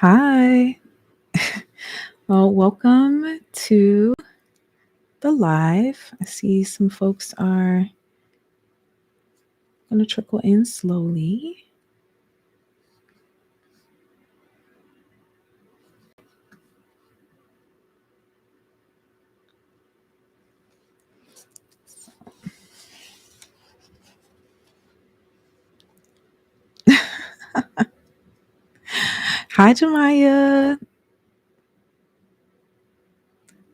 Hi. Well, welcome to the live. I see some folks are going to trickle in slowly. Hi, Jemiah.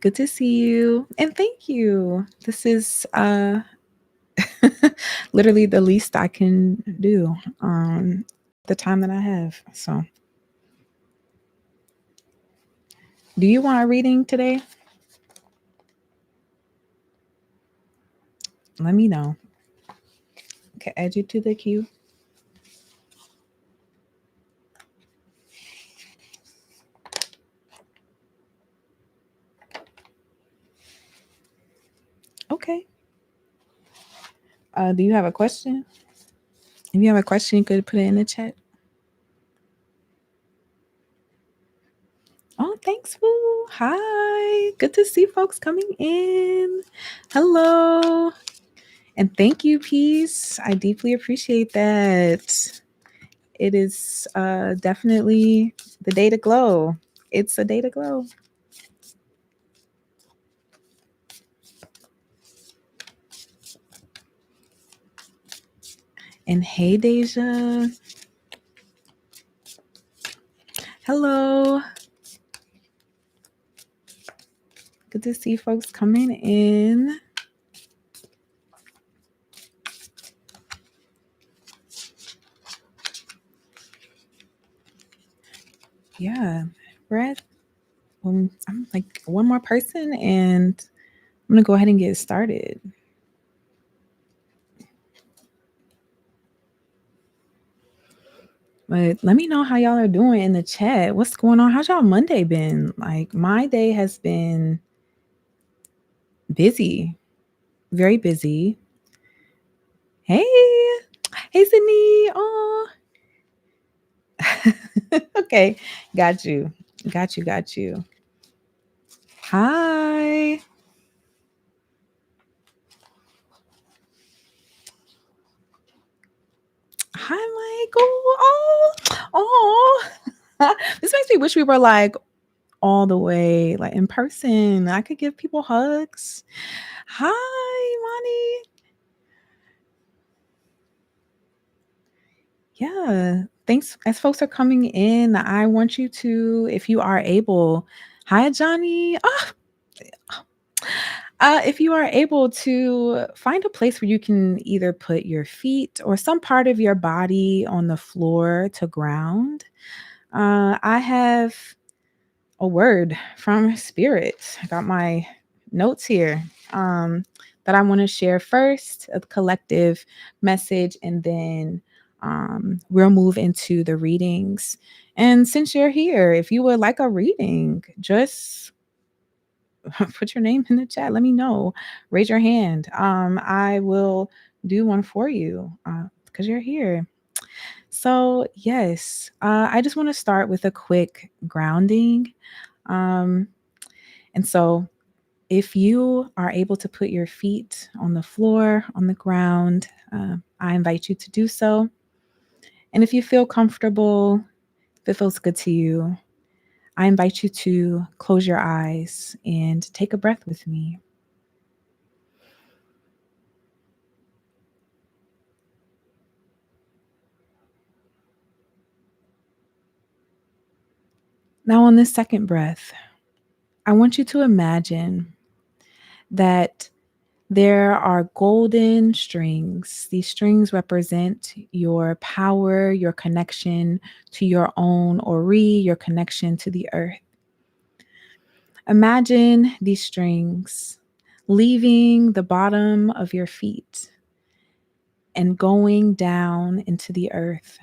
Good to see you. And thank you. This is literally the least I can do the time that I have. So, do you want a reading today? Let me know. Okay, add you to the queue. Okay. Do you have a question? If you have a question, you could put it in the chat. Oh, thanks, Woo. Hi. Good to see folks coming in. Hello. And thank you, Peace. I deeply appreciate that. It is definitely the day to glow. It's a day to glow. And hey, Deja. Hello. Good to see folks coming in. Yeah, we're at, I'm like one more person and I'm going to go ahead and get started. But let me know how y'all are doing in the chat. What's going on? How's y'all Monday been? Like my day has been busy, very busy. Hey, hey, Sydney. Oh, okay. Got you. Got you. Got you. Hi. Hi, Michael. Oh. This makes me wish we were like all the way like in person. I could give people hugs. Hi, Monty. Yeah. Thanks. As folks are coming in, I want you to, if you are able, hi, Johnny. If you are able to find a place where you can either put your feet or some part of your body on the floor to ground, I have a word from Spirit. I got my notes here that I want to share first, a collective message, and then we'll move into the readings. And since you're here, if you would like a reading, just put your name in the chat. Let me know. Raise your hand. I will do one for you because you're here. So, yes, I just want to start with a quick grounding. Um, and so, if you are able to put your feet on the floor, on the ground, I invite you to do so. And if you feel comfortable, if it feels good to you, I invite you to close your eyes and take a breath with me. Now, on this second breath, I want you to imagine that there are golden strings. These strings represent your power, your connection to your own Ori, your connection to the earth. Imagine these strings leaving the bottom of your feet and going down into the earth.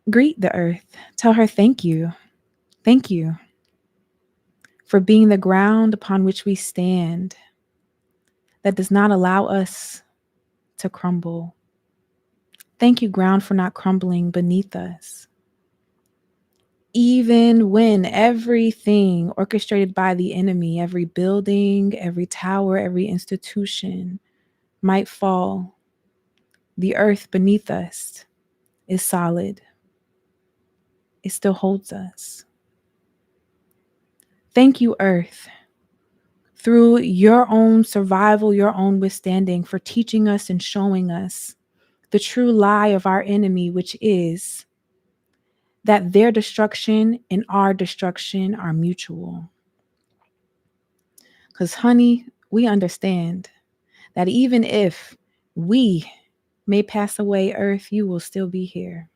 Greet the earth. Tell her thank you. Thank you for being the ground upon which we stand that does not allow us to crumble. Thank you, ground, for not crumbling beneath us. Even when everything orchestrated by the enemy, every building, every tower, every institution might fall, the earth beneath us is solid. It still holds us. Thank you, earth, through your own survival, your own withstanding, for teaching us and showing us the true lie of our enemy, which is that their destruction and our destruction are mutual. Because, honey, we understand that even if we may pass away, earth, you will still be here.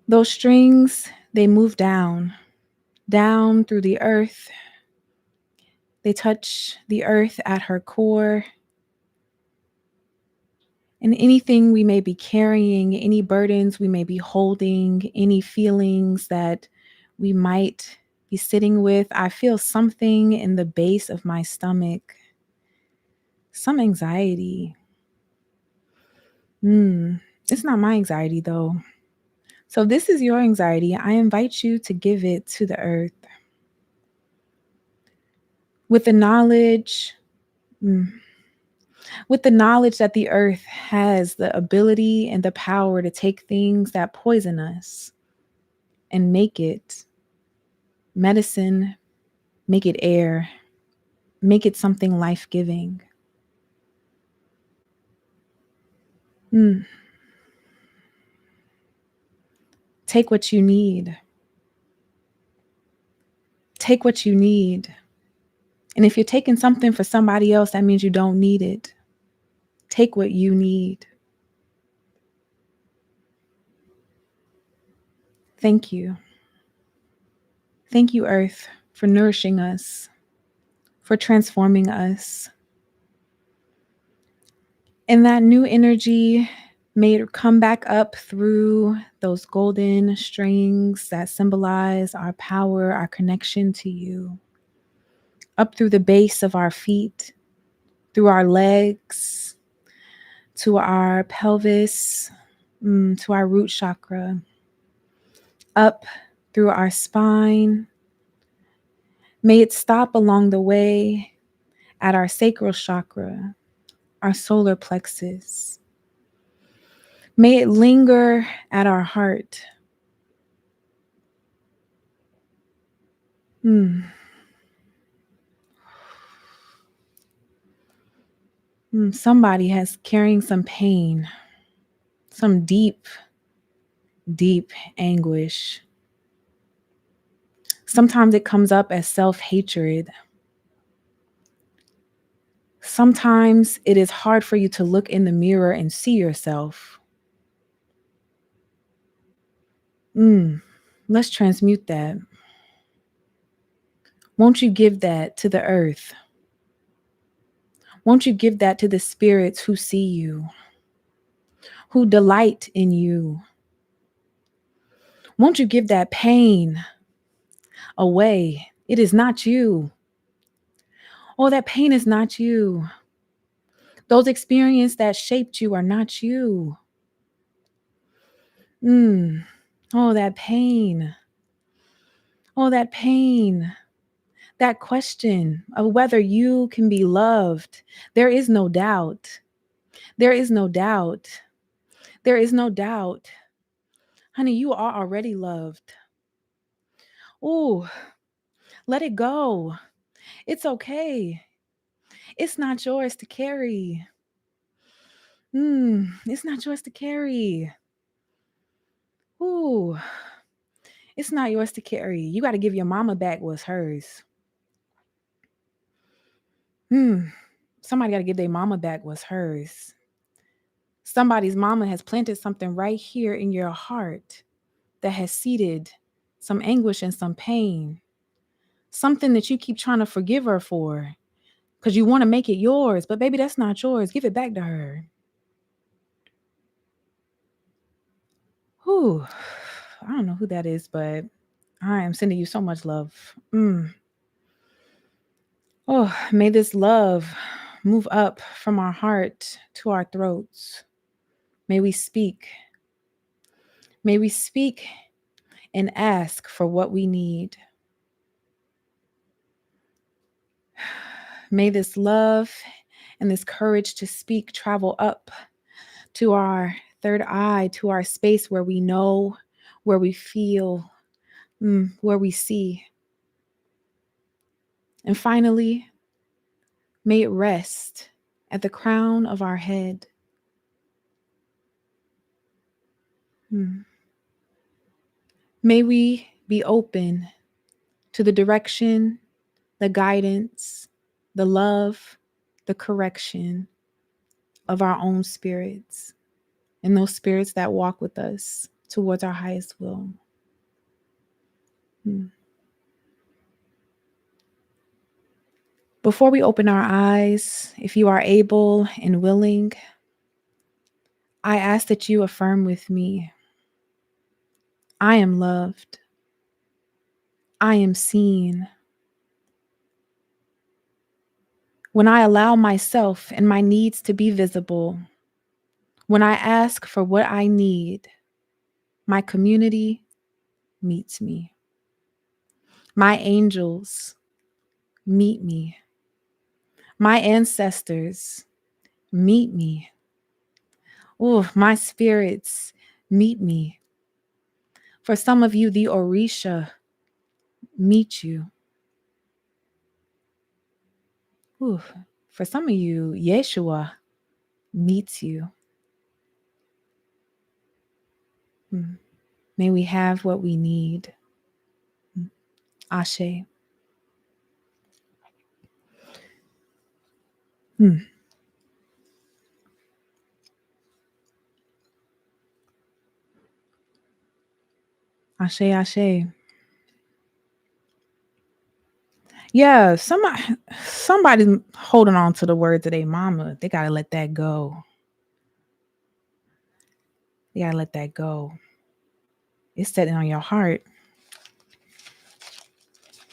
Those strings, they move down through the earth. They touch the earth at her core. And anything we may be carrying, any burdens we may be holding, any feelings that we might be sitting with, I feel something in the base of my stomach, some anxiety. It's not my anxiety though. So this is your anxiety. I invite you to give it to the earth. With the knowledge, that the earth has the ability and the power to take things that poison us and make it medicine, make it air, make it something life-giving. Take what you need. Take what you need. And if you're taking something for somebody else, that means you don't need it. Take what you need. Thank you. Thank you, earth, for nourishing us, for transforming us. And that new energy may come back up through those golden strings that symbolize our power, our connection to you. Up through the base of our feet, through our legs, to our pelvis, to our root chakra. Up through our spine. May it stop along the way at our sacral chakra, our solar plexus. May it linger at our heart. Somebody has carrying some pain, some deep, deep anguish. Sometimes it comes up as self-hatred. Sometimes it is hard for you to look in the mirror and see yourself. Let's transmute that. Won't you give that to the earth? Won't you give that to the spirits who see you, who delight in you? Won't you give that pain away? It is not you. Oh, that pain is not you. Those experiences that shaped you are not you. Oh, that pain. Oh, that pain. That question of whether you can be loved. There is no doubt. There is no doubt. There is no doubt. Honey, you are already loved. Ooh, let it go. It's okay. It's not yours to carry. It's not yours to carry. Ooh, it's not yours to carry. You got to give your mama back what's hers. Somebody got to give their mama back what's hers. Somebody's mama has planted something right here in your heart that has seeded some anguish and some pain. Something that you keep trying to forgive her for because you want to make it yours. But baby, that's not yours. Give it back to her. Whew. I don't know who that is, but I am sending you so much love. Oh, may this love move up from our heart to our throats. May we speak. May we speak and ask for what we need. May this love and this courage to speak travel up to our third eye, to our space where we know, where we feel, where we see. And finally, may it rest at the crown of our head. May we be open to the direction, the guidance, the love, the correction of our own spirits and those spirits that walk with us towards our highest will. Before we open our eyes, if you are able and willing, I ask that you affirm with me, I am loved. I am seen. When I allow myself and my needs to be visible, when I ask for what I need, my community meets me. My angels meet me. My ancestors meet me. Oh, my spirits meet me. For some of you, the Orisha meet you. Ooh, for some of you, Yeshua meets you. May we have what we need. Ashe. Ashe, ashe. Yeah, somebody's holding on to the words of their mama. They gotta let that go. They gotta let that go. It's sitting on your heart.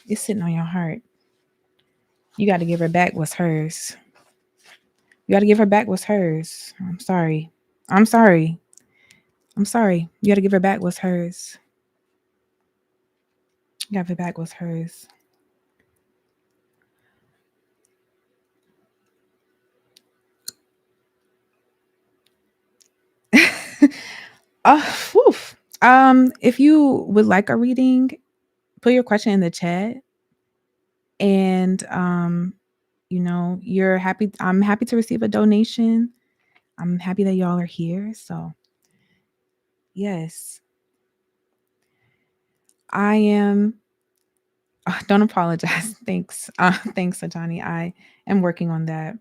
It's sitting on your heart. You got to give her back what's hers. You got to give her back what's hers. I'm sorry. I'm sorry. I'm sorry. You got to give her back what's hers. You got to give her back what's hers. If you would like a reading, put your question in the chat. And you're happy. I'm happy to receive a donation. I'm happy that y'all are here. So yes. I am. Don't apologize. Thanks. Thanks, Ajani. I am working on that.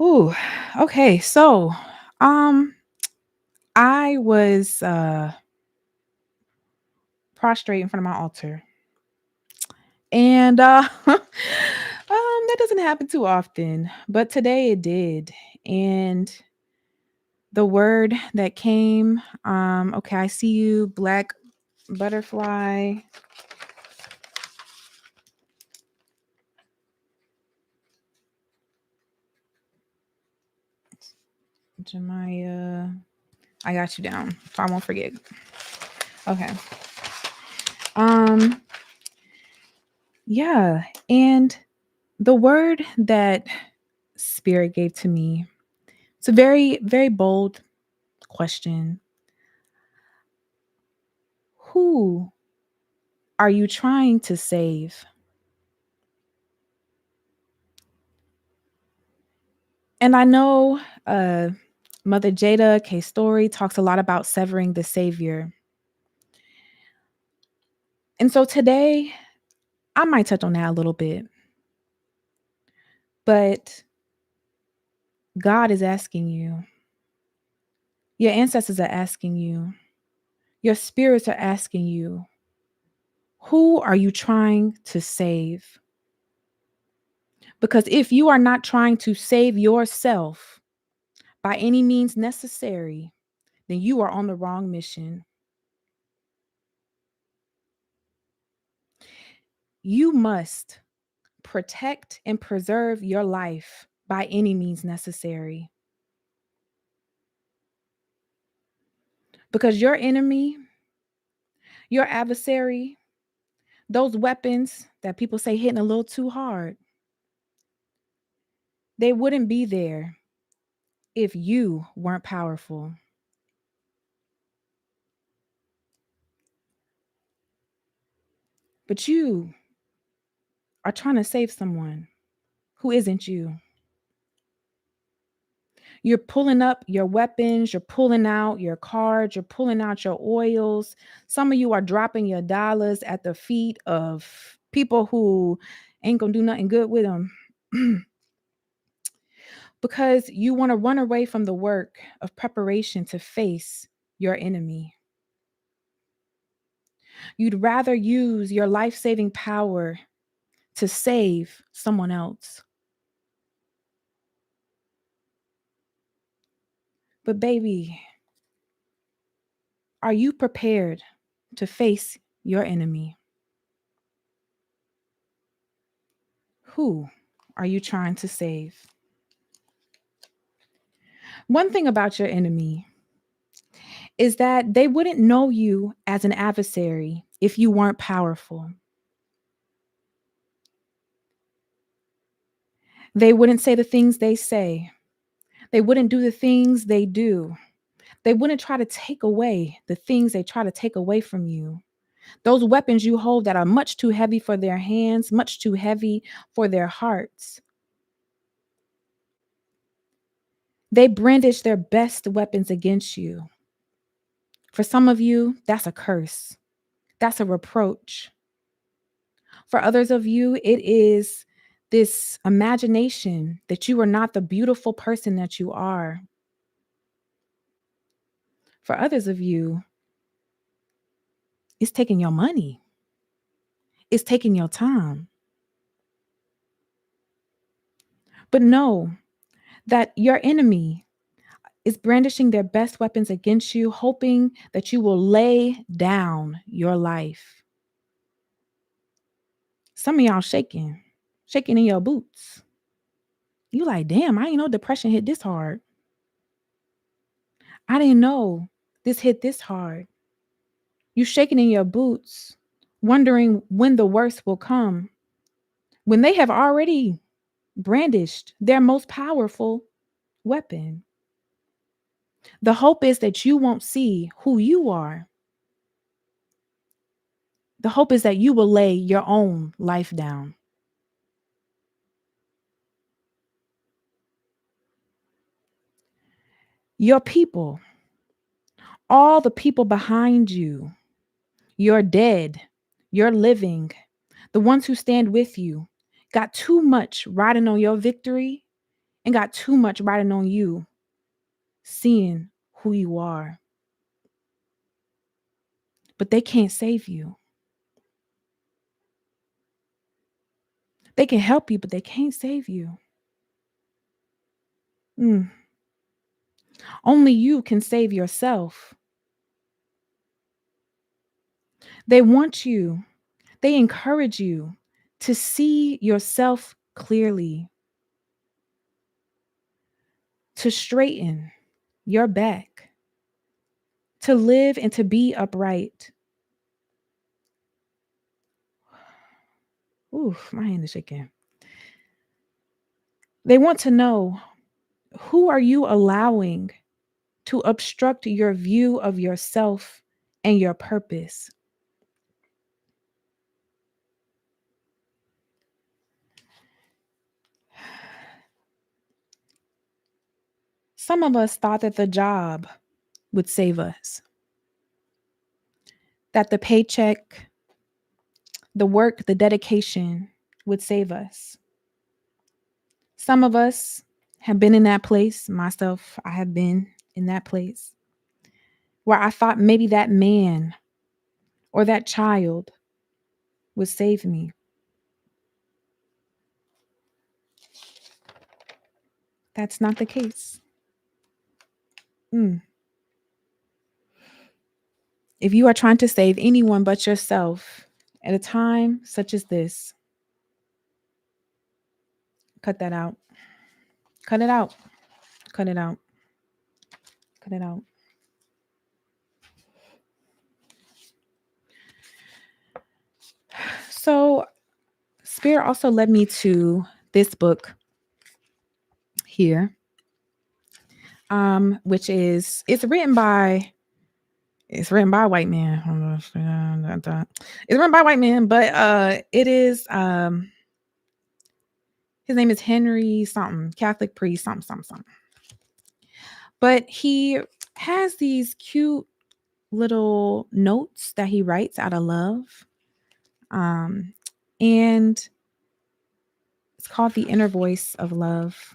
Ooh, okay. So, I was prostrate in front of my altar, and that doesn't happen too often, but today it did, and the word that came, okay, I see you, black butterfly. Jemiah, I got you down, so I won't forget. Okay. Yeah, and the word that Spirit gave to me, it's a very, very bold question. Who are you trying to save? And I know Mother Jada K. Story talks a lot about severing the Savior. And so today, I might touch on that a little bit. But God is asking you. Your ancestors are asking you. Your spirits are asking you. Who are you trying to save? Because if you are not trying to save yourself by any means necessary, then you are on the wrong mission. You must protect and preserve your life by any means necessary. Because your enemy, your adversary, those weapons that people say hitting a little too hard, they wouldn't be there if you weren't powerful. But you are trying to save someone who isn't you. You're pulling up your weapons, you're pulling out your cards, you're pulling out your oils. Some of you are dropping your dollars at the feet of people who ain't gonna do nothing good with them because you want to run away from the work of preparation to face your enemy. You'd rather use your life saving power to save someone else. But, baby, are you prepared to face your enemy? Who are you trying to save? One thing about your enemy is that they wouldn't know you as an adversary if you weren't powerful. They wouldn't say the things they say. They wouldn't do the things they do. They wouldn't try to take away the things they try to take away from you. Those weapons you hold that are much too heavy for their hands, much too heavy for their hearts. They brandish their best weapons against you. For some of you, that's a curse. That's a reproach. For others of you, it is this imagination that you are not the beautiful person that you are. For others of you, it's taking your money. It's taking your time. But know that your enemy is brandishing their best weapons against you, hoping that you will lay down your life. Some of y'all shaking in your boots. You like, damn, I didn't know depression hit this hard. I didn't know this hit this hard. You shaking in your boots, wondering when the worst will come, when they have already brandished their most powerful weapon. The hope is that you won't see who you are. The hope is that you will lay your own life down. Your people, all the people behind you, your dead, your living, the ones who stand with you, got too much riding on your victory and got too much riding on you seeing who you are. But they can't save you. They can help you, but they can't save you. Only you can save yourself. They want you, they encourage you to see yourself clearly, to straighten your back, to live and to be upright. Ooh, my hand is shaking. They want to know, who are you allowing to obstruct your view of yourself and your purpose? Some of us thought that the job would save us, that the paycheck, the work, the dedication would save us. Some of us have been in that place. Myself, I have been in that place where I thought maybe that man or that child would save me. That's not the case. If you are trying to save anyone but yourself at a time such as this, Cut that out. Cut it out. Cut it out. Cut it out. So, Spirit also led me to this book here, which is it's written by a white man. It's written by a white man, but it is his name is Henry something, Catholic priest, something. But he has these cute little notes that he writes out of love. And it's called The Inner Voice of Love.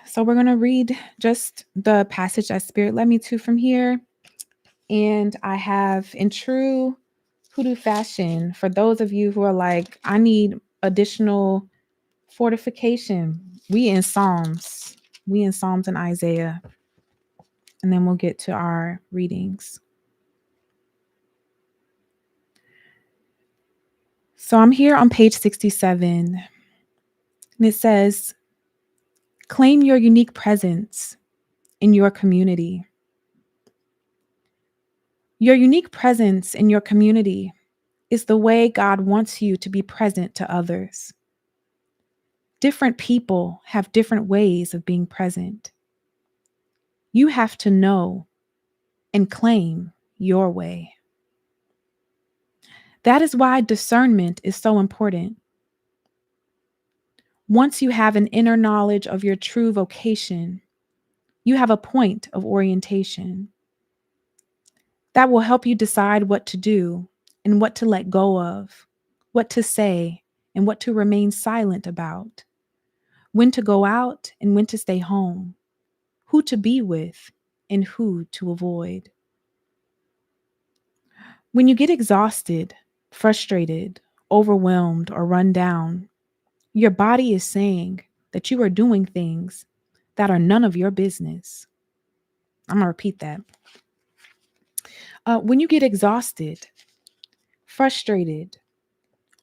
So we're going to read just the passage that Spirit led me to from here. And I have, in true hoodoo fashion, for those of you who are like, I need additional fortification, we in Psalms and Isaiah. And then we'll get to our readings. So I'm here on page 67. And it says, claim your unique presence in your community. Your unique presence in your community is the way God wants you to be present to others. Different people have different ways of being present. You have to know and claim your way. That is why discernment is so important. Once you have an inner knowledge of your true vocation, you have a point of orientation that will help you decide what to do and what to let go of, what to say and what to remain silent about, when to go out and when to stay home, who to be with and who to avoid. When you get exhausted, frustrated, overwhelmed, or run down, your body is saying that you are doing things that are none of your business. I'm going to repeat that. When you get exhausted, frustrated,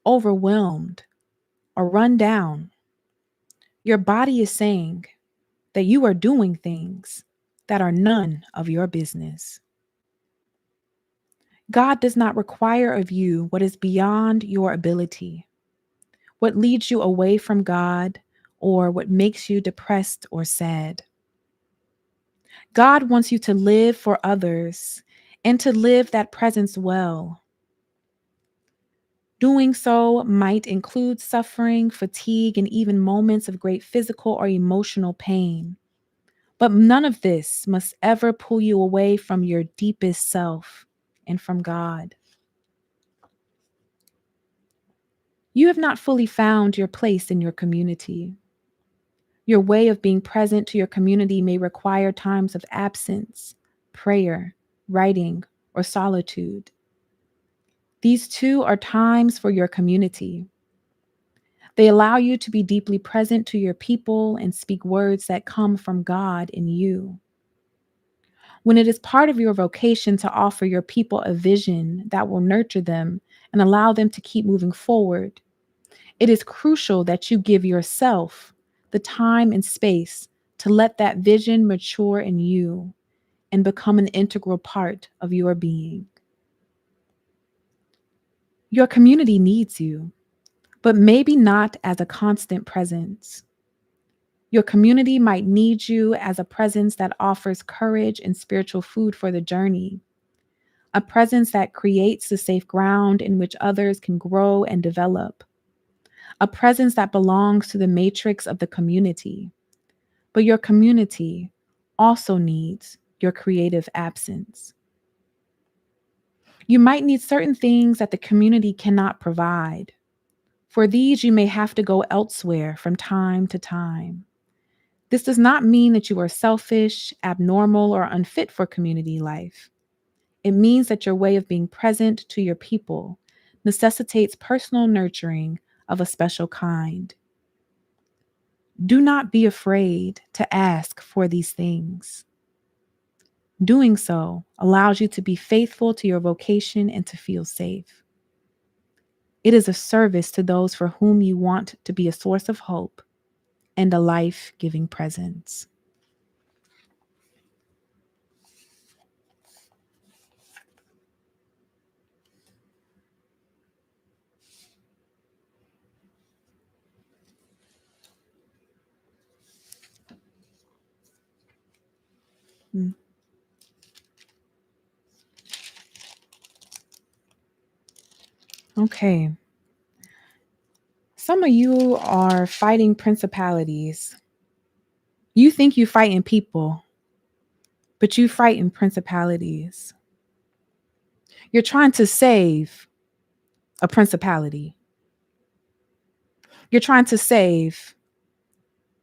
overwhelmed, or run down, your body is saying that you are doing things that are none of your business. God does not require of you what is beyond your ability, what leads you away from God, or what makes you depressed or sad. God wants you to live for others and to live that presence well. Doing so might include suffering, fatigue, and even moments of great physical or emotional pain. But none of this must ever pull you away from your deepest self and from God. You have not fully found your place in your community. Your way of being present to your community may require times of absence, prayer, writing, or solitude. These too are times for your community. They allow you to be deeply present to your people and speak words that come from God in you. When it is part of your vocation to offer your people a vision that will nurture them and allow them to keep moving forward, it is crucial that you give yourself the time and space to let that vision mature in you and become an integral part of your being. Your community needs you, but maybe not as a constant presence. Your community might need you as a presence that offers courage and spiritual food for the journey, a presence that creates the safe ground in which others can grow and develop, a presence that belongs to the matrix of the community. But your community also needs your creative absence. You might need certain things that the community cannot provide. For these, you may have to go elsewhere from time to time. This does not mean that you are selfish, abnormal, or unfit for community life. It means that your way of being present to your people necessitates personal nurturing of a special kind. Do not be afraid to ask for these things. Doing so allows you to be faithful to your vocation and to feel safe. It is a service to those for whom you want to be a source of hope and a life giving presence. Mm. Okay. Some of you are fighting principalities. You think you fighting people, but you fighting principalities. You're trying to save a principality. You're trying to save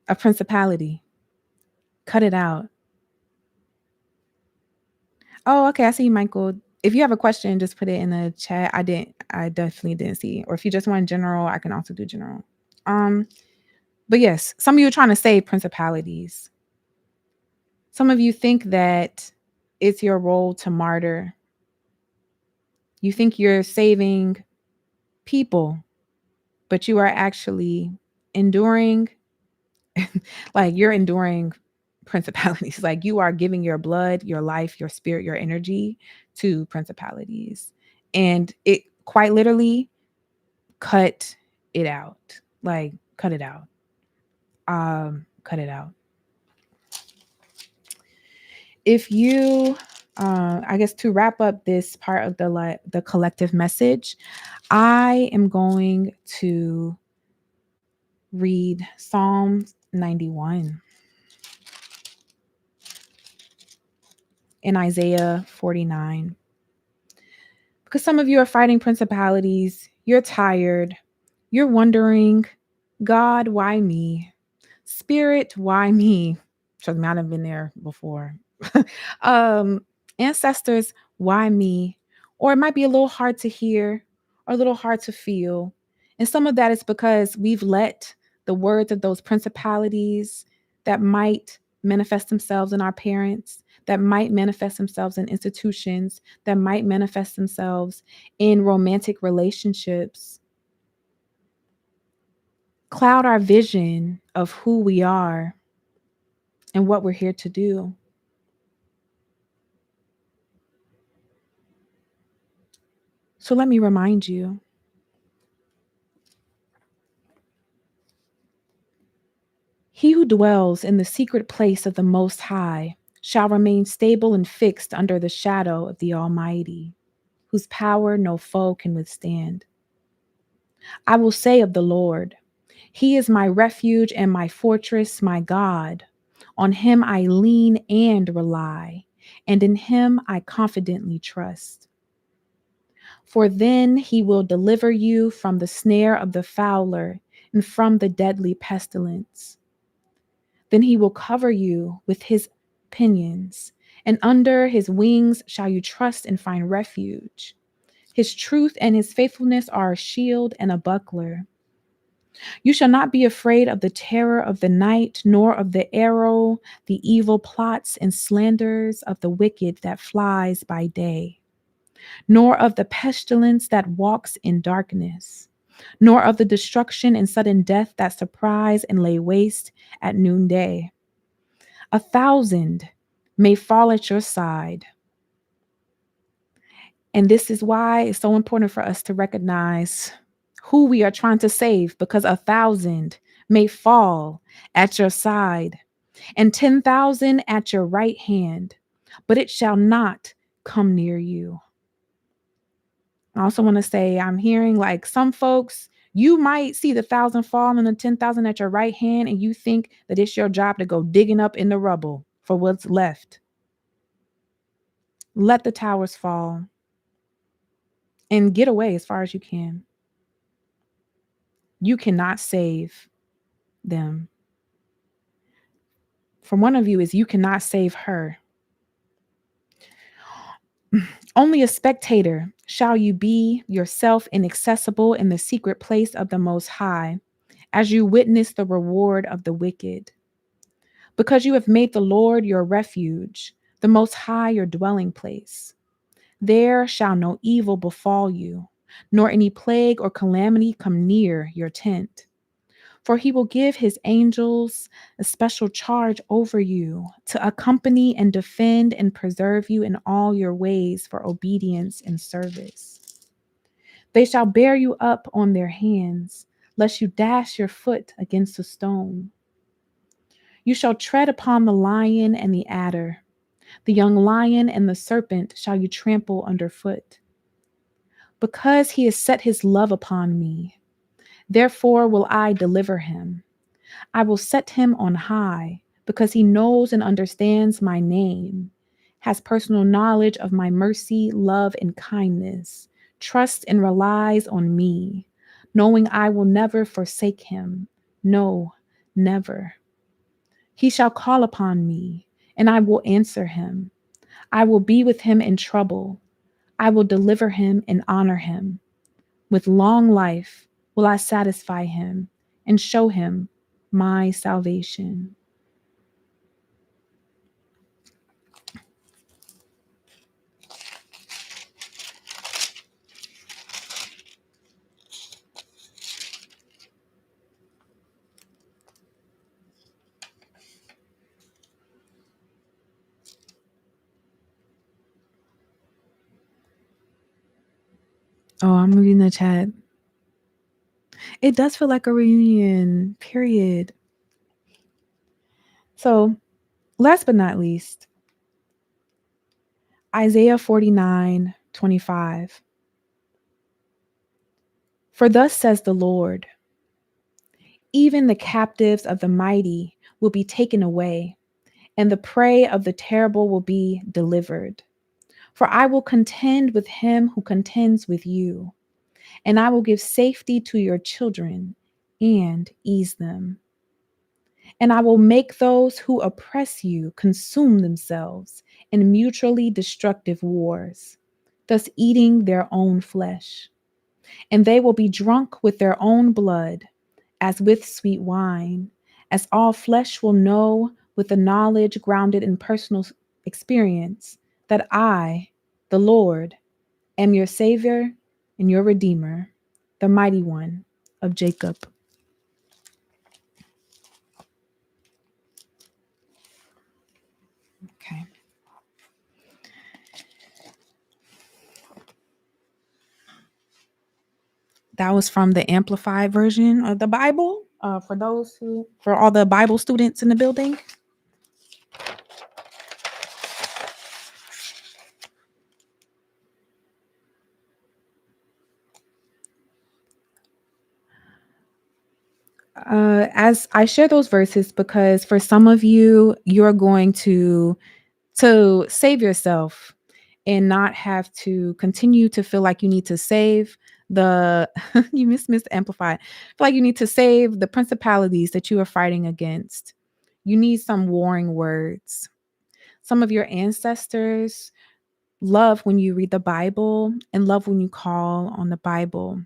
a principality. Cut it out. Oh, okay. I see you, Michael. If you have a question, just put it in the chat. I definitely didn't see. Or if you just want general, I can also do general. Um, but yes, some of you are trying to save principalities. Some of you think that it's your role to martyr. You think you're saving people, but you are actually enduring, like you're enduring principalities. Like you are giving your blood, your life, your spirit, your energy to principalities. And it quite literally cut it out. Like cut it out. Cut it out. If you I guess to wrap up this part of the collective message, I am going to read Psalm 91 and Isaiah 49. Because some of you are fighting principalities, you're tired, you're wondering, God, why me? Spirit, why me? Trust me, I've been there before. um, Ancestors, why me? Or it might be a little hard to hear or a little hard to feel. And some of that is because we've let the words of those principalities that might manifest themselves in our parents, that might manifest themselves in institutions, that might manifest themselves in romantic relationships, cloud our vision of who we are and what we're here to do. So let me remind you, he who dwells in the secret place of the Most High shall remain stable and fixed under the shadow of the Almighty, whose power no foe can withstand. I will say of the Lord, He is my refuge and my fortress, my God. On Him I lean and rely, and in Him I confidently trust. For then He will deliver you from the snare of the fowler and from the deadly pestilence. Then He will cover you with His pinions, and under His wings shall you trust and find refuge. His truth and His faithfulness are a shield and a buckler. You shall not be afraid of the terror of the night, nor of the arrow, the evil plots and slanders of the wicked that flies by day, nor of the pestilence that walks in darkness, nor of the destruction and sudden death that surprise and lay waste at noonday. 1,000 may fall at your side. And this is why it's so important for us to recognize who we are trying to save, because 1,000 may fall at your side and 10,000 at your right hand, but it shall not come near you. I also want to say, I'm hearing like some folks, you might see the 1,000 fall and the 10,000 at your right hand, and you think that it's your job to go digging up in the rubble for what's left. Let the towers fall and get away as far as you can. You cannot save them. For one of you is you cannot save her. Only a spectator shall you be yourself inaccessible in the secret place of the Most High, as you witness the reward of the wicked. Because you have made the Lord your refuge, the Most High your dwelling place. There shall no evil befall you, nor any plague or calamity come near your tent. For he will give his angels a special charge over you to accompany and defend and preserve you in all your ways for obedience and service. They shall bear you up on their hands, lest you dash your foot against a stone. You shall tread upon the lion and the adder. The young lion and the serpent shall you trample underfoot. Because he has set his love upon me, therefore will I deliver him. I will set him on high, because he knows and understands my name, has personal knowledge of my mercy, love, and kindness, trusts and relies on me, knowing I will never forsake him. No, never. He shall call upon me, and I will answer him. I will be with him in trouble. I will deliver him and honor him. With long life will I satisfy him and show him my salvation. Oh, I'm reading the chat. It does feel like a reunion, period. So, last but not least, Isaiah 49:25. For thus says the Lord, even the captives of the mighty will be taken away, and the prey of the terrible will be delivered. For I will contend with him who contends with you, and I will give safety to your children and ease them. And I will make those who oppress you consume themselves in mutually destructive wars, thus eating their own flesh. And they will be drunk with their own blood, as with sweet wine, as all flesh will know with the knowledge grounded in personal experience that I, the Lord, am your Savior and your Redeemer, the Mighty One of Jacob. Okay. That was from the Amplified version of the Bible. For all the Bible students in the building. As I share those verses, because for some of you, you're going to save yourself and not have to continue to feel like you need to save the you miss amplified. Feel like you need to save the principalities that you are fighting against. You need some warring words. Some of your ancestors love when you read the Bible and love when you call on the Bible.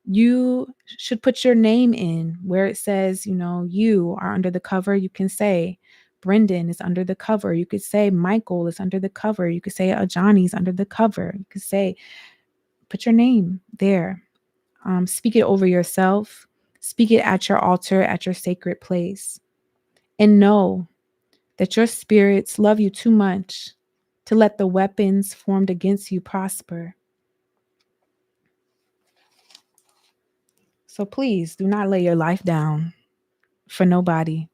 You should put your name in where it says, you are under the cover. You can say Brendan is under the cover. You could say Michael is under the cover. You could say Johnny's under the cover. You could say, put your name there. Speak it over yourself. Speak it at your altar, at your sacred place. And know that your spirits love you too much to let the weapons formed against you prosper. So please do not lay your life down for nobody.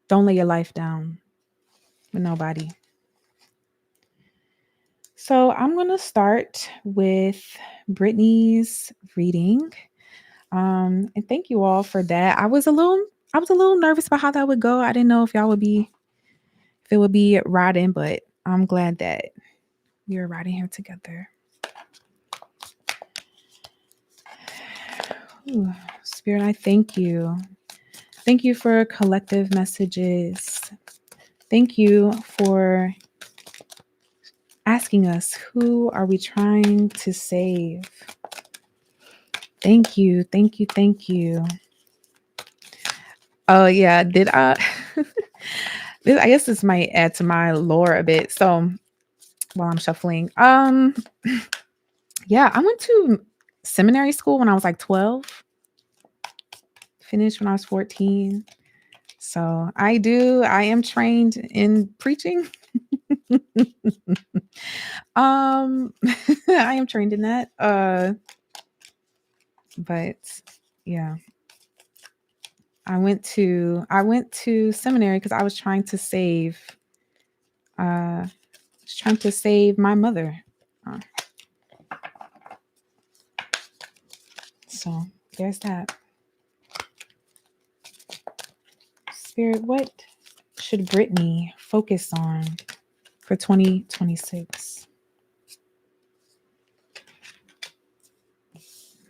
Don't lay your life down for nobody. So I'm going to start with Brittany's reading. And thank you all for that. I was a little nervous about how that would go. I didn't know if it would be riding, but I'm glad that we are riding here together. Ooh, Spirit, I thank you. Thank you for collective messages. Thank you for asking us, who are we trying to save? Thank you. Thank you. Thank you. Oh, yeah. Did I? I guess this might add to my lore a bit. So while I'm shuffling, Yeah, I went to seminary school when I was like 12, finished when I was 14. So I am trained in preaching. Um, I am trained in that. But yeah, I went to seminary because I was trying to save my mother. Uh, so there's that. Spirit, what should Brittany focus on for 2026?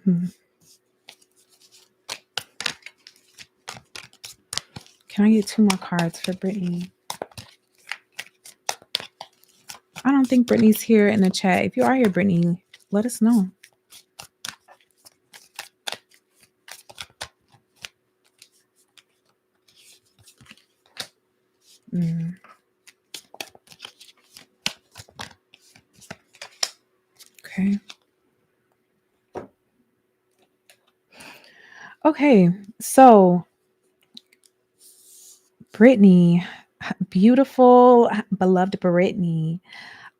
Hmm. Can I get two more cards for Brittany? I don't think Brittany's here in the chat. If you are here, Brittany, let us know. Mm. Okay. Okay. So, Brittany, beautiful, beloved Brittany.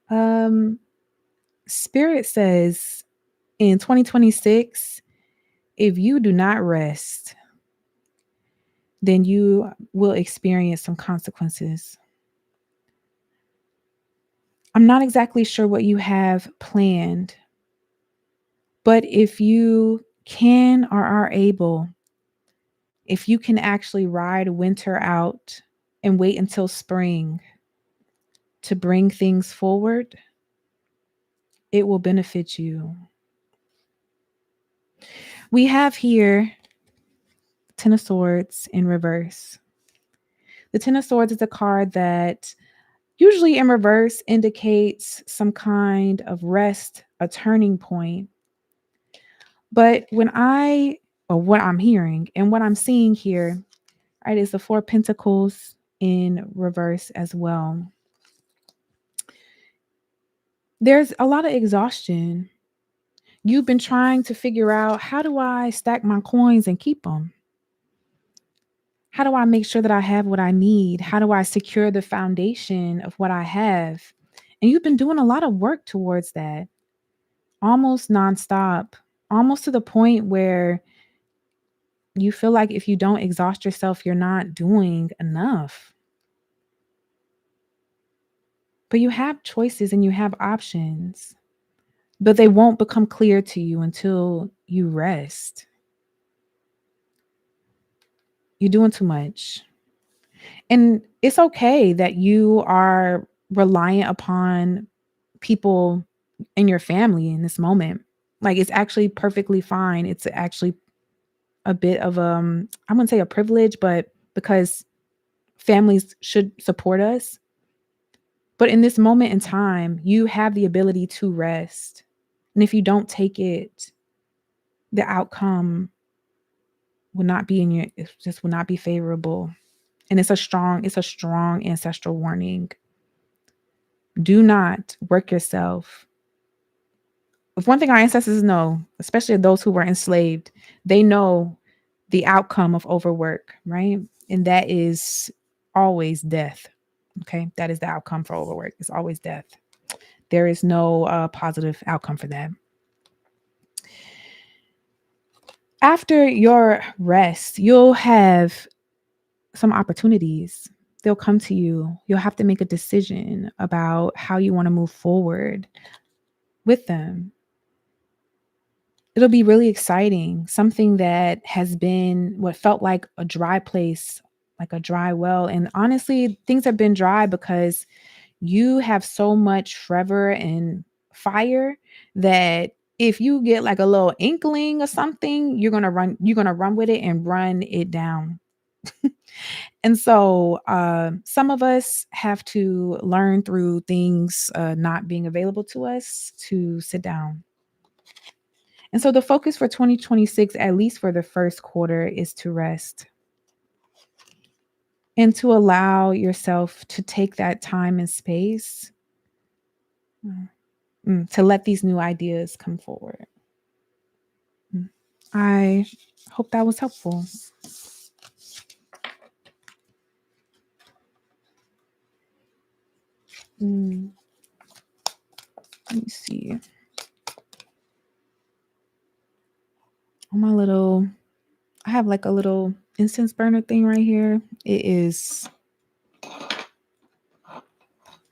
Um, Spirit says in 2026, if you do not rest, then you will experience some consequences. I'm not exactly sure what you have planned, but if you can or are able, if you can actually ride winter out and wait until spring to bring things forward, it will benefit you. We have here Ten of Swords in reverse. The Ten of Swords is a card that usually in reverse indicates some kind of rest, a turning point. But or what I'm hearing and what I'm seeing here, right, is the Four of Pentacles in reverse as well. There's a lot of exhaustion. You've been trying to figure out, how do I stack my coins and keep them? How do I make sure that I have what I need? How do I secure the foundation of what I have? And you've been doing a lot of work towards that, almost nonstop, almost to the point where you feel like if you don't exhaust yourself, you're not doing enough. But you have choices and you have options, but they won't become clear to you until you rest. You're doing too much. And it's okay that you are reliant upon people in your family in this moment. Like, it's actually perfectly fine. It's actually a bit of I wouldn't say a privilege, but because families should support us. But in this moment in time, you have the ability to rest. And if you don't take it, the outcome will not be it just will not be favorable. And it's a strong ancestral warning. Do not work yourself. If one thing our ancestors know, especially those who were enslaved, they know the outcome of overwork, right? And that is always death. Okay. That is the outcome for overwork. It's always death. There is no positive outcome for that. After your rest, you'll have some opportunities. They'll come to you. You'll have to make a decision about how you want to move forward with them. It'll be really exciting. Something that has been what felt like a dry place, like a dry well. And honestly, things have been dry because you have so much fervor and fire that if you get like a little inkling of something, you're gonna run with it and run it down. And so some of us have to learn through things not being available to us to sit down. And so the focus for 2026, at least for the first quarter, is to rest and to allow yourself to take that time and space to let these new ideas come forward. I hope that was helpful. Let me see. On my little, I have like a little incense burner thing right here. It is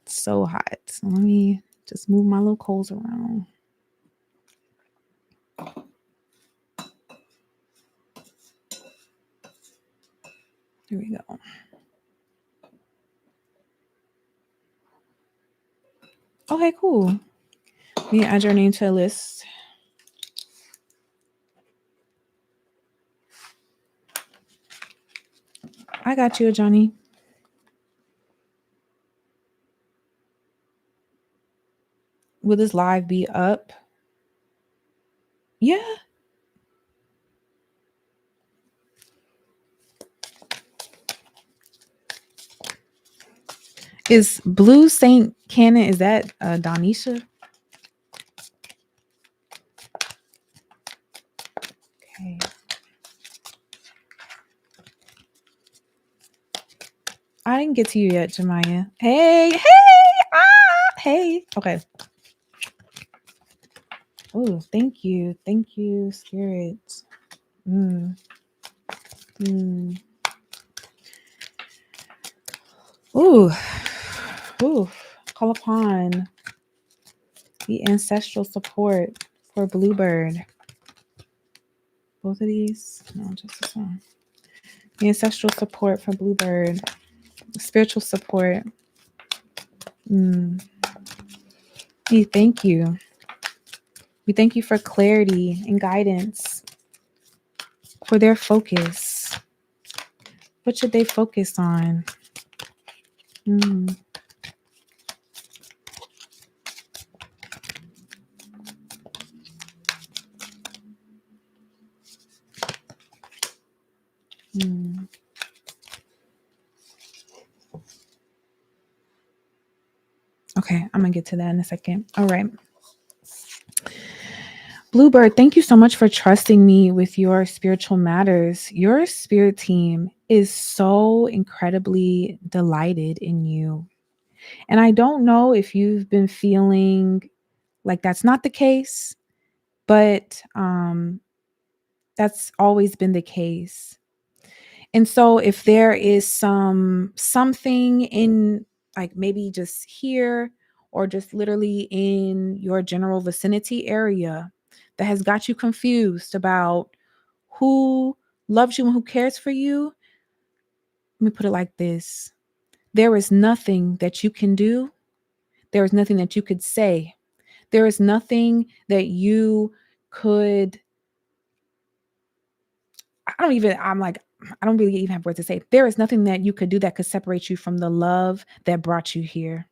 so hot. So let me just move my little coals around. Here we go. Okay, cool. Let me add your name to a list. I got you, Johnny. Will this live be up? Yeah. Is Blue Saint Cannon, is that Donisha? Okay. I didn't get to you yet, Jemiah. Hey. Hey. Okay. Oh, thank you. Thank you, Spirit. Ooh. Call upon the ancestral support for Bluebird. Both of these? No, just this one. The ancestral support for Bluebird. Spiritual support. We thank you. We thank you for clarity and guidance for their focus. What should they focus on? Okay, I'm going to get to that in a second. All right. Bluebird, thank you so much for trusting me with your spiritual matters. Your spirit team is so incredibly delighted in you. And I don't know if you've been feeling like that's not the case, but that's always been the case. And so if there is something in, like, maybe just here or just literally in your general vicinity area that has got you confused about who loves you and who cares for you, let me put it like this. There is nothing that you can do. There is nothing that you could say. There is nothing that you could, I don't really even have words to say. There is nothing that you could do that could separate you from the love that brought you here.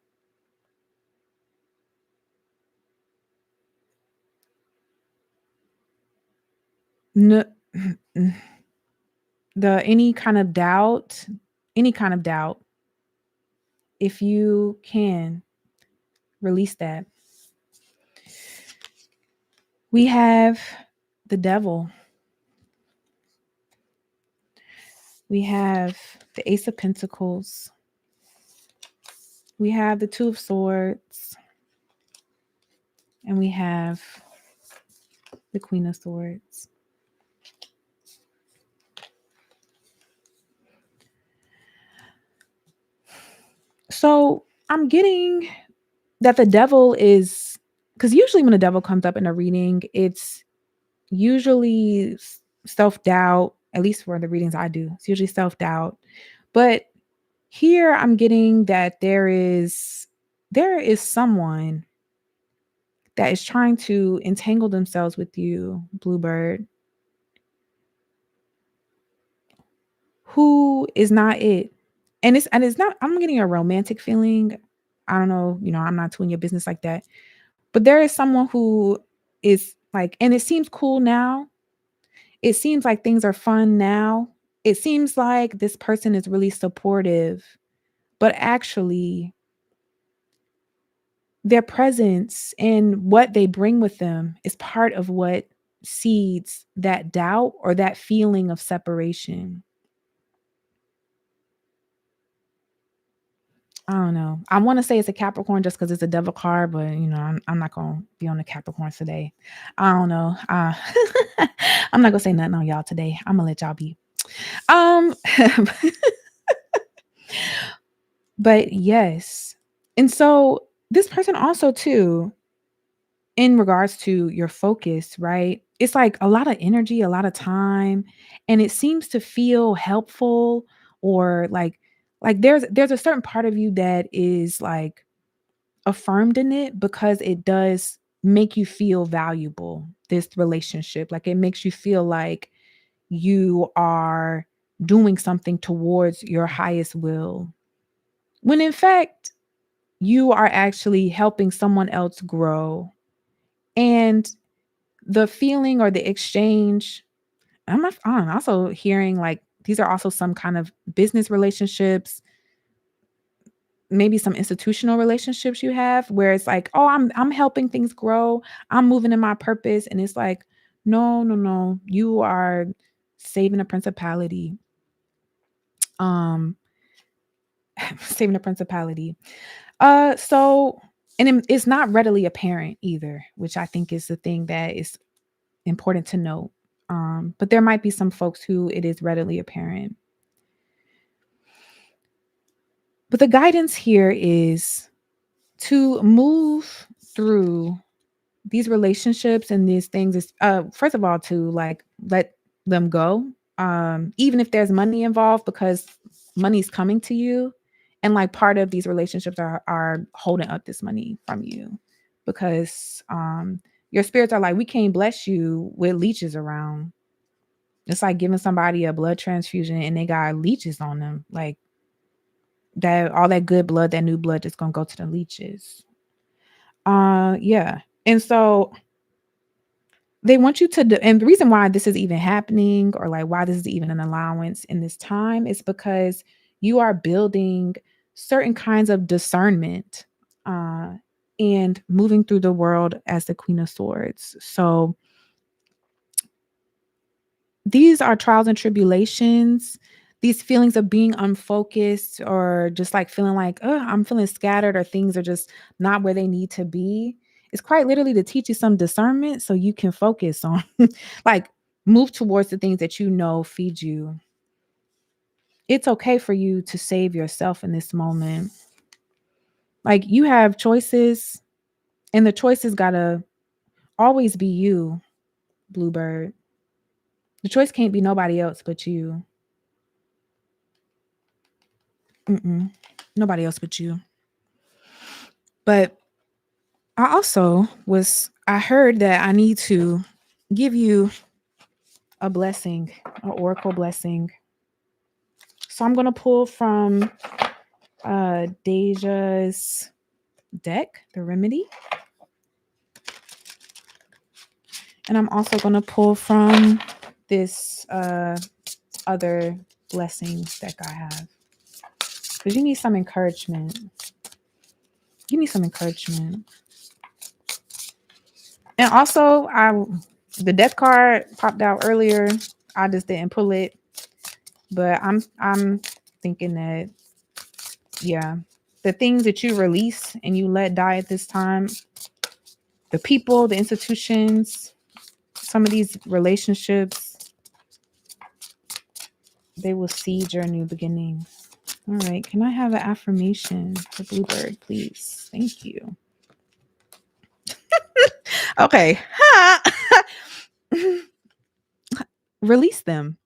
No, any kind of doubt, if you can release that. We have the devil. We have the Ace of Pentacles. We have the Two of Swords. And we have the Queen of Swords. So I'm getting that the devil is, because usually when the devil comes up in a reading, it's usually self-doubt, at least for the readings I do. It's usually self-doubt. But here I'm getting that there is someone that is trying to entangle themselves with you, Bluebird, who is not it. And it's not, I'm getting a romantic feeling. I don't know, I'm not doing your business like that. But there is someone who is like, and it seems cool now. It seems like things are fun now. It seems like this person is really supportive, but actually their presence and what they bring with them is part of what seeds that doubt or that feeling of separation. I don't know. I want to say it's a Capricorn just because it's a devil card, but I'm not gonna be on the Capricorn today. I don't know. I'm not gonna say nothing on y'all today. I'm gonna let y'all be. Um, but yes, and so this person also too, in regards to your focus, right? It's like a lot of energy, a lot of time, and it seems to feel helpful or like there's a certain part of you that is like affirmed in it because it does make you feel valuable, this relationship. Like it makes you feel like you are doing something towards your highest will. When in fact, you are actually helping someone else grow. And the feeling or the exchange, I'm also hearing like these are also some kind of business relationships, maybe some institutional relationships you have where it's like, "Oh, I'm helping things grow. I'm moving in my purpose." And it's like, "No, no, no. You are saving a principality." Um saving a principality. So and it's not readily apparent either, which I think is the thing that is important to note. But there might be some folks who it is readily apparent. But the guidance here is to move through these relationships and these things is first of all to like let them go. Even if there's money involved, because money's coming to you. And like part of these relationships are holding up this money from you because your spirits are like, we can't bless you with leeches around. It's like giving somebody a blood transfusion and they got leeches on them. Like that, all that good blood, that new blood is gonna go to the leeches. Yeah. And so they want you to do, and the reason why this is even happening or like why this is even an allowance in this time is because you are building certain kinds of discernment uh and moving through the world as the Queen of Swords. So these are trials and tribulations, these feelings of being unfocused or just like feeling like, oh, I'm feeling scattered or things are just not where they need to be. It's quite literally to teach you some discernment so you can focus on like move towards the things that you know feed you. It's okay for you to save yourself in this moment. Like you have choices and the choices gotta always be you, Bluebird. The choice can't be nobody else but you. Mm-mm. Nobody else but you. But I heard that I need to give you a blessing, an oracle blessing. So I'm going to pull from Deja's deck, the remedy. And I'm also going to pull from this other blessing deck I have. Because you need some encouragement. You need some encouragement. And also, the death card popped out earlier. I just didn't pull it, but I'm thinking that yeah, the things that you release and you let die at this time, the people, the institutions, some of these relationships, they will seed your new beginning. All right, can I have an affirmation for Bluebird, please? Thank you. Okay. Release them.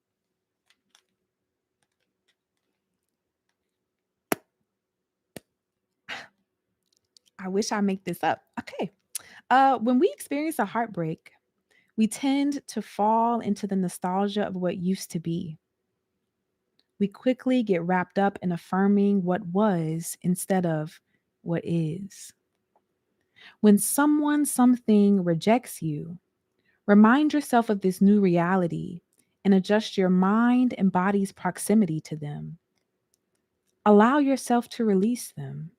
I wish I make this up. Okay. When we experience a heartbreak, we tend to fall into the nostalgia of what used to be. We quickly get wrapped up in affirming what was instead of what is. When someone, something rejects you, remind yourself of this new reality and adjust your mind and body's proximity to them. Allow yourself to release them.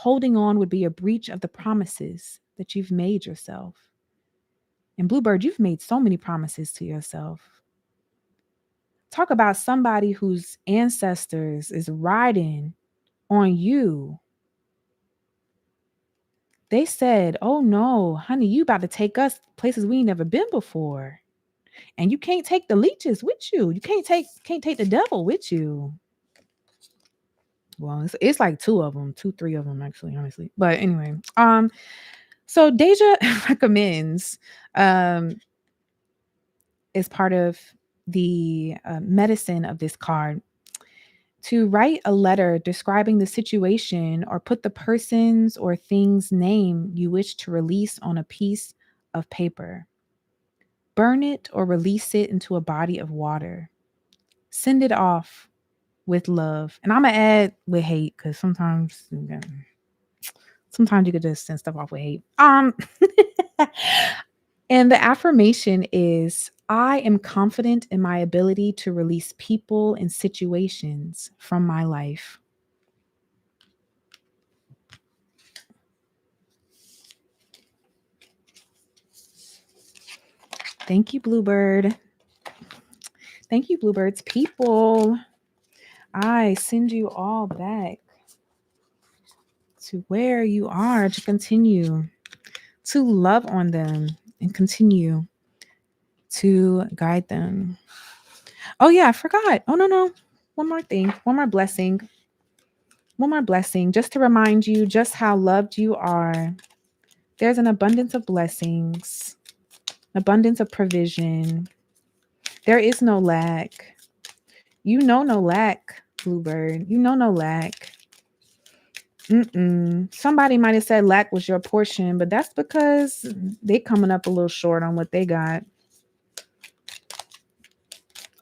Holding on would be a breach of the promises that you've made yourself. And Bluebird, you've made so many promises to yourself. Talk about somebody whose ancestors is riding on you. They said, "Oh no, honey, you about to take us places we ain't never been before. And you can't take the leeches with you. You can't take the devil with you." Well, it's like two of them, two, three of them actually, honestly. But anyway, so Deja recommends, as part of the medicine of this card, to write a letter describing the situation or put the person's or thing's name you wish to release on a piece of paper. Burn it or release it into a body of water. Send it off with love. And I'm going to add with hate because sometimes you could just send stuff off with hate. And the affirmation is, I am confident in my ability to release people and situations from my life. Thank you, Bluebird. Thank you, Bluebirds. People, I send you all back to where you are to continue to love on them and continue to guide them. Oh, yeah, I forgot. Oh, no. One more thing. One more blessing. Just to remind you just how loved you are. There's an abundance of blessings, abundance of provision. There is no lack. You know no lack, Bluebird. You know no lack. Somebody might have said lack was your portion, but that's because they coming up a little short on what they got.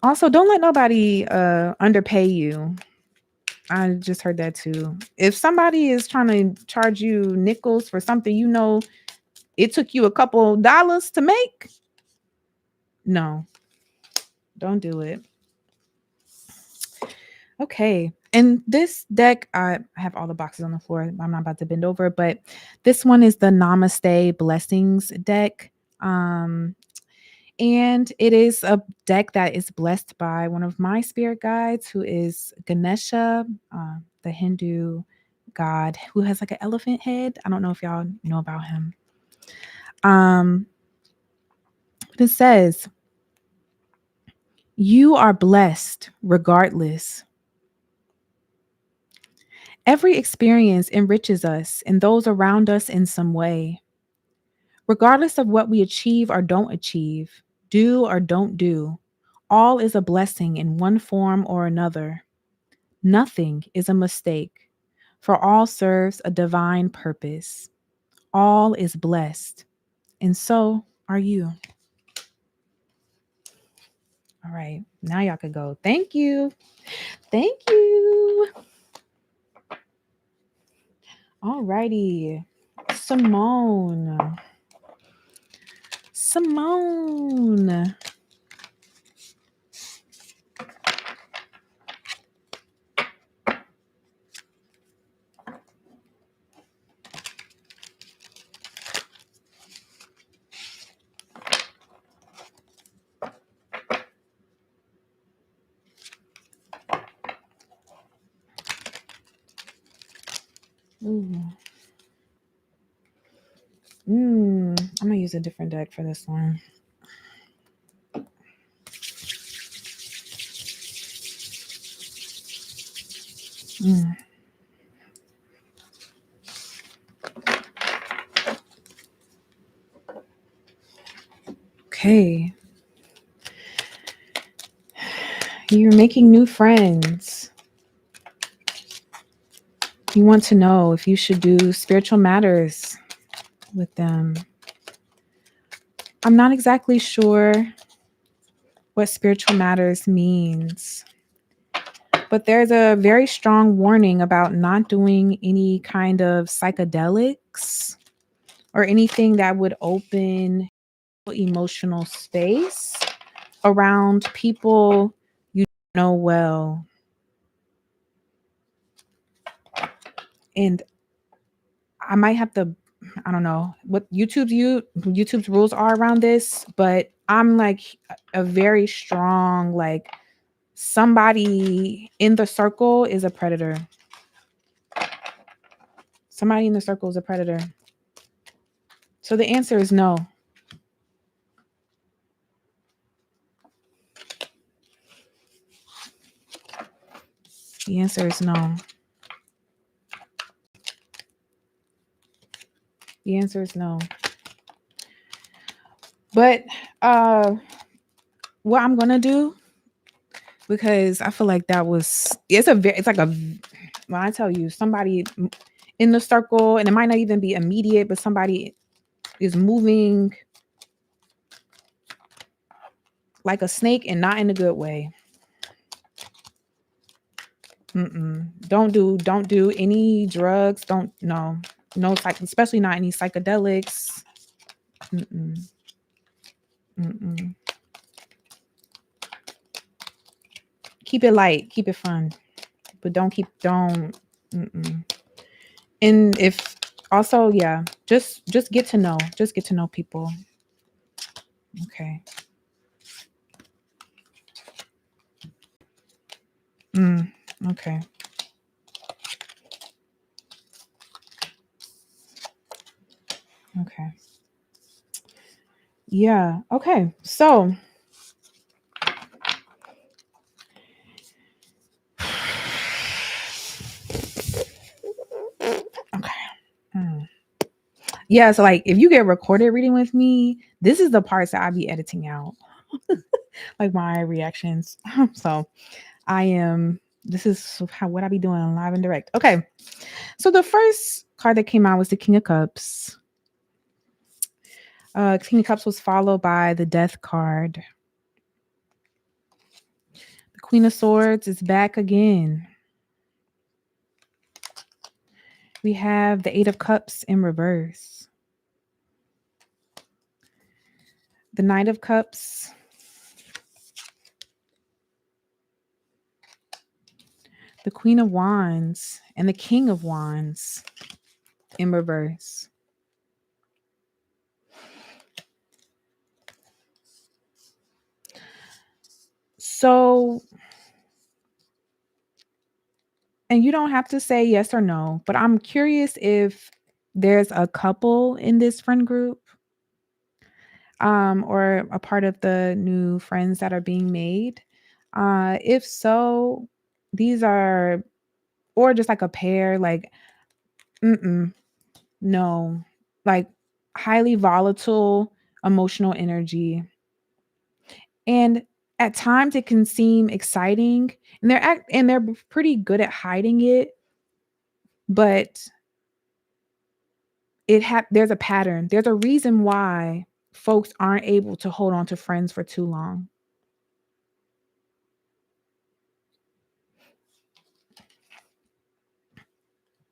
Also, don't let nobody underpay you. I just heard that too. If somebody is trying to charge you nickels for something you know it took you a couple dollars to make, no, don't do it. Okay. And this deck, I have all the boxes on the floor. I'm not about to bend over, but this one is the Namaste Blessings deck. And it is a deck that is blessed by one of my spirit guides, who is Ganesha, the Hindu god who has like an elephant head. I don't know if y'all know about him. It says, you are blessed regardless. Every experience enriches us and those around us in some way. Regardless of what we achieve or don't achieve, do or don't do, all is a blessing in one form or another. Nothing is a mistake, for all serves a divine purpose. All is blessed, and so are you. All right, now y'all could go. Thank you. Thank you. All righty. Simone. Ooh. I'm gonna use a different deck for this one. Okay. You're making new friends. You want to know if you should do spiritual matters with them. I'm not exactly sure what spiritual matters means, but there's a very strong warning about not doing any kind of psychedelics or anything that would open emotional space around people you know well. And I might have to, I don't know what YouTube's rules are around this, but I'm like a very strong, like, somebody in the circle is a predator. Somebody in the circle is a predator. So the answer is no. The answer is no. The answer is no. But what I'm gonna do, because I feel like that was it's like a when I tell you somebody in the circle, and it might not even be immediate, but somebody is moving like a snake and not in a good way. Don't do any drugs. Don't no especially not any psychedelics. Mm-mm. Mm-mm. Keep it light, keep it fun, but don't. Mm-mm. And if also, yeah, just get to know people. Okay. Okay. Okay. Yeah. Okay. So okay. Mm. Yeah, so like if you get recorded reading with me, this is the parts that I be editing out. Like my reactions. So I am this is what I be doing live and direct. Okay. So the first card that came out was the King of Cups. King of Cups was followed by the Death card. The Queen of Swords is back again. We have the Eight of Cups in reverse. The Knight of Cups. The Queen of Wands and the King of Wands in reverse. So, and you don't have to say yes or no, but I'm curious if there's a couple in this friend group, or a part of the new friends that are being made. If so, these are, or just like a pair, like, no, like highly volatile emotional energy. And at times it can seem exciting, and they're pretty good at hiding it, but there's a pattern. There's a reason why folks aren't able to hold on to friends for too long.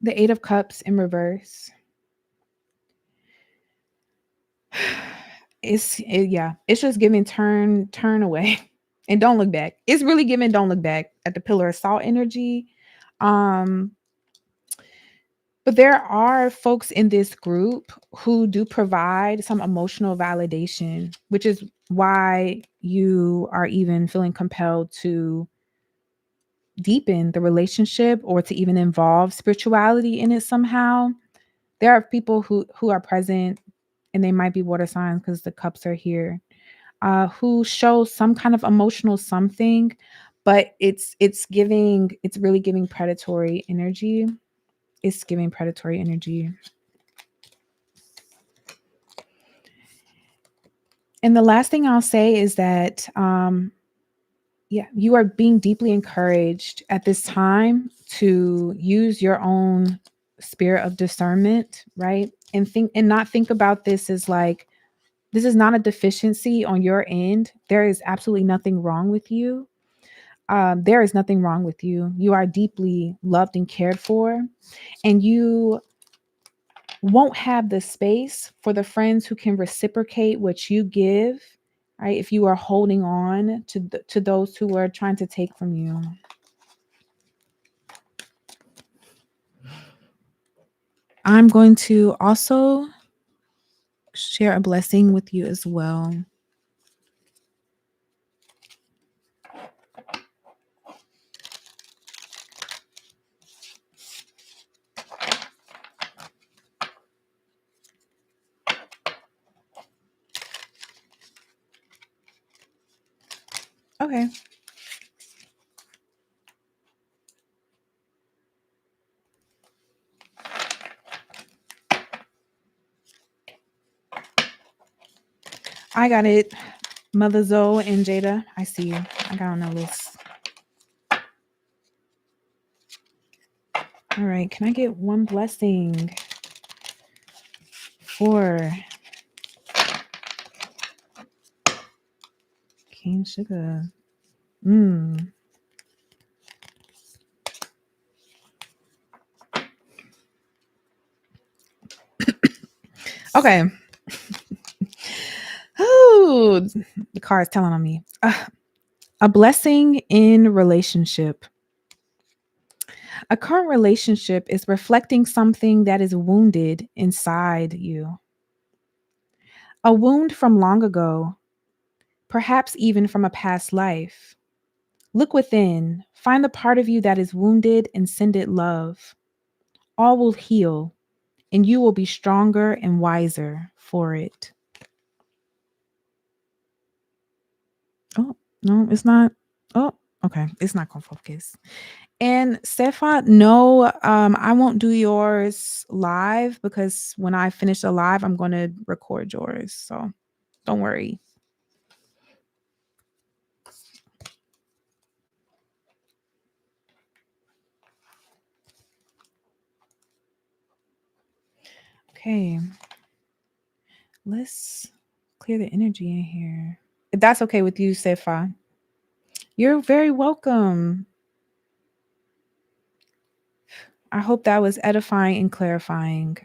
The 8 of Cups in reverse. It's just giving turn away and don't look back. It's really giving don't look back at the Pillar of Salt energy. Um but there are folks in this group who do provide some emotional validation, which is why you are even feeling compelled to deepen the relationship or to even involve spirituality in it somehow. There are people who are present, and they might be water signs because the cups are here, who show some kind of emotional something, but it's really giving predatory energy. It's giving predatory energy. And the last thing I'll say is that yeah, you are being deeply encouraged at this time to use your own spirit of discernment, right? And not think about this as like, this is not a deficiency on your end. There is absolutely nothing wrong with you. There is nothing wrong with you. You are deeply loved and cared for, and you won't have the space for the friends who can reciprocate what you give, right? If you are holding on to those who are trying to take from you. I'm going to also share a blessing with you as well. Okay. I got it. Mother Zoe and Jada, I see you. I got on the list. All right. Can I get one blessing for King Sugar? Okay. Oh, the car is telling on me. A blessing in relationship. A current relationship is reflecting something that is wounded inside you. A wound from long ago, perhaps even from a past life. Look within, find the part of you that is wounded and send it love. All will heal, and you will be stronger and wiser for it. Oh, no, it's not. Oh, okay. It's not going to focus. And Sefa, no, I won't do yours live because when I finish the live, I'm going to record yours. So don't worry. Okay. Let's clear the energy in here. If that's okay with you, Sefa, you're very welcome. I hope that was edifying and clarifying.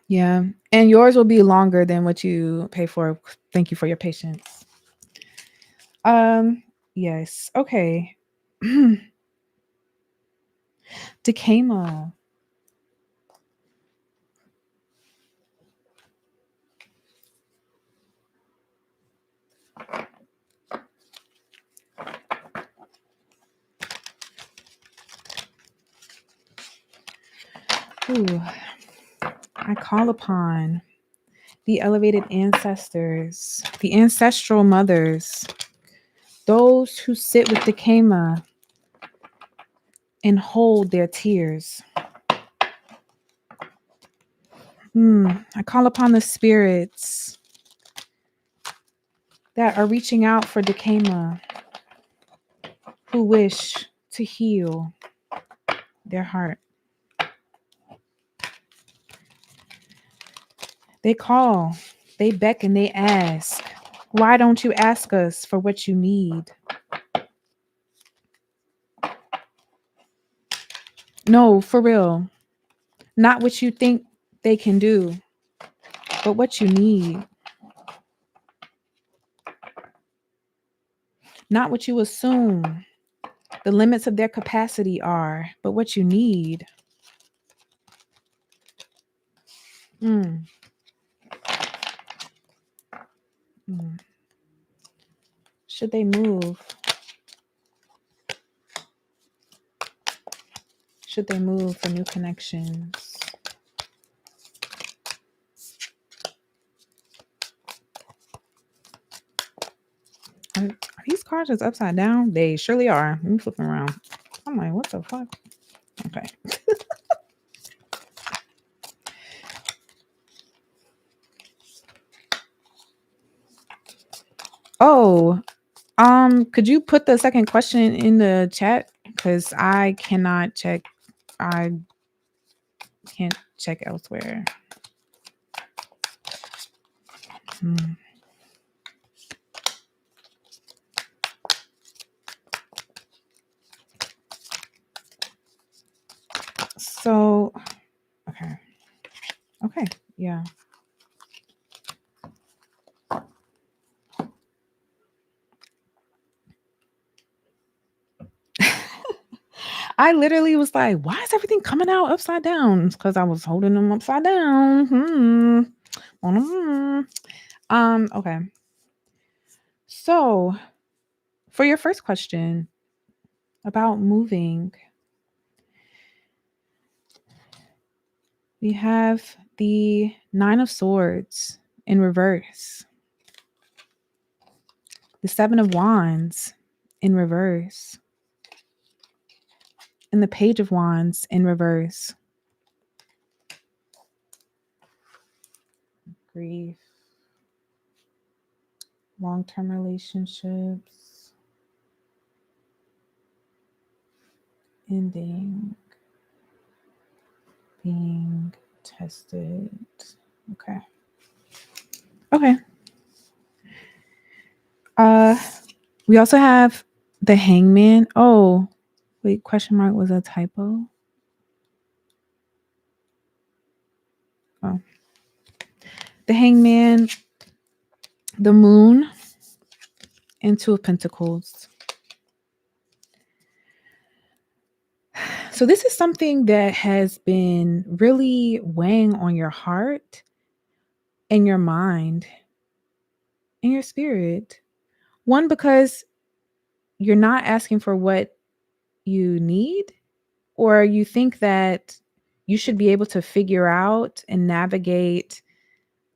Yeah. And yours will be longer than what you pay for. Thank you for your patience. Yes. Okay. Dakema. Ooh. I call upon the elevated ancestors, the ancestral mothers, those who sit with Dakema and hold their tears. I call upon the spirits that are reaching out for Dakema, who wish to heal their heart. They call, they beckon, they ask, why don't you ask us for what you need? No, for real. Not what you think they can do, but what you need. Not what you assume the limits of their capacity are, but what you need. Mm. Mm. Should they move? Should they move for new connections? Are these cards just upside down? They surely are. Let me flip them around. I'm like, what the fuck? Okay. Oh, could you put the second question in the chat? Because I cannot check. I can't check elsewhere. Hmm. So, okay. Okay. Yeah. I literally was like, "Why is everything coming out upside down?" It's 'cause I was holding them upside down. Mm. Okay. So, for your first question about moving, we have the 9 of Swords in reverse, the 7 of Wands in reverse, and the Page of Wands in reverse. Grief, long-term relationships, ending, being tested. Okay. Okay. Uh, we also have the Hangman. Oh, wait, question mark was a typo. Oh. The Hangman, the Moon, and Two of Pentacles. So this is something that has been really weighing on your heart and your mind and your spirit. One, because you're not asking for what you need, or you think that you should be able to figure out and navigate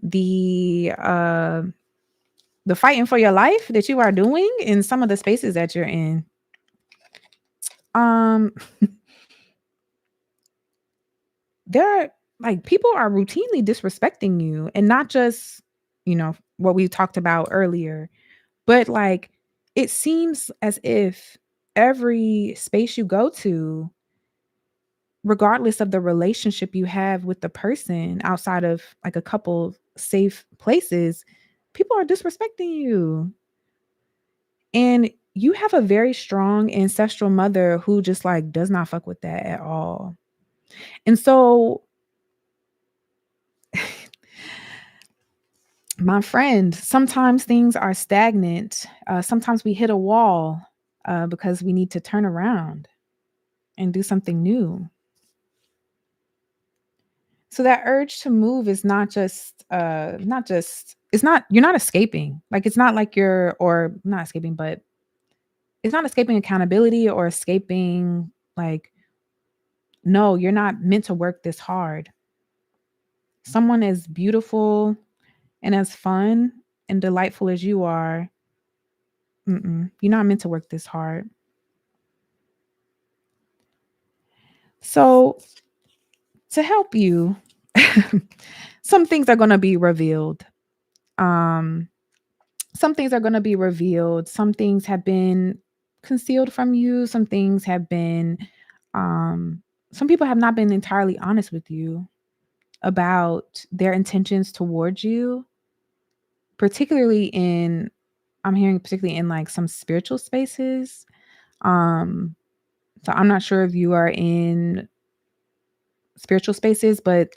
the fighting for your life that you are doing in some of the spaces that you're in. Um there are, like, people are routinely disrespecting you, and not just, what we talked about earlier, but like it seems as if every space you go to, regardless of the relationship you have with the person outside of like a couple safe places, people are disrespecting you. And you have a very strong ancestral mother who just like does not fuck with that at all. And so, my friend, sometimes things are stagnant. Sometimes we hit a wall because we need to turn around and do something new. So that urge to move is not just it's not you're not escaping. Like it's not like you're or not escaping, but it's not escaping accountability or escaping like no, you're not meant to work this hard. Someone as beautiful and as fun and delightful as you are, you're not meant to work this hard. So, to help you, some things are going to be revealed. Um, some things are going to be revealed. Some things have been concealed from you. Some things have been, some people have not been entirely honest with you about their intentions towards you, particularly in, I'm hearing particularly in like some spiritual spaces. Um, so I'm not sure if you are in spiritual spaces, but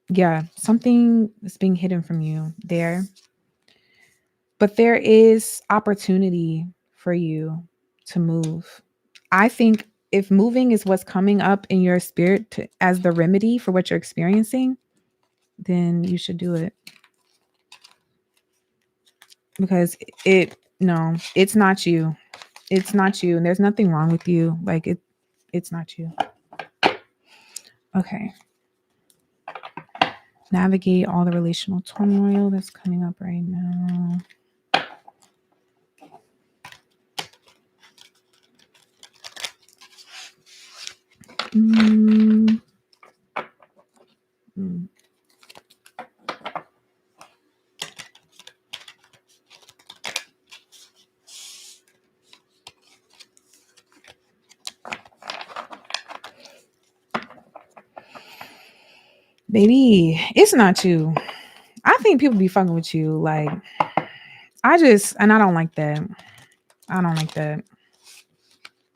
yeah, something is being hidden from you there. But there is opportunity for you to move. I think if moving is what's coming up in your spirit as the remedy for what you're experiencing, then you should do it. Because no, it's not you. It's not you. And there's nothing wrong with you. Like it's not you. Okay. Navigate all the relational turmoil that's coming up right now. Mm. Mm. Baby, it's not you. I think people be fucking with you. Like, and I don't like that. I don't like that.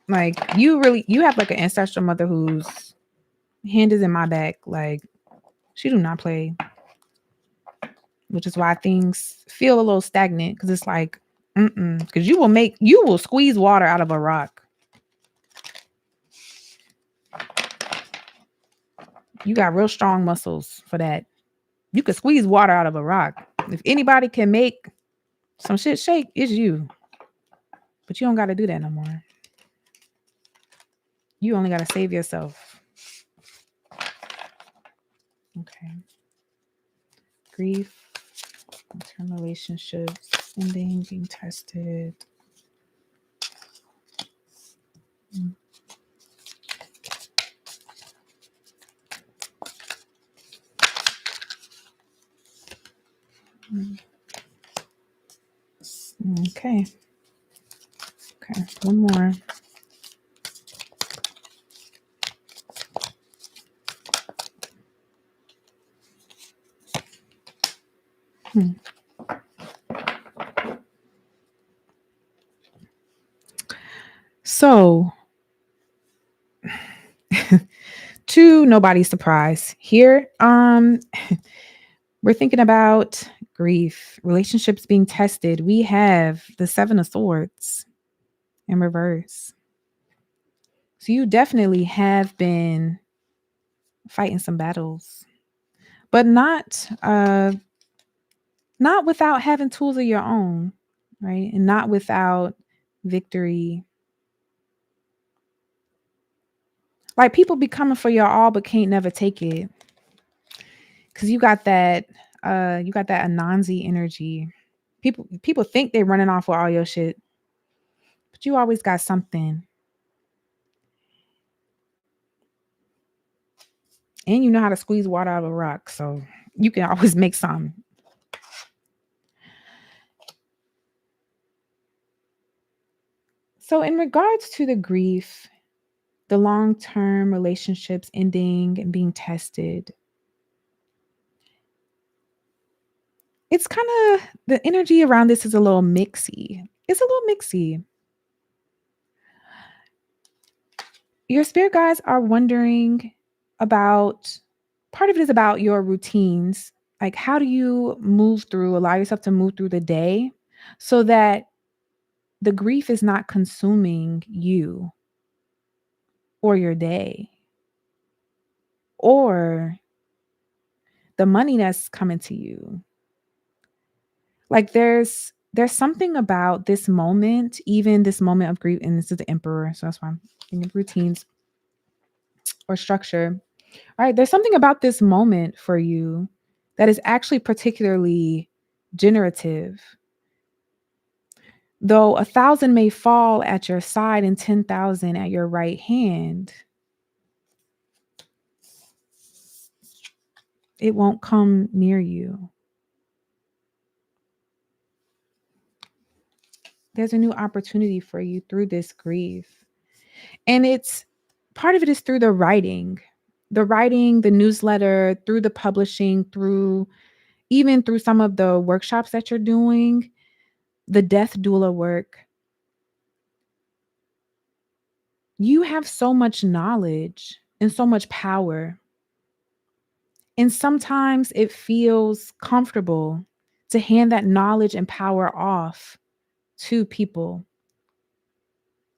Like, you have like an ancestral mother whose hand is in my back. Like, she do not play, which is why things feel a little stagnant. Because it's like, because you will squeeze water out of a rock. You got real strong muscles for that. You could squeeze water out of a rock. If anybody can make some shit shake, it's you. But you don't got to do that no more. You only got to save yourself. Okay. Grief, long-term relationships, ending, being tested. Okay. Okay. One more. So, to nobody's surprise, here, we're thinking about grief, relationships being tested. We have the Seven of Swords in reverse. So you definitely have been fighting some battles, but not without having tools of your own, right? And not without victory. Like people be coming for your all but can't never take it. Cause you got that Anansi energy. People think they're running off with all your shit, but you always got something. And you know how to squeeze water out of a rock. So you can always make some. So in regards to the grief, the long-term relationships ending and being tested, it's kind of the energy around this is a little mixy. It's a little mixy. Your spirit guides are wondering about part of it is about your routines. Like, how do you allow yourself to move through the day so that the grief is not consuming you or your day or the money that's coming to you. Like, there's something about this moment, even this moment of grief, and this is the Emperor, so that's why I'm thinking of routines or structure. All right, there's something about this moment for you that is actually particularly generative. Though 1,000 may fall at your side and 10,000 at your right hand, it won't come near you. There's a new opportunity for you through this grief. And it's part of it is through the writing, the newsletter, through the publishing, even through some of the workshops that you're doing, the death doula work. You have so much knowledge and so much power. And sometimes it feels comfortable to hand that knowledge and power off to people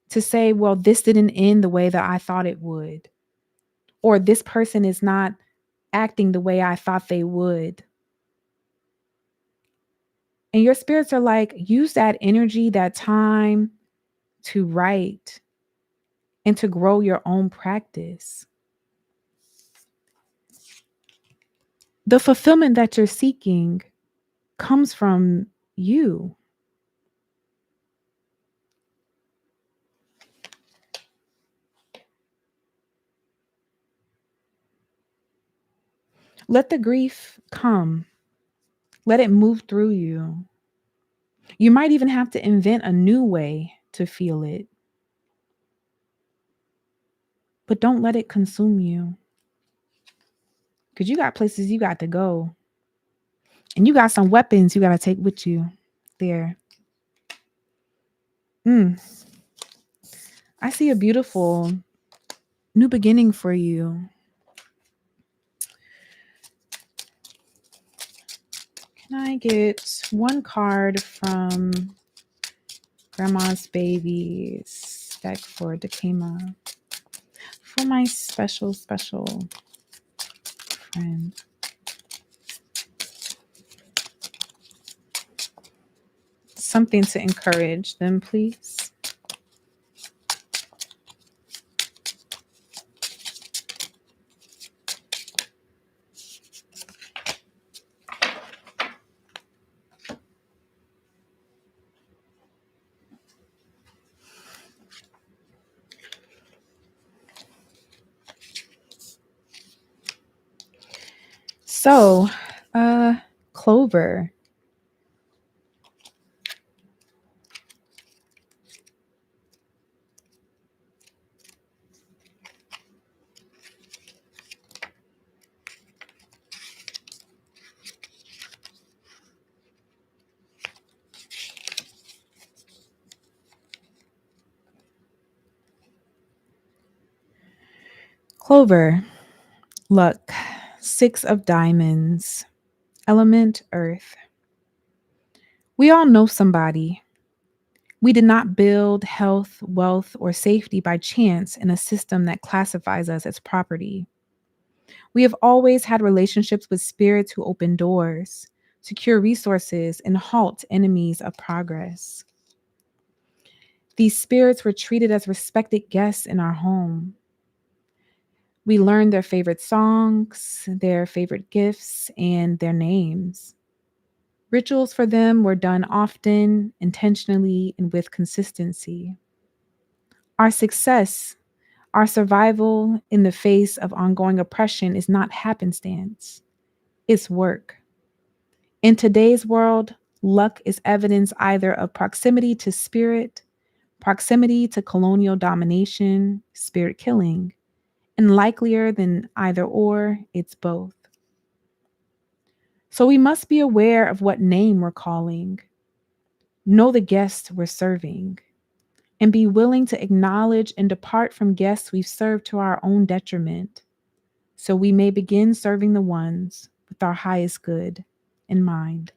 to say, well, this didn't end the way that I thought it would, or this person is not acting the way I thought they would. And your spirits are like, use that energy, that time to write and to grow your own practice. The fulfillment that you're seeking comes from you. Let the grief come. Let it move through you. You might even have to invent a new way to feel it. But don't let it consume you. Because you got places you got to go. And you got some weapons you got to take with you there. I see a beautiful new beginning for you. Can I get one card from Grandma's Babies deck for Dakema? For my special. friend. Something to encourage them, please. So, Clover. Clover, luck, 6 of diamonds, element earth. We all know somebody. We did not build health, wealth, or safety by chance in a system that classifies us as property. We have always had relationships with spirits who open doors, secure resources, and halt enemies of progress. These spirits were treated as respected guests in our home. We learned their favorite songs, their favorite gifts, and their names. Rituals for them were done often, intentionally, and with consistency. Our success, our survival in the face of ongoing oppression is not happenstance, it's work. In today's world, luck is evidence either of proximity to spirit, proximity to colonial domination, spirit killing, and likelier than either or, it's both. So we must be aware of what name we're calling, know the guests we're serving, and be willing to acknowledge and depart from guests we've served to our own detriment, so we may begin serving the ones with our highest good in mind.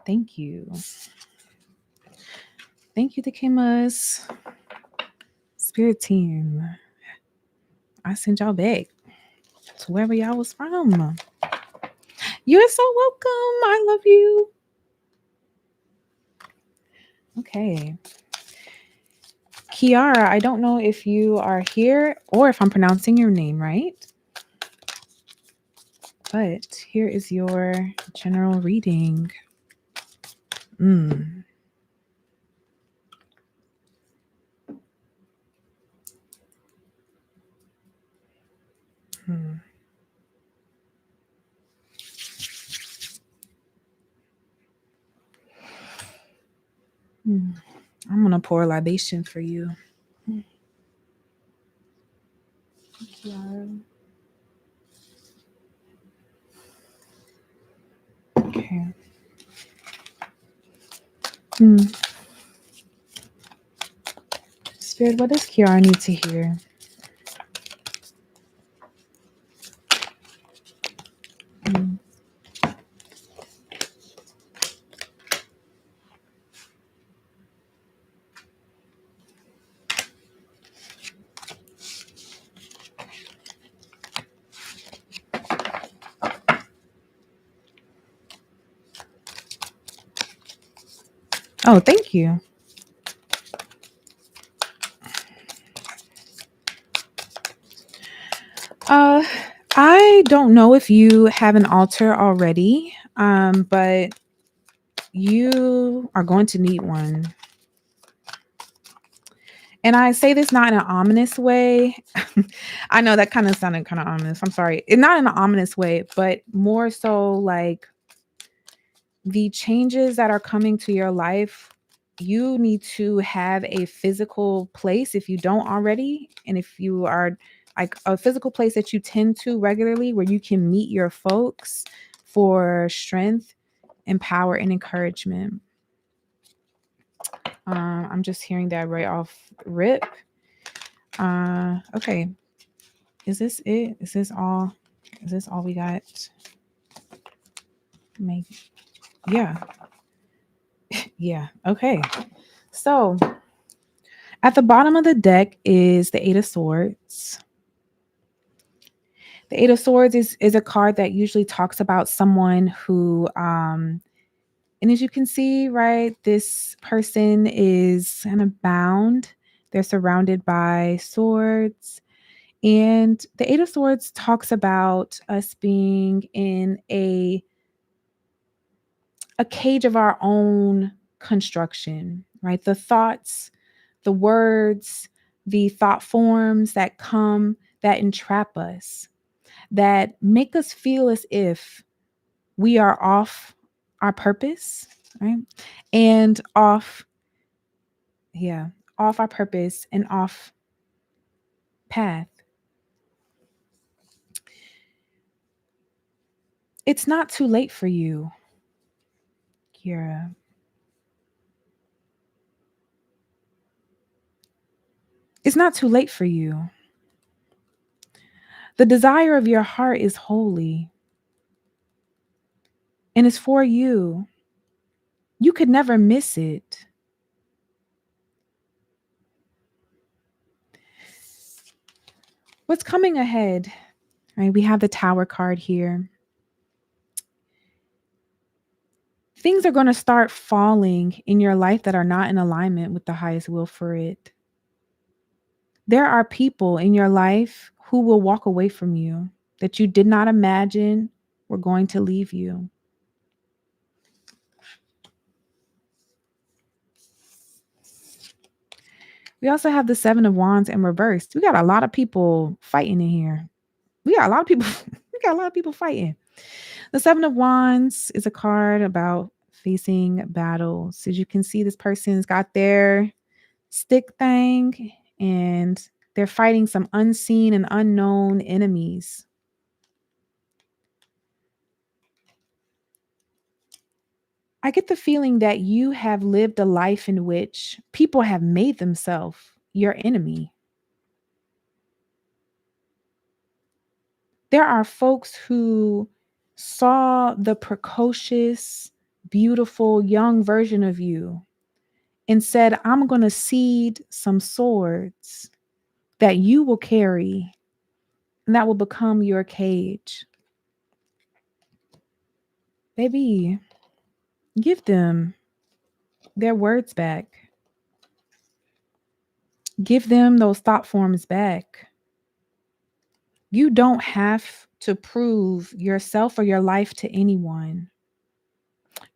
Thank you. Thank you, Takimas. Spirit team. I send y'all back to wherever y'all was from. You're so welcome. I love you. Okay. Kiara, I don't know if you are here or if I'm pronouncing your name right, but here is your general reading. Mm. Hmm. Hmm. I'm going to pour a libation for you. Kiara. Okay. Hmm. Spirit, what does Kiara need to hear? Hmm. Oh, thank you. Uh, I don't know if you have an altar already, but you are going to need one. And I say this not in an ominous way. I know that kind of sounded kind of ominous. I'm sorry. It's not in an ominous way, but more so like the changes that are coming to your life, you need to have a physical place if you don't already. And if you are like a physical place that you tend to regularly where you can meet your folks for strength and power and encouragement. I'm just hearing that right off rip. Okay. Is this it? Is this all? Is this all we got? Maybe. Yeah. Yeah. Okay. So at the bottom of the deck is the Eight of Swords. The Eight of Swords is a card that usually talks about someone who and as you can see, right, this person is kind of bound. They're surrounded by swords. And the Eight of Swords talks about us being in a cage of our own construction, right? The thoughts, the words, the thought forms that come that entrap us, that make us feel as if we are off our purpose, right? And off, yeah, off our purpose and off path. It's not too late for you, Kira. It's not too late for you. The desire of your heart is holy and it's for you. You could never miss it. What's coming ahead? Right? We have the Tower card here. Things are going to start falling in your life that are not in alignment with the highest will for it. There are people in your life who will walk away from you that you did not imagine were going to leave you. We also have the Seven of Wands in reverse. We got a lot of people fighting in here. We got a lot of people. We got a lot of people fighting. The Seven of Wands is a card about facing battles. As you can see, this person's got their stick thing and they're fighting some unseen and unknown enemies. I get the feeling that you have lived a life in which people have made themselves your enemy. There are folks who saw the precocious, beautiful, young version of you and said, I'm going to seed some swords that you will carry and that will become your cage. Baby, give them their words back. Give them those thought forms back. You don't have to prove yourself or your life to anyone.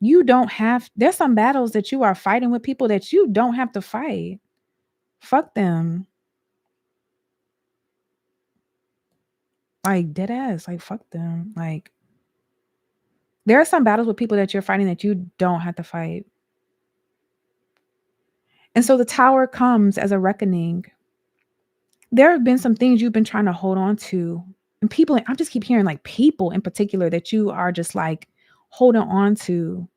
You don't have, there's some battles that you are fighting with people that you don't have to fight. Fuck them. Like dead ass. Like fuck them. Like there are some battles with people that you're fighting that you don't have to fight. And so the Tower comes as a reckoning. There have been some things you've been trying to hold on to. And people, I just keep hearing like people in particular that you are just like holding on to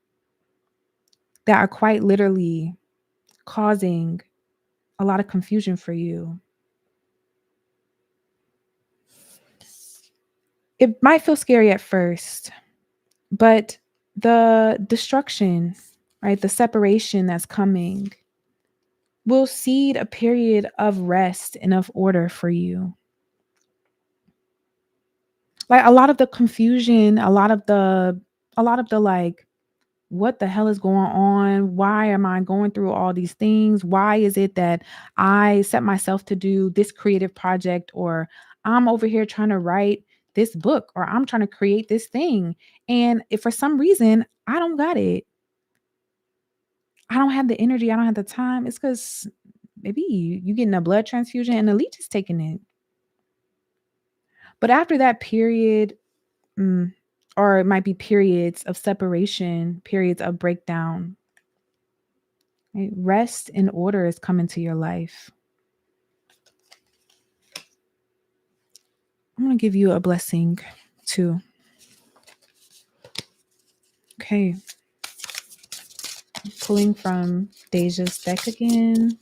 that are quite literally causing a lot of confusion for you. It might feel scary at first, but the destruction, right, the separation that's coming will seed a period of rest and of order for you. Like a lot of the confusion, a lot of the like, what the hell is going on? Why am I going through all these things? Why is it that I set myself to do this creative project, or I'm over here trying to write this book, or I'm trying to create this thing? And if for some reason I don't got it, I don't have the energy, I don't have the time, it's because maybe you getting a blood transfusion and the leech is taking it. But after that period, mm, or it might be periods of separation, periods of breakdown, right? Rest and order is coming to your life. I'm going to give you a blessing too. Okay. Pulling from Deja's deck again.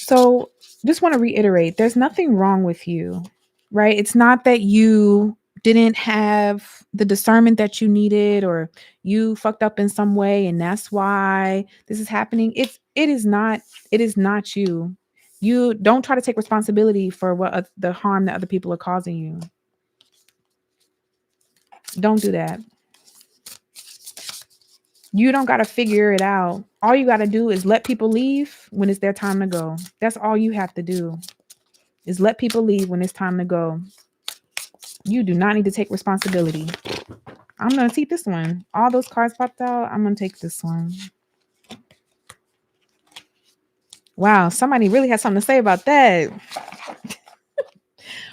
So just want to reiterate, there's nothing wrong with you, right? It's not that you didn't have the discernment that you needed, or you fucked up in some way and that's why this is happening. It is not you. You don't try to take responsibility for the harm that other people are causing you. Don't do that. You don't got to figure it out. All you got to do is let people leave when it's their time to go. That's all you have to do, is let people leave when it's time to go. You do not need to take responsibility. I'm going to take this one. All those cards popped out. I'm going to take this one. Wow, somebody really had something to say about that.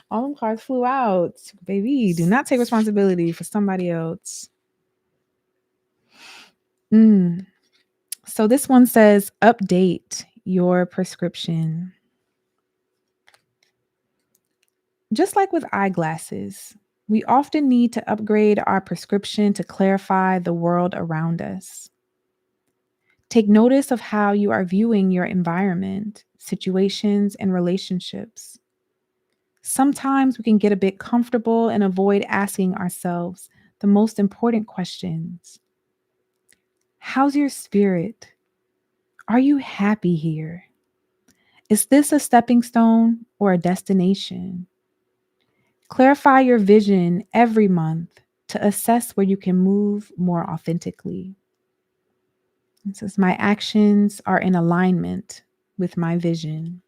All them cards flew out. Baby, do not take responsibility for somebody else. So this one says, update your prescription. Just like with eyeglasses, we often need to upgrade our prescription to clarify the world around us. Take notice of how you are viewing your environment, situations, and relationships. Sometimes we can get a bit comfortable and avoid asking ourselves the most important questions. How's your spirit? Are you happy here? Is this a stepping stone or a destination? Clarify your vision every month to assess where you can move more authentically. It says, my actions are in alignment with my vision.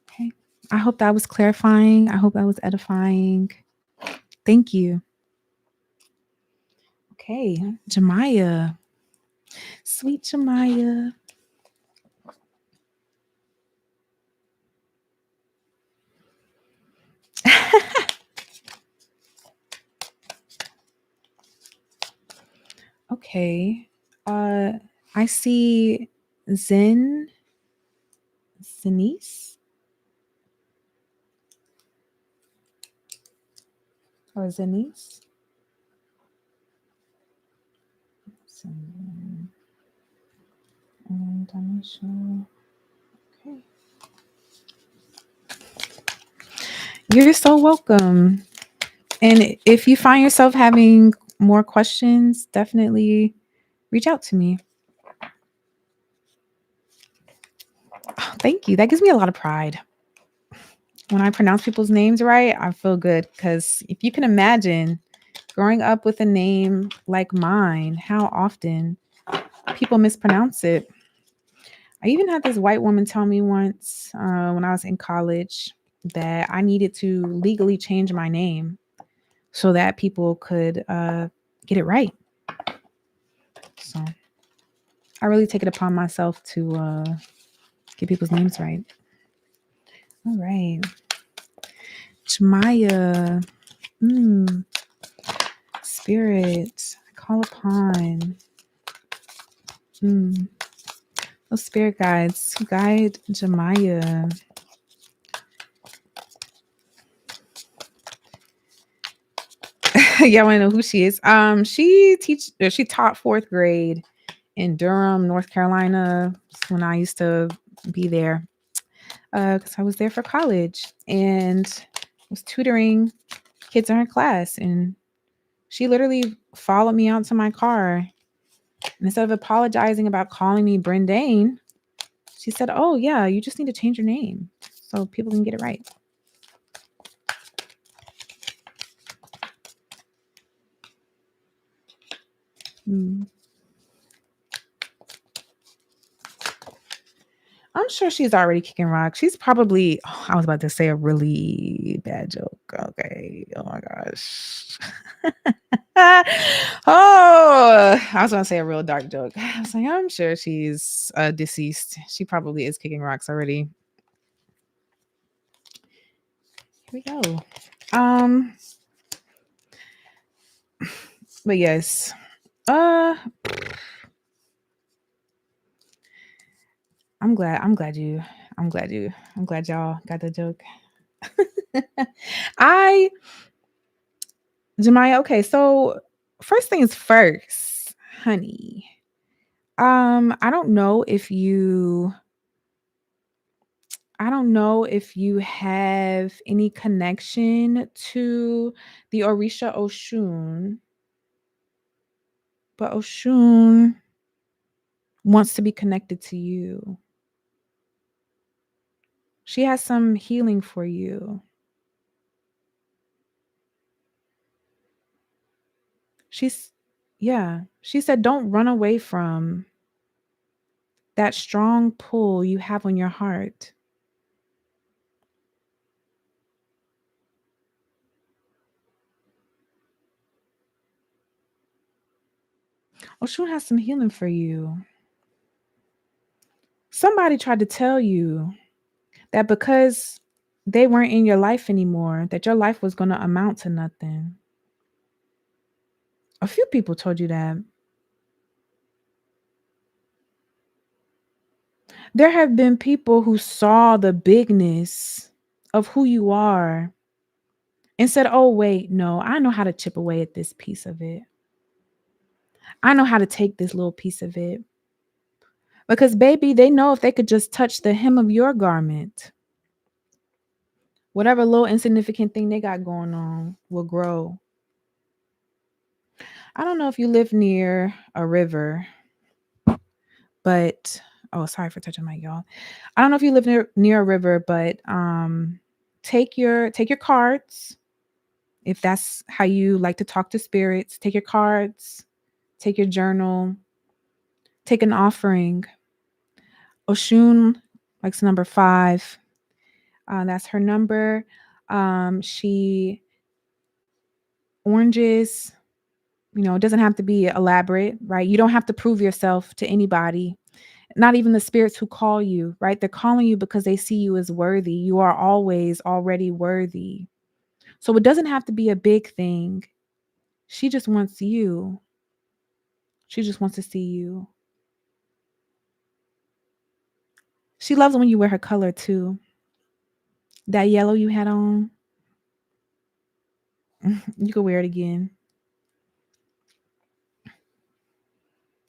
Okay. I hope that was clarifying. I hope that was edifying. Thank you. Okay, Jemiah. Sweet Jemiah. Okay. I see Zenice or Zenice. And Danisha. Okay. You're so welcome. And if you find yourself having more questions, definitely reach out to me. Oh, thank you. That gives me a lot of pride. When I pronounce people's names right, I feel good, because if you can imagine growing up with a name like mine, how often people mispronounce it. I even had this white woman tell me once when I was in college that I needed to legally change my name so that people could get it right. So I really take it upon myself to get people's names right. All right. Jemiah. Spirit, I call upon. Those spirit guides, guide Jemiah. Yeah, I want to know who she is. She taught fourth grade in Durham, North Carolina, when I used to be there, because I was there for college and was tutoring kids in her class. And she literally followed me out to my car. And instead of apologizing about calling me Brendane, she said, "Oh yeah, you just need to change your name so people can get it right." I'm sure she's already kicking rock. She's probably, I was about to say a really bad joke. Okay. Oh my gosh. Oh, I was going to say a real dark joke. I was like, I'm sure she's deceased. She probably is kicking rocks already. Here we go. But yes. I'm glad y'all got the joke. Jemiah, okay, so first things first, honey. I don't know if you I don't know if you have any connection to the Orisha Oshun, but Oshun wants to be connected to you. She has some healing for you. She's yeah, she said don't run away from that strong pull you have on your heart. Oshun has some healing for you. Somebody tried to tell you that because they weren't in your life anymore, that your life was going to amount to nothing. A few people told you that. There have been people who saw the bigness of who you are and said, oh, wait, no, I know how to chip away at this piece of it. I know how to take this little piece of it. Because, baby, they know if they could just touch the hem of your garment, whatever little insignificant thing they got going on will grow. I don't know if you live near a river, but oh, sorry for touching my y'all. I don't know if you live near a river, but take your cards. If that's how you like to talk to spirits, take your cards, take your journal, take an offering. Oshun likes number 5. That's her number. She oranges, it doesn't have to be elaborate, right? You don't have to prove yourself to anybody, not even the spirits who call you, right? They're calling you because they see you as worthy. You are always already worthy. So it doesn't have to be a big thing. She just wants you. She just wants to see you. She loves when you wear her color too. That yellow you had on, you could wear it again.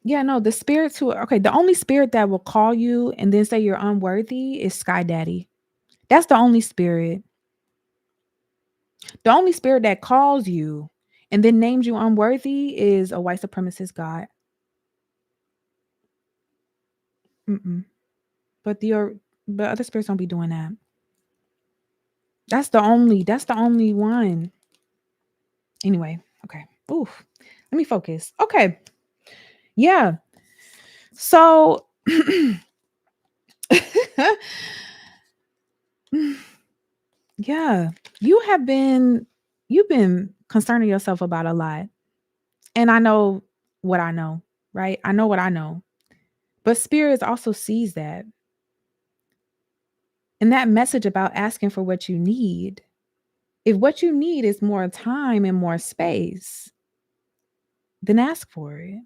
Yeah, no, the only spirit that will call you and then say you're unworthy is Sky Daddy. That's the only spirit. The only spirit that calls you and then names you unworthy is a white supremacist god. Mm-mm. But other spirits don't be doing that. That's the only one. Anyway, okay. Oof. Let me focus. Okay. Yeah. So yeah, you've been concerning yourself about a lot. And I know what I know, right? I know what I know. But spirits also sees that. And that message about asking for what you need, if what you need is more time and more space, then ask for it.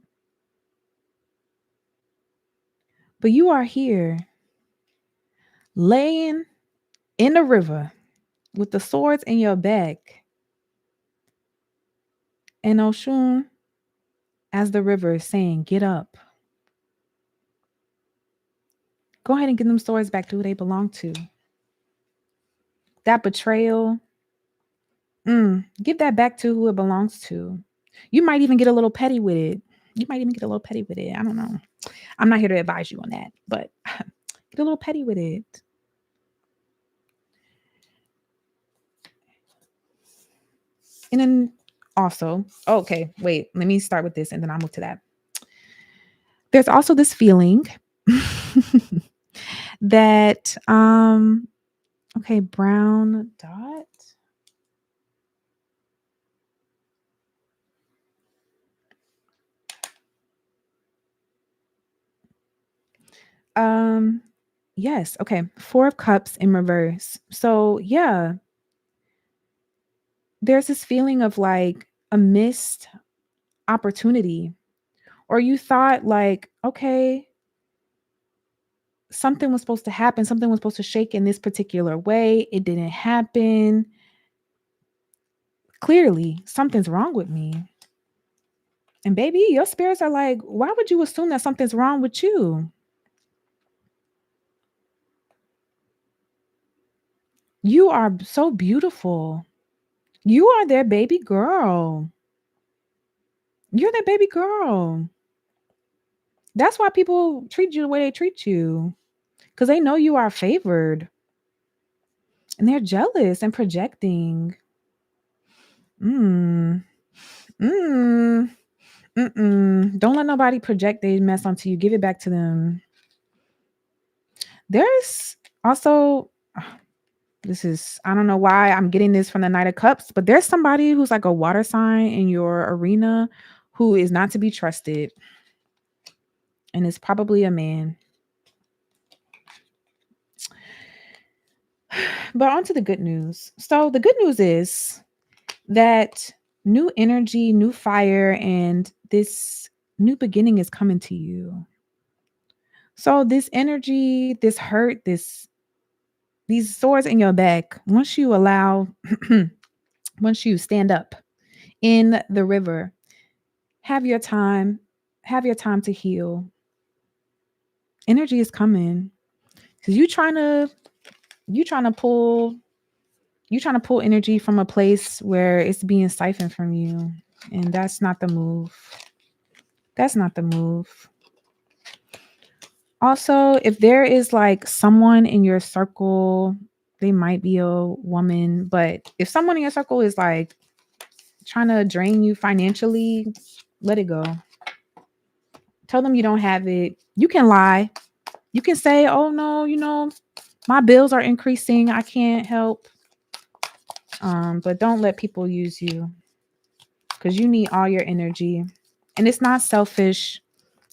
But you are here laying in the river with the swords in your back. And Oshun, as the river, is saying, get up. Go ahead and give them swords back to who they belong to. That betrayal, give that back to who it belongs to. You might even get a little petty with it. I don't know. I'm not here to advise you on that, but get a little petty with it. And then also, okay, wait, let me start with this and then I'll move to that. There's also this feeling that, okay, brown dot. Yes, okay, 4 of Cups in reverse. So, yeah, there's this feeling of like a missed opportunity, or you thought like, okay, something was supposed to happen, something was supposed to shake in this particular way. It didn't happen. Clearly, something's wrong with me. And baby, your spirits are like, why would you assume that something's wrong with you? You are so beautiful. You are their baby girl. You're their baby girl. That's why people treat you the way they treat you, because they know you are favored and they're jealous and projecting. Mm. Mm. Mm-mm. Don't let nobody project their mess onto you. Give it back to them. There's also this is I don't know why I'm getting this from the Knight of Cups, but there's somebody who's like a water sign in your arena who is not to be trusted, and it's probably a man. But on to the good news. So the good news is that new energy, new fire, and this new beginning is coming to you. So this energy, this hurt, these swords in your back, once you allow, once you stand up in the river, have your time, have your time to heal. Energy is coming because you trying to pull, you trying to pull energy from a place where it's being siphoned from you, and that's not the move. That's not the move. Also, if there is like someone in your circle, they might be a woman, but if someone in your circle is like trying to drain you financially, let it go. Tell them you don't have it. You can lie. You can say, "Oh no, my bills are increasing. I can't help." But don't let people use you because you need all your energy. And it's not selfish.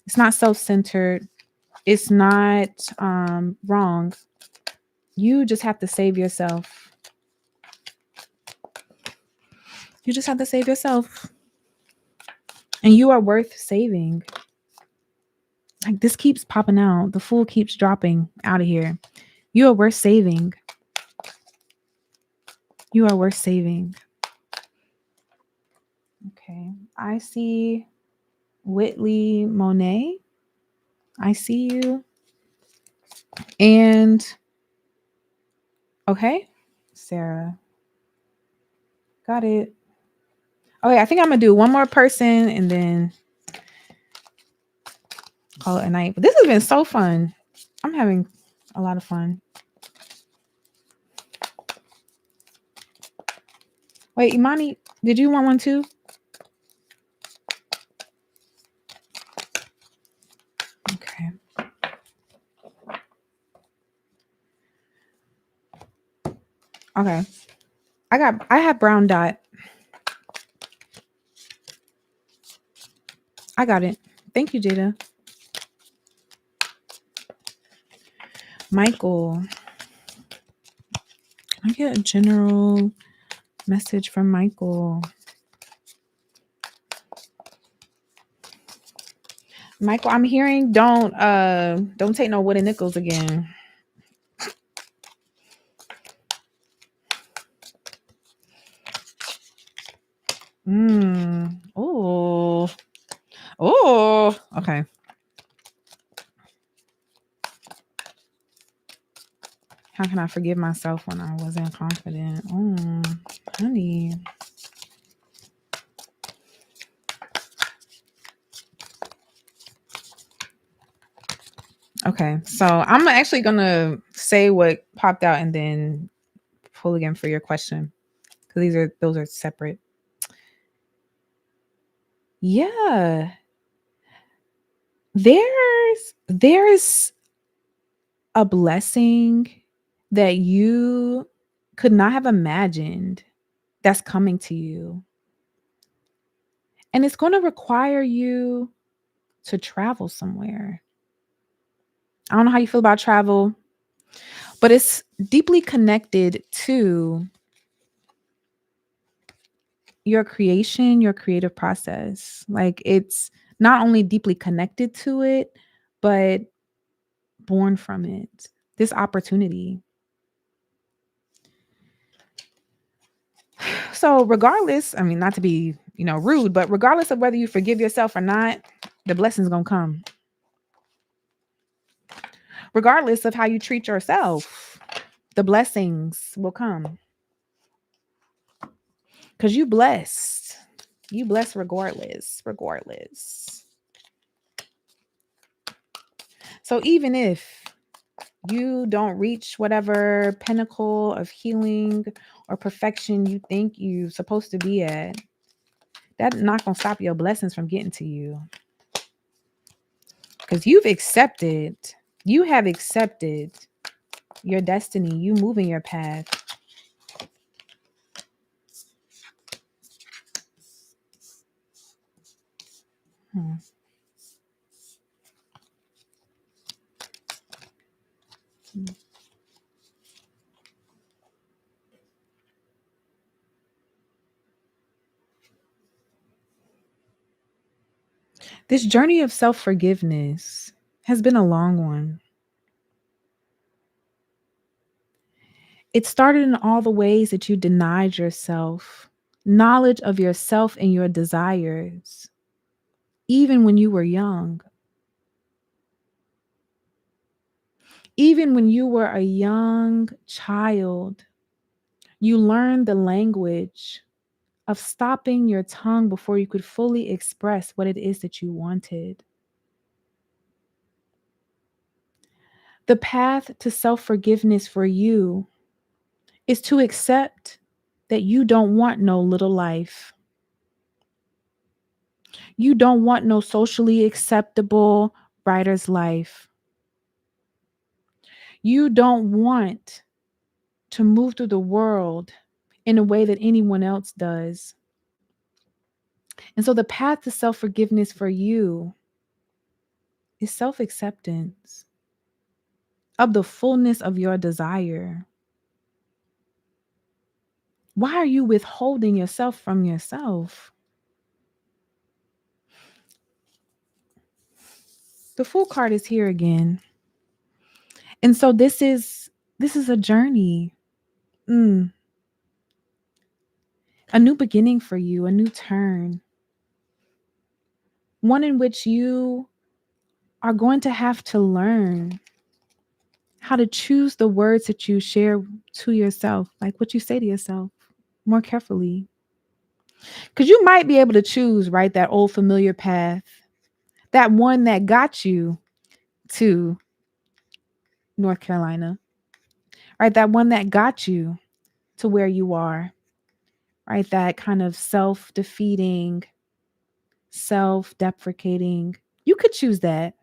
It's not self-centered. It's not wrong. You just have to save yourself. You just have to save yourself. And you are worth saving. Like this keeps popping out. The fool keeps dropping out of here. You are worth saving. You are worth saving. Okay. I see Whitley Monet. I see you. And okay, Sarah. Got it. Okay, I think I'm gonna do one more person and then call it a night. But this has been so fun. I'm having a lot of fun. Wait, Imani, did you want one too? Okay. Okay. I have brown dot. I got it. Thank you, Jada. Michael. Can I get a general message from Michael? Michael, I'm hearing don't take no wooden nickels again. Oh. Oh. Okay. How can I forgive myself when I wasn't confident? Oh, honey. Okay, so I'm actually gonna say what popped out and then pull again for your question because those are separate. Yeah, there's a blessing that you could not have imagined that's coming to you, and it's going to require you to travel somewhere. I don't know how you feel about travel, but it's deeply connected to your creation, your creative process. Like it's not only deeply connected to it, but born from it. This opportunity. So, regardless, I mean, not to be, rude, but regardless of whether you forgive yourself or not, the blessing's going to come. Regardless of how you treat yourself, The blessings will come because you blessed. You blessed regardless. Regardless. So even if you don't reach whatever pinnacle of healing or perfection you think you're supposed to be at, that's not going to stop your blessings from getting to you. Because you have accepted your destiny, you moving your path. Hmm. This journey of self forgiveness has been a long one. It started in all the ways that you denied yourself knowledge of yourself and your desires, even when you were young. Even when you were a young child, you learned the language of stopping your tongue before you could fully express what it is that you wanted. The path to self forgiveness for you is to accept that you don't want no little life. You don't want no socially acceptable writer's life. You don't want to move through the world in a way that anyone else does. And so the path to self forgiveness for you is self acceptance of the fullness of your desire. Why are you withholding yourself from yourself? The Fool card is here again. And so this is a journey. Mm, a new beginning for you, a new turn. One in which you are going to have to learn how to choose the words that you share to yourself, like what you say to yourself more carefully. Because you might be able to choose, right, that old familiar path, that one that got you to North Carolina, right? That one that got you to where you are, right? That kind of self defeating, self deprecating. You could choose that.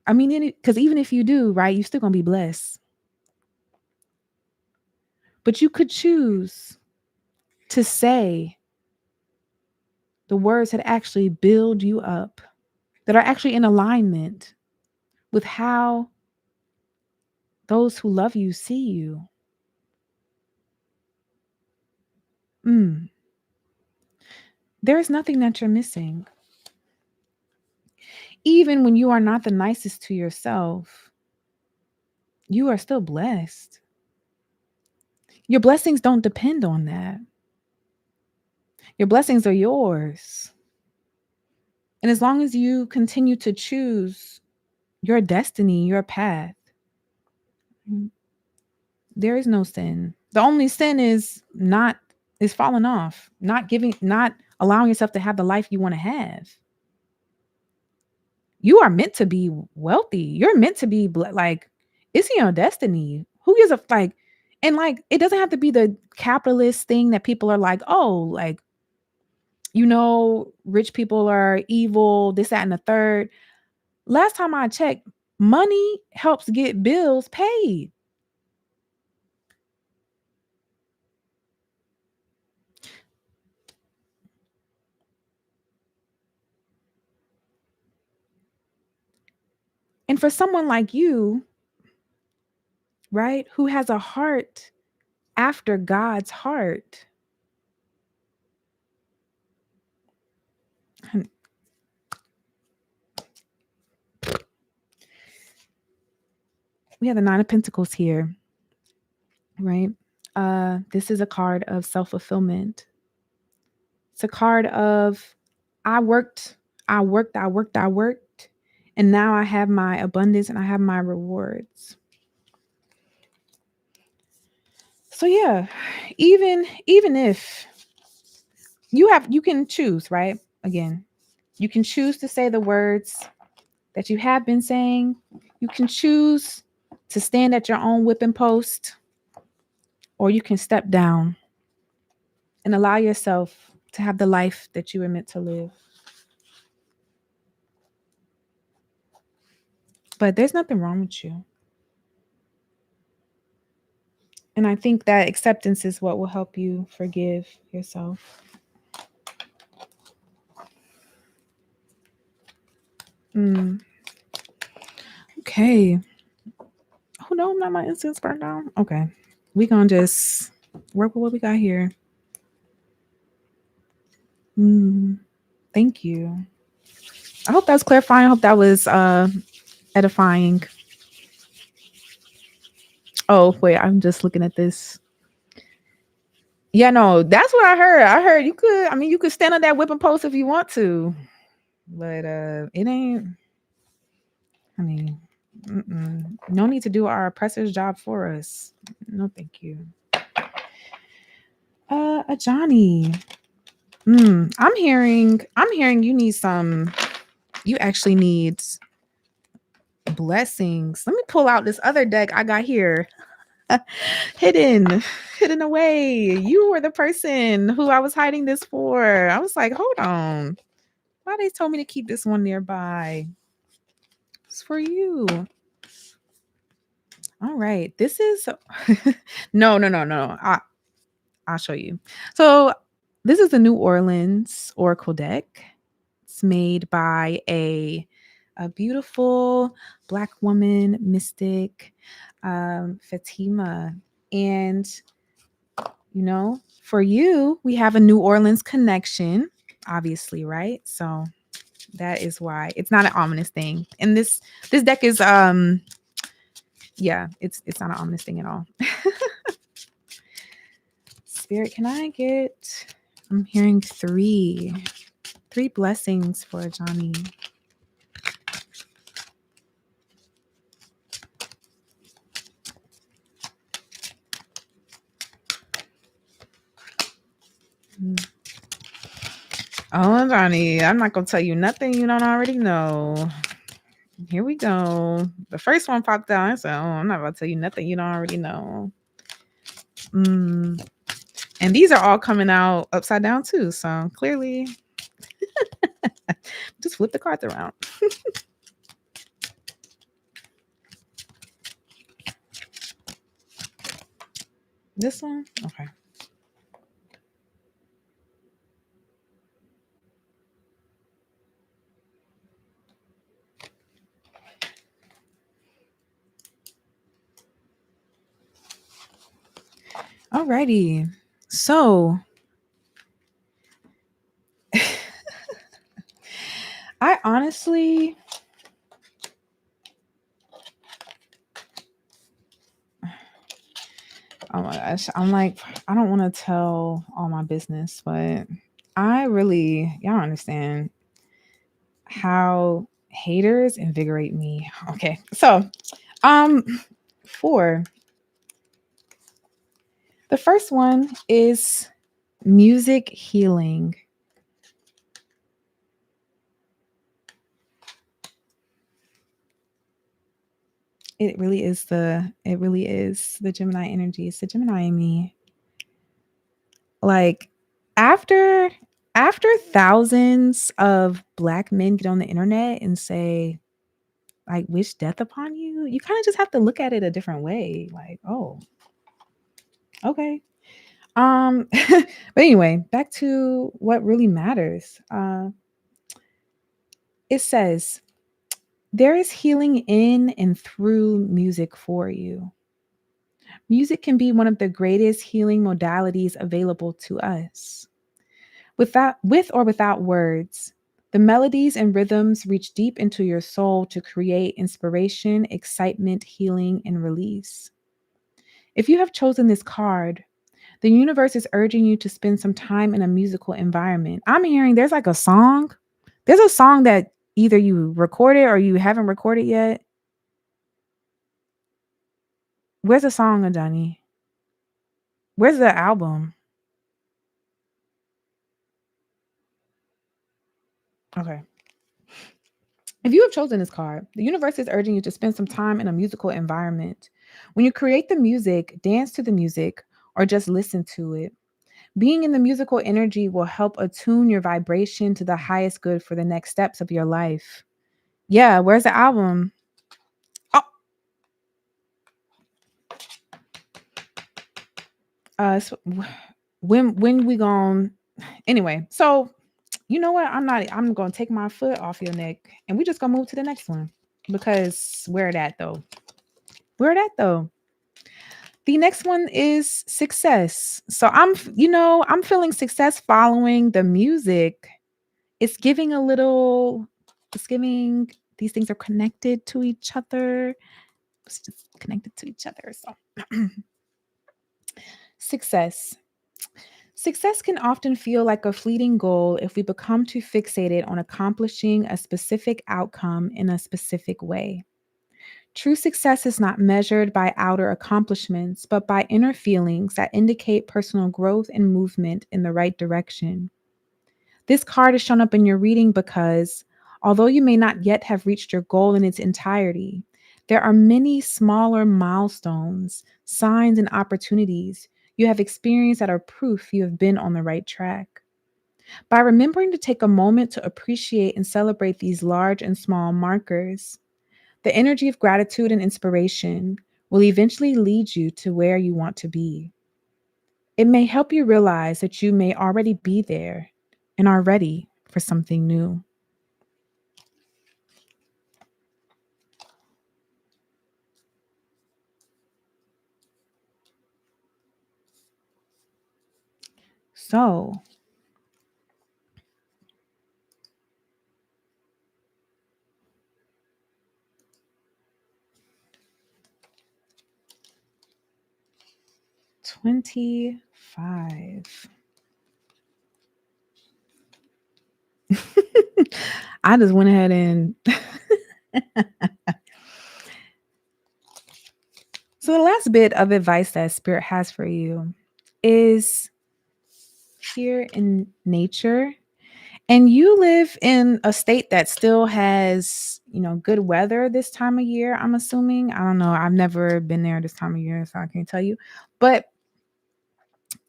I mean, because even if you do, right, you're still going to be blessed. But you could choose to say the words that actually build you up, that are actually in alignment with how those who love you see you. Mm. There is nothing that you're missing. Even when you are not the nicest to yourself, you are still blessed. Your blessings don't depend on that. Your blessings are yours. And as long as you continue to choose your destiny, your path, there is no sin. The only sin is falling off, not allowing yourself to have the life you want to have. You are meant to be wealthy. You're meant to be like, it's your destiny. Who gives a like, and like, it doesn't have to be the capitalist thing that people are like, oh, like, rich people are evil, this, that, and the third. Last time I checked, money helps get bills paid. And for someone like you, right, who has a heart after God's heart, we have the Nine of Pentacles here, right? This is a card of self-fulfillment. It's a card of I worked, I worked, and now I have my abundance and I have my rewards. So yeah, even if you can choose, right? Again, you can choose to say the words that you have been saying. You can choose to stand at your own whipping post, or you can step down and allow yourself to have the life that you were meant to live. But there's nothing wrong with you. And I think that acceptance is what will help you forgive yourself. Mm, okay. Oh no, not my incense burned down. Okay. We gonna just work with what we got here. Mm, thank you. I hope that was clarifying. I hope that was edifying. Oh, wait, I'm just looking at this. Yeah, no, that's what I heard. I heard you could stand on that whipping post if you want to. But it ain't, I mean, no need to do our oppressor's job for us. No, thank you. A Johnny. I'm hearing you need some, you actually need blessings. Let me pull out this other deck I got here. hidden, hidden away. You were the person who I was hiding this for. I was like, hold on. Why they told me to keep this one nearby? It's for you. All right. This is no. I'll show you. So this is the New Orleans Oracle deck. It's made by a beautiful Black woman mystic, Fatima. And, for you, we have a New Orleans connection, obviously, right? So that is why it's not an ominous thing. And this deck is yeah, it's not an ominous thing at all. Spirit, can I get, I'm hearing three blessings for Johnny. Oh, Johnny, I'm not gonna tell you nothing you don't already know. Here we go. The first one popped out. I said, "Oh, I'm not about to tell you nothing you don't already know." And these are all coming out upside down too. So clearly, just flip the cards around. This one, okay. Alrighty. So I honestly, oh my gosh, I'm like, I don't want to tell all my business, but y'all don't understand how haters invigorate me. Okay. So, um, four. The first one is music healing. It really is the Gemini energy. It's the Gemini in me. Like after after thousands of Black men get on the internet and say, like, wish death upon you, you kind of just have to look at it a different way. Like, oh, okay. But anyway, back to what really matters. It says there is healing in and through music for you. Music can be one of the greatest healing modalities available to us. With or without words, the melodies and rhythms reach deep into your soul to create inspiration, excitement, healing, and release. If you have chosen this card, the universe is urging you to spend some time in a musical environment. I'm hearing there's like a song. There's a song that either you recorded or you haven't recorded yet. Where's the song, Adani? Where's the album? Okay. If you have chosen this card, the universe is urging you to spend some time in a musical environment. When you create the music, dance to the music, or just listen to it. Being in the musical energy will help attune your vibration to the highest good for the next steps of your life. Yeah, where's the album? Oh, so when we going anyway, so you know what? I'm gonna take my foot off your neck and we just gonna move to the next one. Because where that though? Where that though? The next one is success. So I'm feeling success following the music. It's giving a little, it's giving these things are connected to each other. It's just connected to each other. So success. Success can often feel like a fleeting goal if we become too fixated on accomplishing a specific outcome in a specific way. True success is not measured by outer accomplishments, but by inner feelings that indicate personal growth and movement in the right direction. This card is shown up in your reading because, although you may not yet have reached your goal in its entirety, there are many smaller milestones, signs, and opportunities you have experienced that are proof you have been on the right track. By remembering to take a moment to appreciate and celebrate these large and small markers, the energy of gratitude and inspiration will eventually lead you to where you want to be. It may help you realize that you may already be there and are ready for something new. So, 25. I just went ahead and so the last bit of advice that spirit has for you is here in nature. And you live in a state that still has, good weather this time of year, I'm assuming. I don't know. I've never been there this time of year, so I can't tell you. But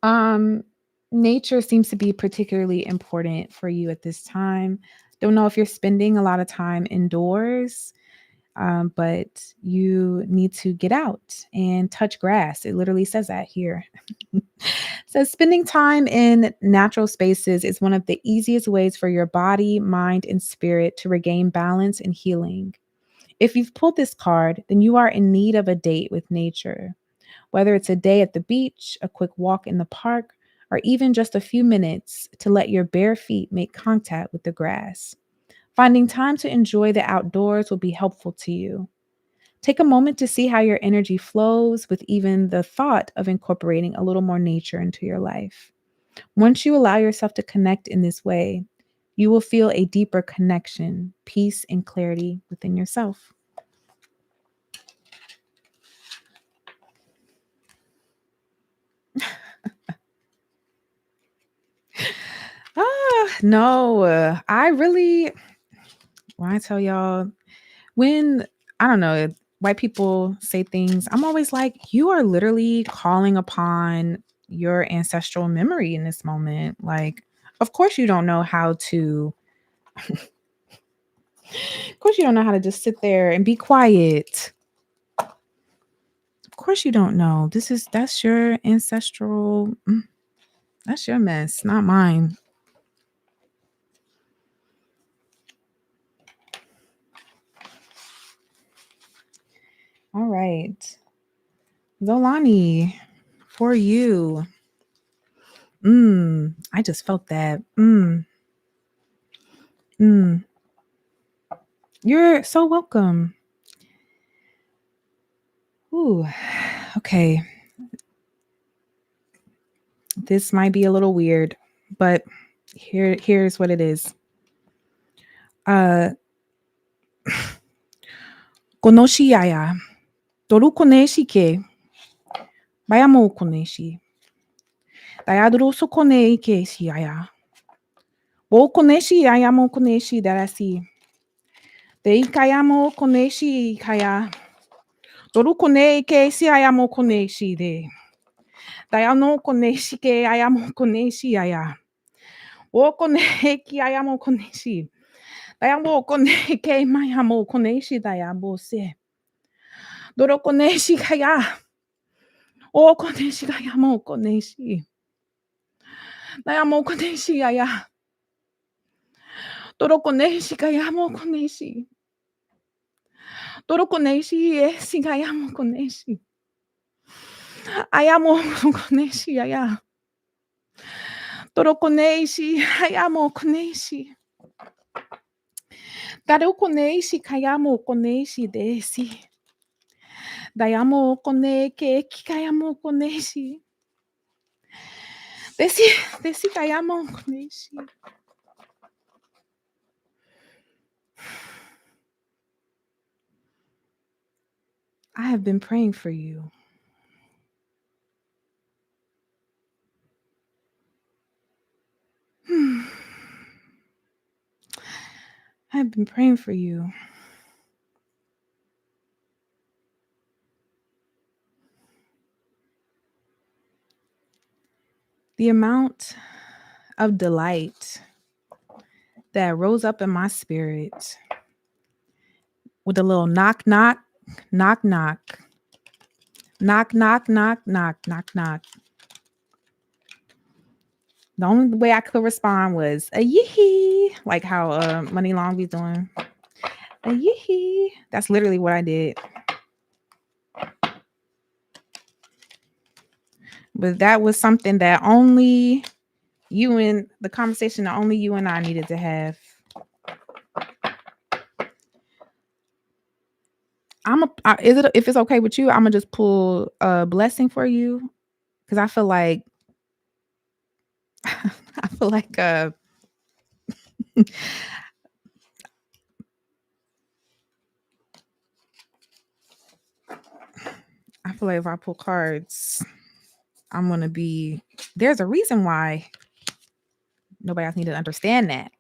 um nature seems to be particularly important for you at this time. Don't know if you're spending a lot of time indoors, but you need to get out and touch grass. It literally says that here. So, spending time in natural spaces is one of the easiest ways for your body, mind, and spirit to regain balance and healing. If you've pulled this card, then you are in need of a date with nature. Whether it's a day at the beach, a quick walk in the park, or even just a few minutes to let your bare feet make contact with the grass. Finding time to enjoy the outdoors will be helpful to you. Take a moment to see how your energy flows with even the thought of incorporating a little more nature into your life. Once you allow yourself to connect in this way, you will feel a deeper connection, peace, and clarity within yourself. No, when I tell y'all, when, I don't know, white people say things, I'm always like, you are literally calling upon your ancestral memory in this moment. Like, of course, you don't know how to, of course, you don't know how to just sit there and be quiet. Of course, you don't know. That's your ancestral, that's your mess, not mine. All right. Zolani, for you. I just felt that. Mm. You're so welcome. Ooh, okay. This might be a little weird, but here's what it is. Uh, Konoshi yaya, toru koneshi ke, bayamo koneshi. Dayadru sukone keshi aya. Wo koneshi ayamo koneshi darasi. Dei kayamo koneshi kaya. Doru kone keshi ayamo koneshi de. Dayano koneshi ke ayamo koneshi aya. Wo kone ki ayamo koneshi. Dayamo kone ke mayamo koneshi dayabo se. Doru koneshi kaya. O koneshi kayamo koneshi. Dayamo koneshi aya. Doru koneshi kayamo koneshi. Doru koneshi esi kayamo koneshi. Ayamo koneshi aya. Doru koneshi ayamo koneshi. Daru koneshi kayamo koneshi desi. Dayamo kone ke kayamo koneshi. Desi kayamo koneshi. I have been praying for you. I have been praying for you. The amount of delight that rose up in my spirit with a little knock, knock, knock, knock, knock, knock, knock, knock, knock, knock. The only way I could respond was a yee, like how Money Long be doing. A yee. That's literally what I did. But that was something that only you and the conversation that only you and I needed to have. If it's okay with you, I'm gonna just pull a blessing for you because I feel like I feel like if I pull cards, I'm gonna be. There's a reason why nobody else needed to understand that.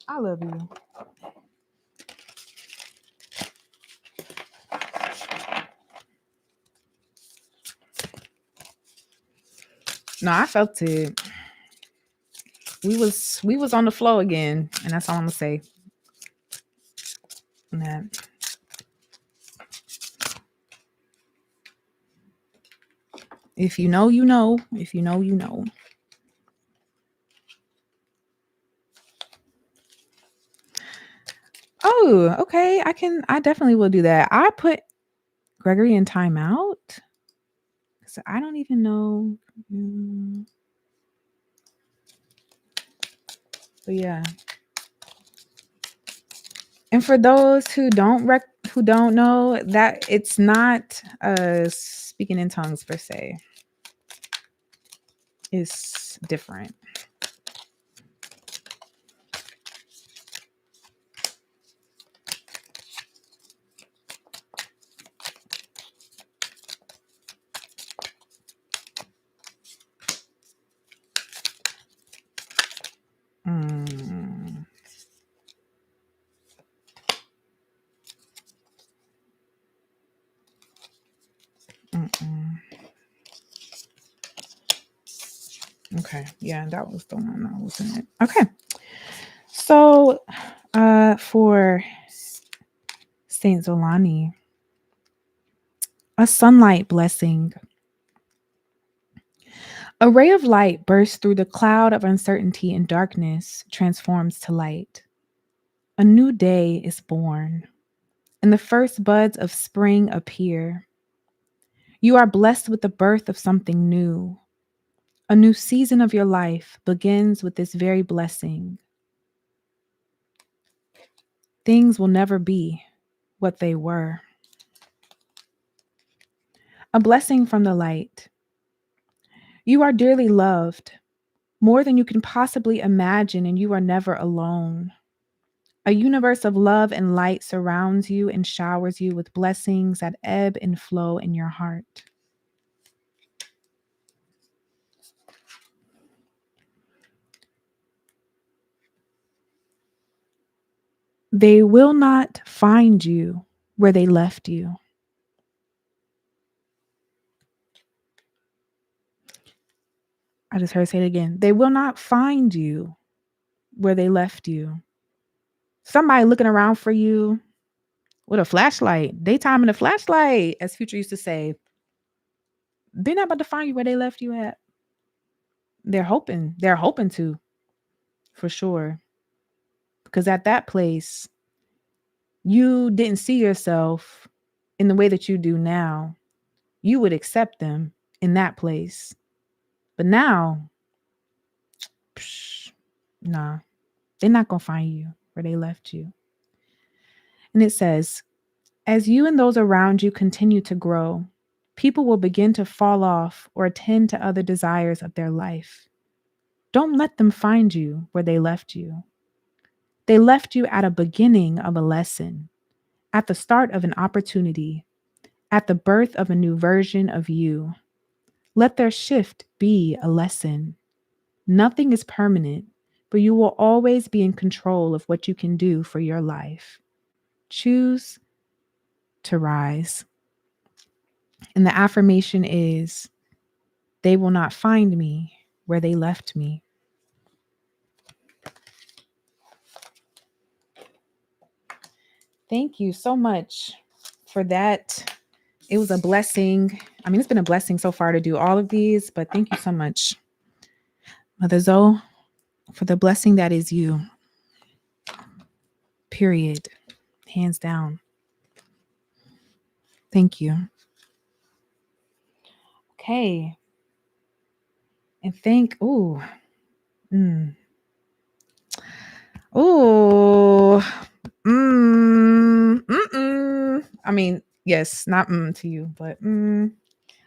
I love you. No, I felt it. We was on the flow again, and that's all I'm gonna say. That. If you know, you know. If you know, you know. Oh, okay. I definitely will do that. I put Gregory in timeout. So I don't even know. But yeah. And for those who don't know, that it's not speaking in tongues per se. It's different. Mm. Mm-mm. Okay, yeah, that was the one that was in it. Okay, so for Saint Zolani, a sunlight blessing. A ray of light bursts through the cloud of uncertainty and darkness, transforms to light. A new day is born, and the first buds of spring appear. You are blessed with the birth of something new. A new season of your life begins with this very blessing. Things will never be what they were. A blessing from the light. You are dearly loved, more than you can possibly imagine, and you are never alone. A universe of love and light surrounds you and showers you with blessings that ebb and flow in your heart. They will not find you where they left you. I just heard say it again. They will not find you where they left you. Somebody looking around for you with a flashlight, daytime and a flashlight, as Future used to say. They're not about to find you where they left you at. They're hoping. They're hoping to, for sure. Because at that place, you didn't see yourself in the way that you do now. You would accept them in that place. But now, nah, they're not going to find you where they left you. And it says, as you and those around you continue to grow, people will begin to fall off or attend to other desires of their life. Don't let them find you where they left you. They left you at a beginning of a lesson, at the start of an opportunity, at the birth of a new version of you. Let their shift be a lesson. Nothing is permanent, but you will always be in control of what you can do for your life. Choose to rise. And the affirmation is, they will not find me where they left me. Thank you so much for that. It was a blessing. I mean, it's been a blessing so far to do all of these, but thank you so much, Mother Zoe, for the blessing that is you. Period. Hands down. Thank you. Okay. And ooh. Ooh. I mean, yes, not to you, but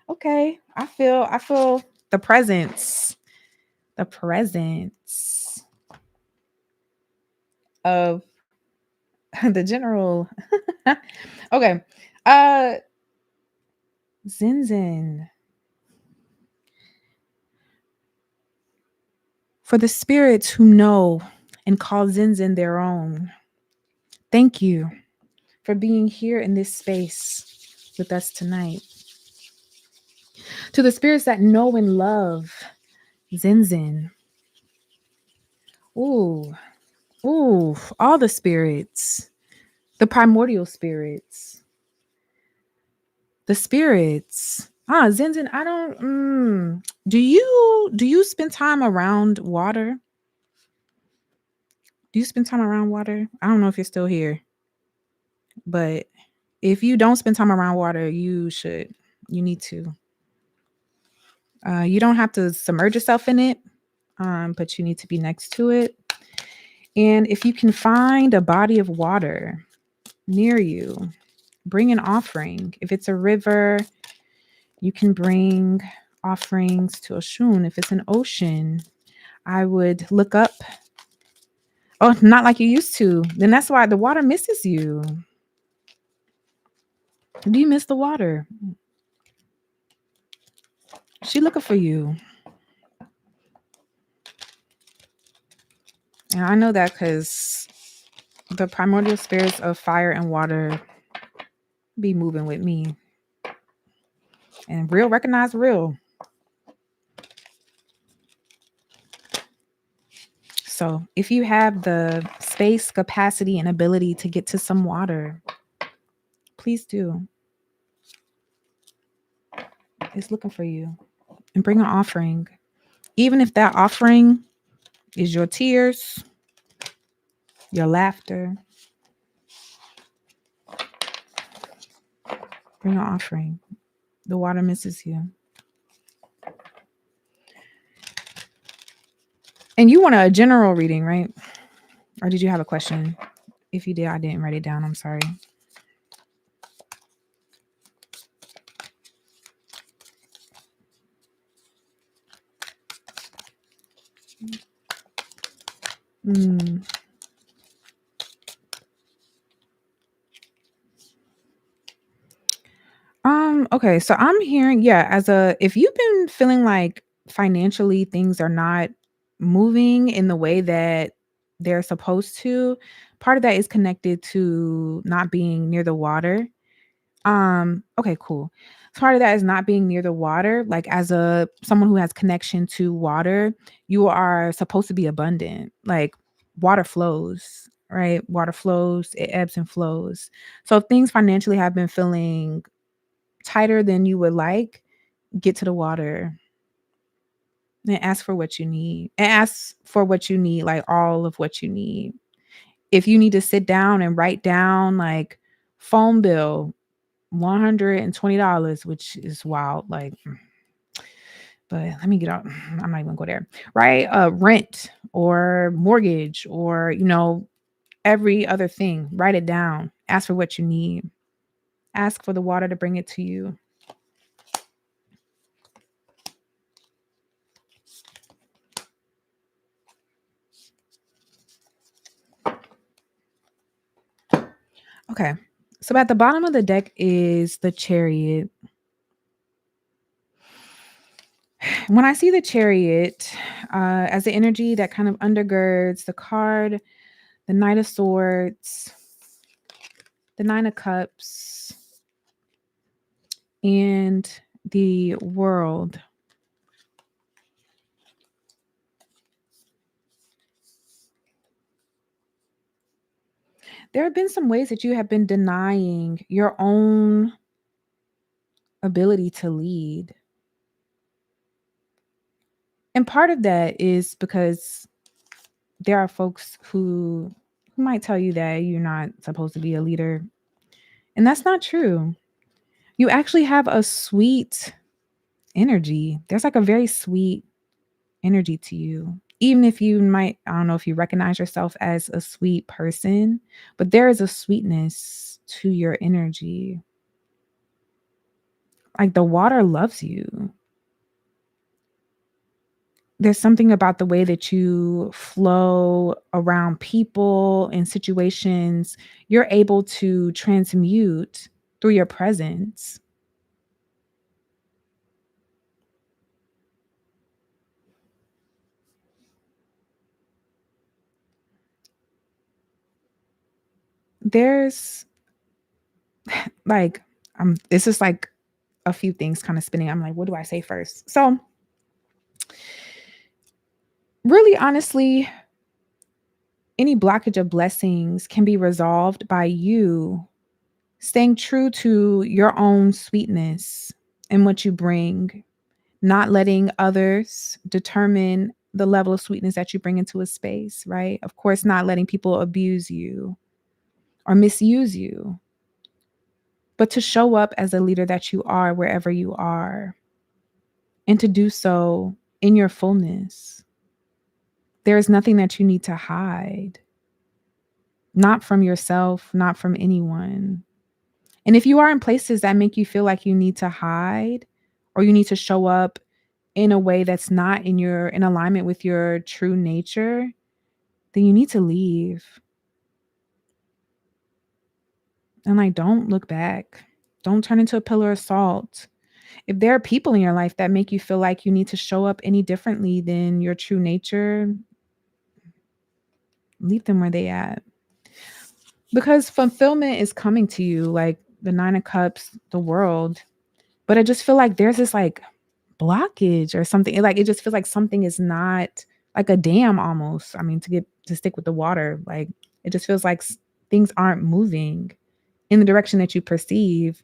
okay. I feel the presence. The presence of the general. Okay. Zinzin. For the spirits who know and call Zinzin their own, thank you for being here in this space with us tonight. To the spirits that know and love Zinzin. Ooh, all the spirits, the primordial spirits, the spirits. Zinzin, I don't, do you spend time around water? Do you spend time around water? I don't know if you're still here, but if you don't spend time around water, you should. You need to. You don't have to submerge yourself in it, but you need to be next to it. And if you can find a body of water near you, bring an offering. If it's a river, you can bring offerings to Oshun. If it's an ocean, I would look up. Oh, not like you used to. Then that's why the water misses you. Do you miss the water? She looking for you. And I know that because the primordial spirits of fire and water be moving with me. And real recognize real. So if you have the space, capacity, and ability to get to some water, please do. It's looking for you. And bring an offering. Even if that offering is your tears, your laughter, bring an offering. The water misses you. And you want a general reading, right? Or did you have a question? If you did, I didn't write it down. I'm sorry. Mm. Okay, so I'm hearing, yeah, if you've been feeling like financially things are not moving in the way that they're supposed to, part of that is connected to not being near the water. Okay, cool. Part of that is not being near the water. Like as a someone who has connection to water, you are supposed to be abundant. Like water flows, right? Water flows, it ebbs and flows. So if things financially have been feeling tighter than you would like, get to the water and ask for what you need. And ask for what you need, like all of what you need. If you need to sit down and write down like phone bill, $120, which is wild. Like, but let me get out. I'm not even gonna go there. Right? Rent or mortgage or, every other thing. Write it down. Ask for what you need. Ask for the water to bring it to you. Okay. So at the bottom of the deck is the chariot. When I see the chariot as the energy that kind of undergirds the card, the Knight of Swords, the Nine of Cups, and the World. There have been some ways that you have been denying your own ability to lead. And part of that is because there are folks who might tell you that you're not supposed to be a leader. And that's not true. You actually have a sweet energy. There's like a very sweet energy to you. Even if you might, I don't know if you recognize yourself as a sweet person, but there is a sweetness to your energy. Like the water loves you. There's something about the way that you flow around people and situations. You're able to transmute through your presence. There's like, this is like a few things kind of spinning. I'm like, what do I say first? So, really, honestly, any blockage of blessings can be resolved by you staying true to your own sweetness and what you bring, not letting others determine the level of sweetness that you bring into a space, right? Of course, not letting people abuse you or misuse you, but to show up as a leader that you are wherever you are and to do so in your fullness. There is nothing that you need to hide, not from yourself, not from anyone. And if you are in places that make you feel like you need to hide or you need to show up in a way that's not in alignment with your true nature, then you need to leave. And like don't look back. Don't turn into a pillar of salt. If there are people in your life that make you feel like you need to show up any differently than your true nature, leave them where they at. Because fulfillment is coming to you, like the Nine of Cups, the World. But I just feel like there's this like blockage or something. It just feels like something is not like a dam almost. I mean, to stick with the water, like it just feels like things aren't moving in the direction that you perceive.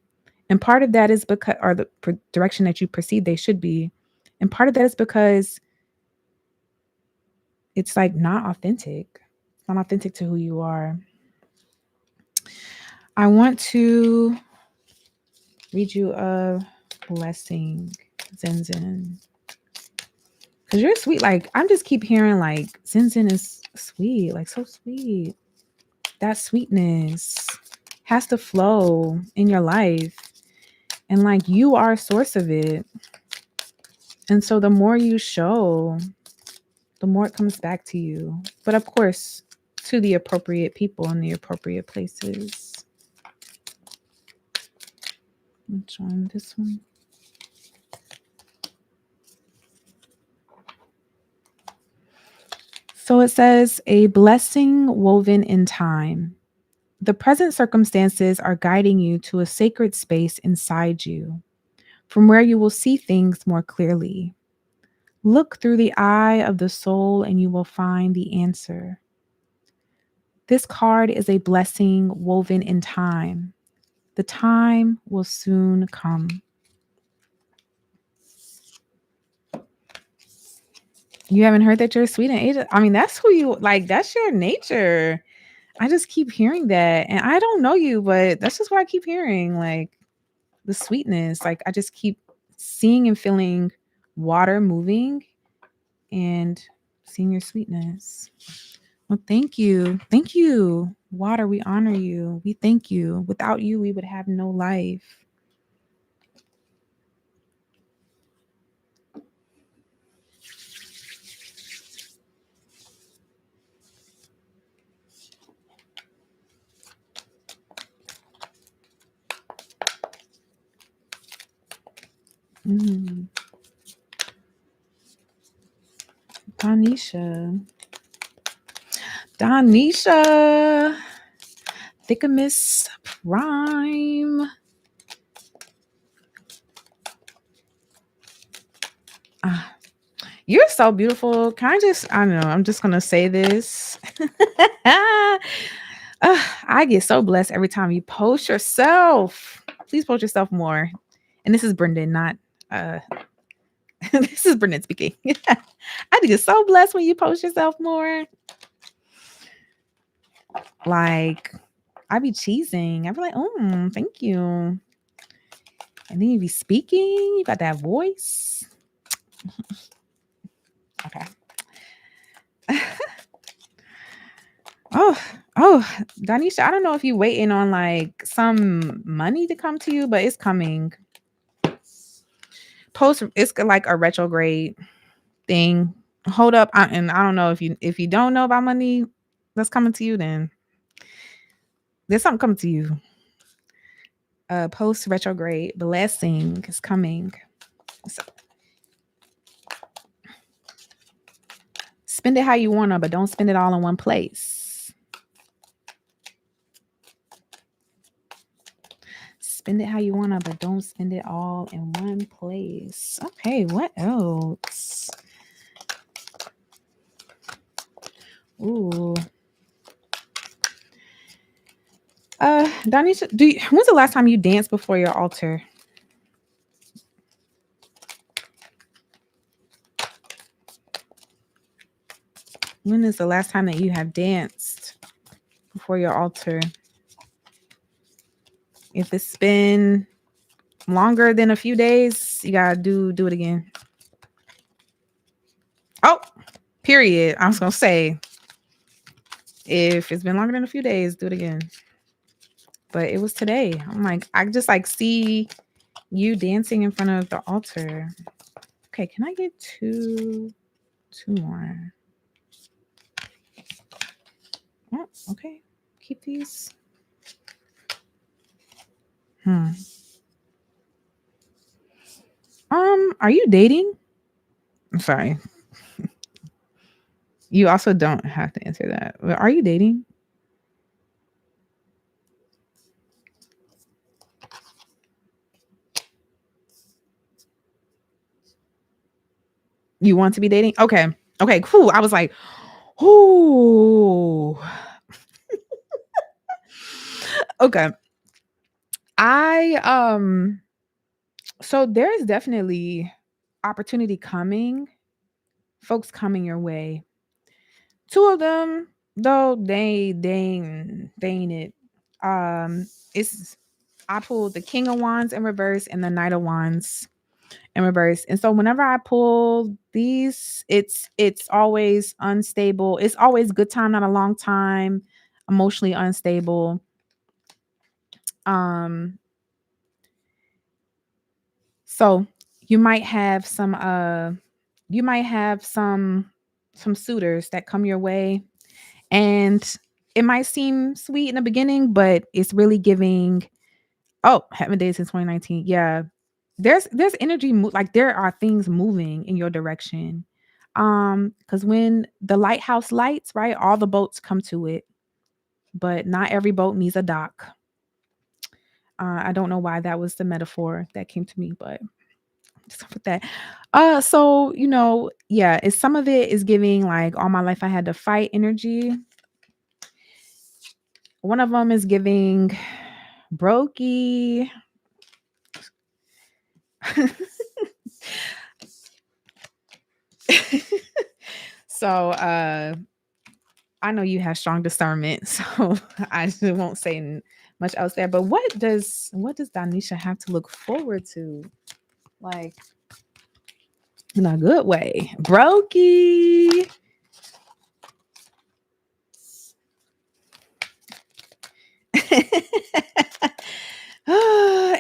And part of that is because, or the direction that you perceive they should be. And part of that is because it's like not authentic. It's not authentic to who you are. I want to read you a blessing, Zen Zen. Cause you're sweet. Like I'm just keep hearing like Zen Zen is sweet, like so sweet. that sweetness has to flow in your life. And like you are a source of it. And so the more you show, the more it comes back to you. But of course, to the appropriate people in the appropriate places. Which one? This one? So it says, a blessing woven in time. The present circumstances are guiding you to a sacred space inside you, from where you will see things more clearly. Look through the eye of the soul and you will find the answer. This card is a blessing woven in time. The time will soon come. You haven't heard that you're sweet and age? I mean, that's who you like. That's your nature. I just keep hearing that. And I don't know you, but that's just what I keep hearing. Like the sweetness. Like I just keep seeing and feeling water moving and seeing your sweetness. Well, thank you. Thank you. Water, we honor you. We thank you. Without you, we would have no life. Mm. Donisha. Donisha. Thickamus Prime. Ah, you're so beautiful. Can I don't know, I'm just going to say this. I get so blessed every time you post yourself. Please post yourself more. And this is Brendan, not uh this is Brendan speaking. I get so blessed when you post yourself more. Like I be cheesing. I be like, oh, thank you. And then you be speaking. You got that voice. Okay. Oh, Donisha, I don't know if you waiting on like some money to come to you, but it's coming. Post, it's like a retrograde thing. Hold up, and I don't know if you don't know about money that's coming to you, then there's something coming to you. Post retrograde blessing is coming. So, spend it how you wanna, but don't spend it all in one place. Spend it how you wanna, but don't spend it all in one place. Okay, what else? Ooh. Donisha, when's the last time you danced before your altar? When is the last time that you have danced before your altar? If it's been longer than a few days, you gotta do it again. Oh, period. I was gonna say, if it's been longer than a few days, do it again. But it was today. I'm like, I just like see you dancing in front of the altar. Okay, can I get two more? Oh, okay. Keep these. Are you dating? I'm sorry. You also don't have to answer that. But are you dating? You want to be dating? Okay. Okay, cool. I was like, ooh. Okay. I so there's definitely opportunity coming, folks coming your way. Two of them, though, they ain't it. It's I pulled the King of Wands in reverse and the Knight of Wands in reverse. And so whenever I pull these, it's always unstable. It's always good time, not a long time. emotionally unstable. Um, so you might have some suitors that come your way, and it might seem sweet in the beginning, but it's really giving, oh, haven't dated since 2019. Yeah. There's energy like there are things moving in your direction. Cuz when the lighthouse lights, right, all the boats come to it, but not every boat needs a dock. I don't know why that was the metaphor that came to me, but just with that. So, yeah, it's some of it is giving like all my life I had to fight energy. One of them is giving brokey. So, I know you have strong discernment, so I just won't say much else there. But what does Danisha have to look forward to? Like in a good way. Brokey.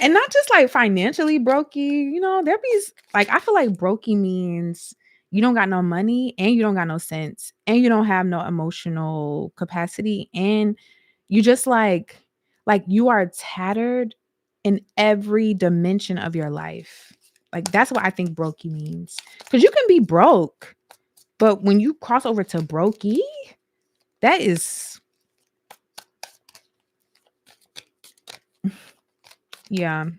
And not just like financially brokey, there be like I feel like brokey means you don't got no money and you don't got no sense and you don't have no emotional capacity and you just like you are tattered in every dimension of your life. Like that's what I think brokey means. Cuz you can be broke, but when you cross over to brokey, that is yeah.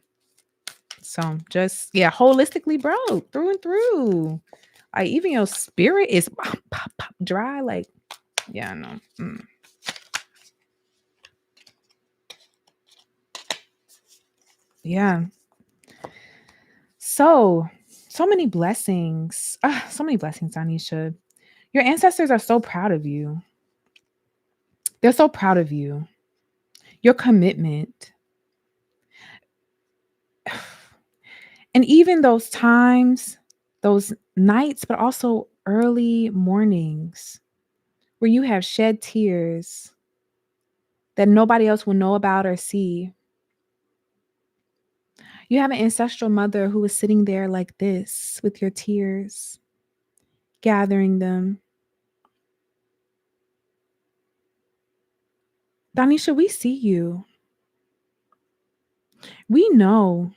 So just yeah, holistically broke through and through. Like even your spirit is pop, pop, pop, dry. Like, yeah, no. Yeah. So many blessings. So many blessings, Anisha. Your ancestors are so proud of you. They're so proud of you. Your commitment. And even those times, those nights, but also early mornings where you have shed tears that nobody else will know about or see. You have an ancestral mother who was sitting there like this with your tears, gathering them. Danisha, we see you. We know.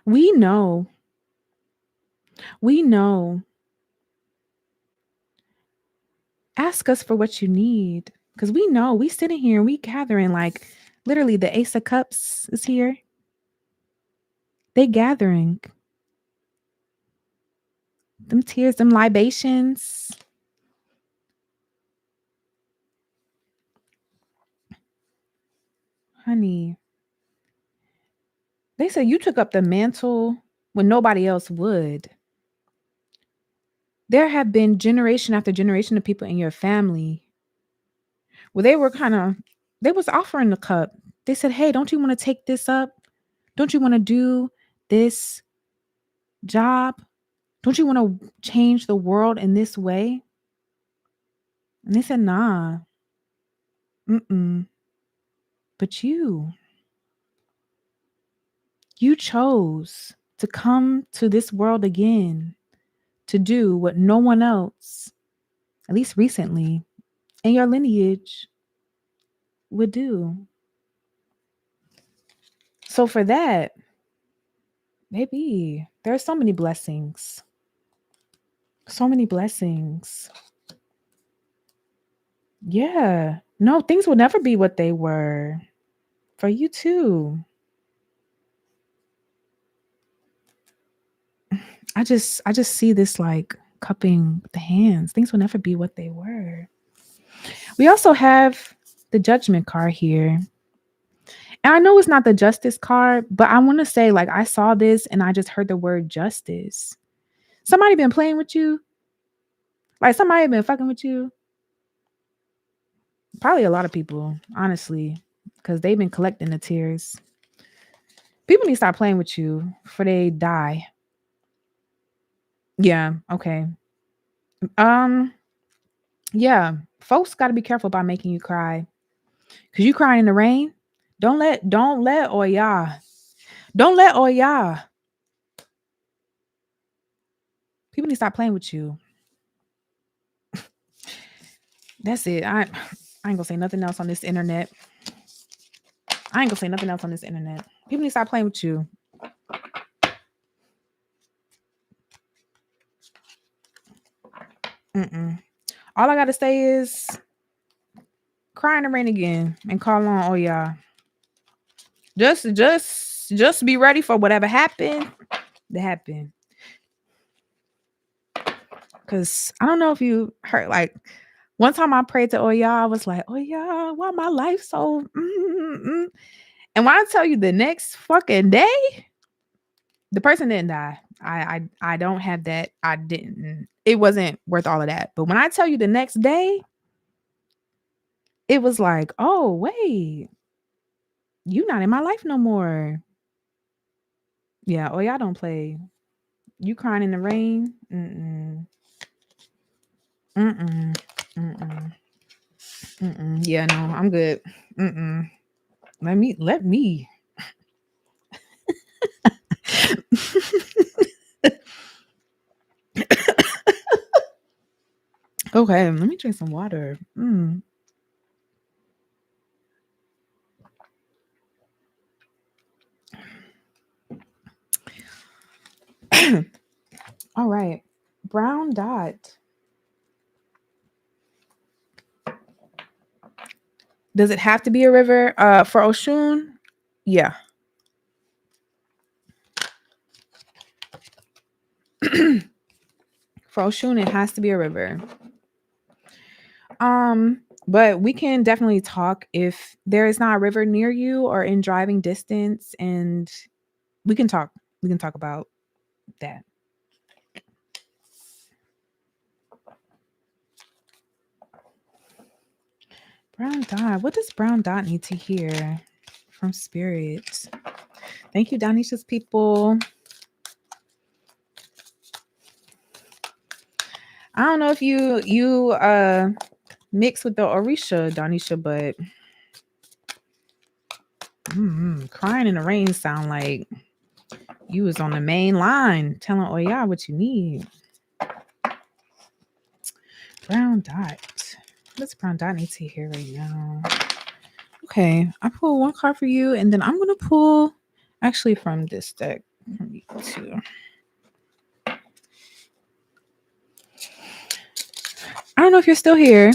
We know. We know. Ask us for what you need. Because we know we sitting here and we gathering like literally the Ace of Cups is here. They gathering. Them tears, them libations. Honey, they said you took up the mantle when nobody else would. There have been generation after generation of people in your family where they was offering the cup. They said, "Hey, don't you want to take this up? Don't you want to do this job? Don't you want to change the world in this way?" And they said, "Nah, mm-mm. But you chose to come to this world again to do what no one else, at least recently, in your lineage would do. So for that, maybe there are so many blessings. So many blessings. Yeah. No, things will never be what they were. For you too. I just see this like cupping the hands. Things will never be what they were. We also have the judgment card here. And I know it's not the justice card, but I want to say like I saw this and I just heard the word justice. Somebody been playing with you? Like somebody been fucking with you? Probably a lot of people, honestly, because they've been collecting the tears. People need to stop playing with you before they die. Yeah, okay. Um, Yeah, folks got to be careful about making you cry because you crying in the rain. Don't let Oya. Don't let Oya. People need to stop playing with you. That's it. I ain't gonna say nothing else on this internet. I ain't gonna say nothing else on this internet. People need to stop playing with you. Mm-mm. All I gotta say is cry in the rain again and call on Oya. Just be ready for whatever happened to happen. Cause I don't know if you heard like one time I prayed to Oya, I was like, Oya, why my life so and when I tell you the next fucking day, the person didn't die. I don't have that. I didn't. It wasn't worth all of that. But when I tell you the next day, it was like, oh wait, you not in my life no more. Yeah. Oh y'all don't play. You crying in the rain? Mm-mm. Mm-mm. Mm-mm. Mm-mm. Yeah, no, I'm good. Mm-mm. Let me. Okay, let me drink some water. All right. Brown dot. Does it have to be a river? For Oshun? Yeah. For Oshun, it has to be a river. But we can definitely talk if there is not a river near you or in driving distance, and we can talk. We can talk about that. Brown dot. What does brown dot need to hear from spirit? Thank you, Donisha's people. I don't know if you mix with the Orisha, Donisha, but crying in the rain sound like you was on the main line telling Oya what you need. Brown dot. What's brown dot need to hear right now? Okay, I pull one card for you, and then I'm gonna pull actually from this deck from you too. I don't know if you're still here,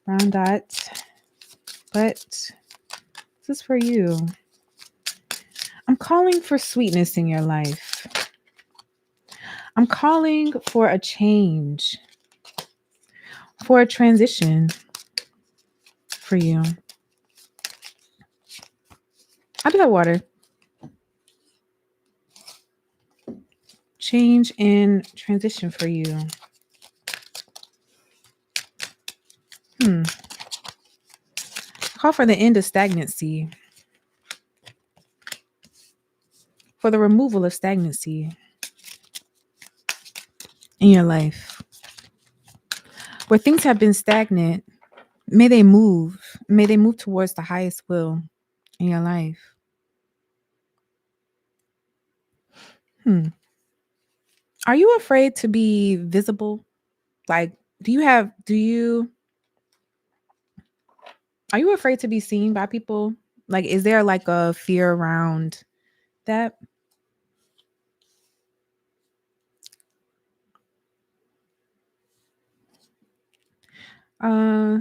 brown dot, but this is for you. I'm calling for sweetness in your life. I'm calling for a change, for a transition for you. I do have water. Change and transition for you. Call for the end of stagnancy, for the removal of stagnancy in your life. Where things have been stagnant, may they move. May they move towards the highest will in your life. Are you afraid to be visible? Like, do you, are you afraid to be seen by people? Like, is there like a fear around that? Uh,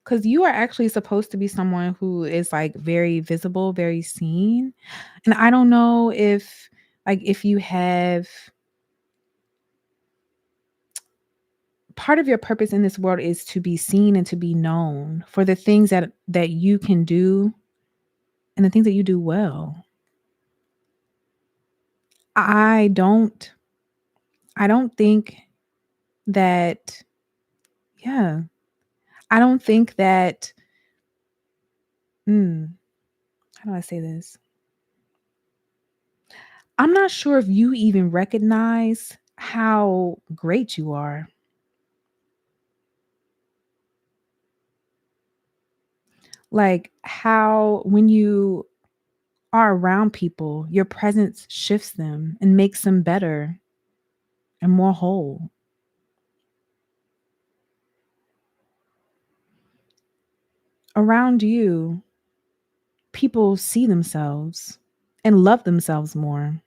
because you are actually supposed to be someone who is like very visible, very seen. And I don't know if like if you have part of your purpose in this world is to be seen and to be known for the things that you can do and the things that you do well. I don't I don't think that yeah, I don't think that how do I say this? I'm not sure if you even recognize how great you are. Like how when you are around people, your presence shifts them and makes them better and more whole. Around you, people see themselves and love themselves more.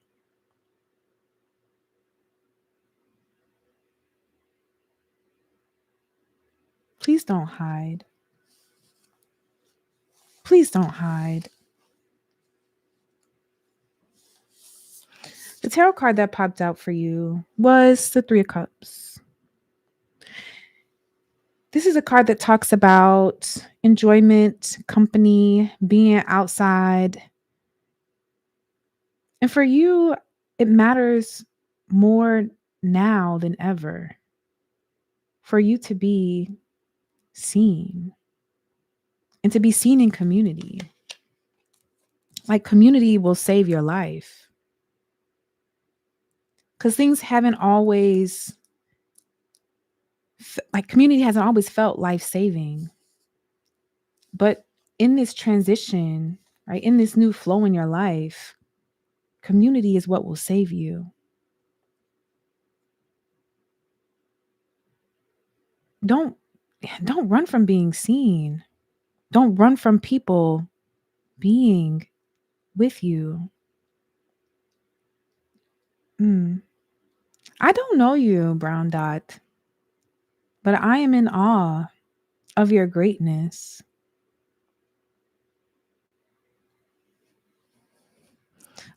Please don't hide. Please don't hide. The tarot card that popped out for you was the Three of Cups. This is a card that talks about enjoyment, company, being outside. And for you, it matters more now than ever for you to be seen and to be seen in community. Like community will save your life because things haven't always, like community hasn't always felt life saving. But in this transition, right, in this new flow in your life, community is what will save you. Don't don't run from being seen. Don't run from people being with you. Mm. I don't know you, Brown Dot, but I am in awe of your greatness.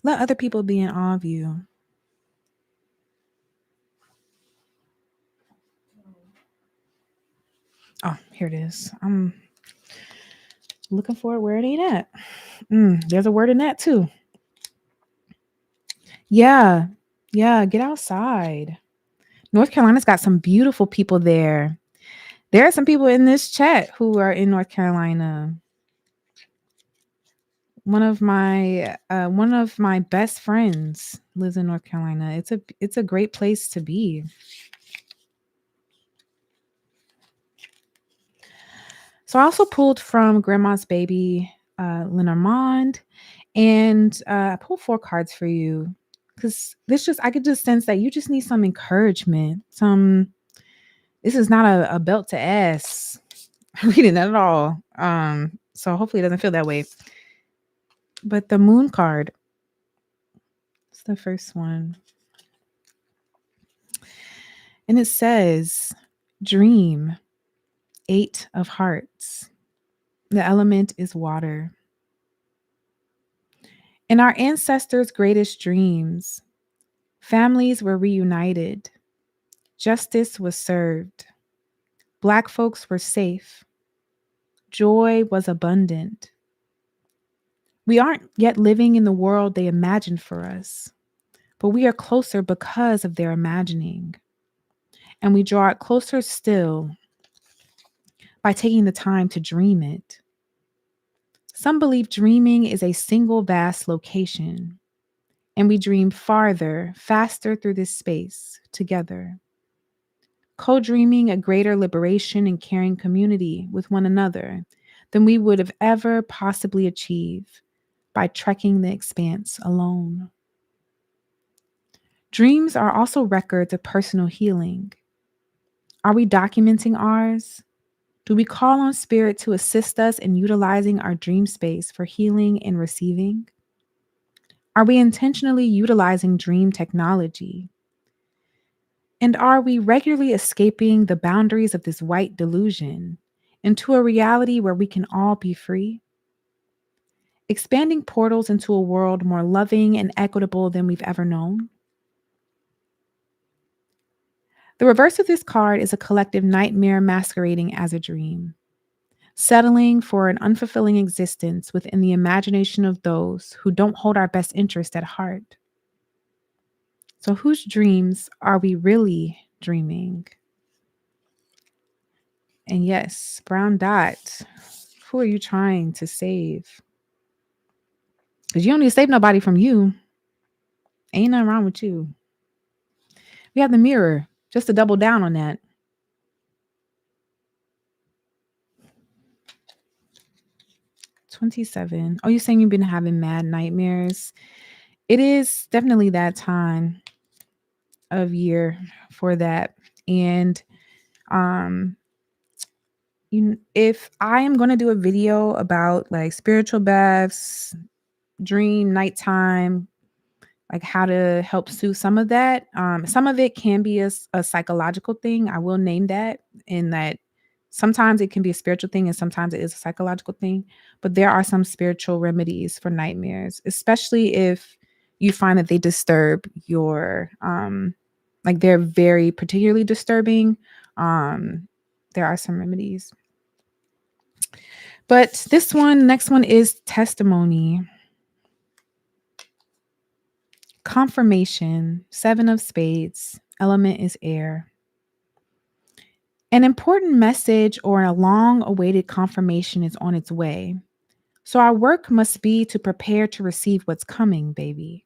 Let other people be in awe of you. Oh, here it is. I'm looking for it where it ain't at. There's a word in that too. Yeah. Yeah. Get outside. North Carolina's got some beautiful people there. There are some people in this chat who are in North Carolina. One of my best friends lives in North Carolina. It's a great place to be. So I also pulled from Grandma's Baby, Lenormand, and I pulled 4 cards for you because I could just sense that you just need some encouragement. This is not a belt to ass reading at all. So hopefully it doesn't feel that way. But the Moon card, it's the first one. And it says, dream, 8 of hearts. The element is water. In our ancestors' greatest dreams, families were reunited. Justice was served. Black folks were safe. Joy was abundant. We aren't yet living in the world they imagined for us, but we are closer because of their imagining. And we draw it closer still by taking the time to dream it. Some believe dreaming is a single vast location, and we dream farther, faster through this space together, co-dreaming a greater liberation and caring community with one another than we would have ever possibly achieved by trekking the expanse alone. Dreams are also records of personal healing. Are we documenting ours? Do we call on spirit to assist us in utilizing our dream space for healing and receiving? Are we intentionally utilizing dream technology? And are we regularly escaping the boundaries of this white delusion into a reality where we can all be free? Expanding portals into a world more loving and equitable than we've ever known? The reverse of this card is a collective nightmare masquerading as a dream, settling for an unfulfilling existence within the imagination of those who don't hold our best interest at heart. So, whose dreams are we really dreaming? And yes, Brown Dot, who are you trying to save? Because you don't need to save nobody from you. Ain't nothing wrong with you. We have the mirror, just to double down on that. 27. Oh, you're saying you've been having mad nightmares? It is definitely that time of year for that. And um if I am going to do a video about like spiritual baths, dream nighttime, like how to help soothe some of that. Some of it can be a psychological thing. I will name that, in that sometimes it can be a spiritual thing and sometimes it is a psychological thing. But there are some spiritual remedies for nightmares, especially if you find that they disturb your like they're very particularly disturbing. Um, there are some remedies. But next one is testimony. Confirmation, 7 of spades, element is air. An important message or a long awaited confirmation is on its way. So our work must be to prepare to receive what's coming, baby.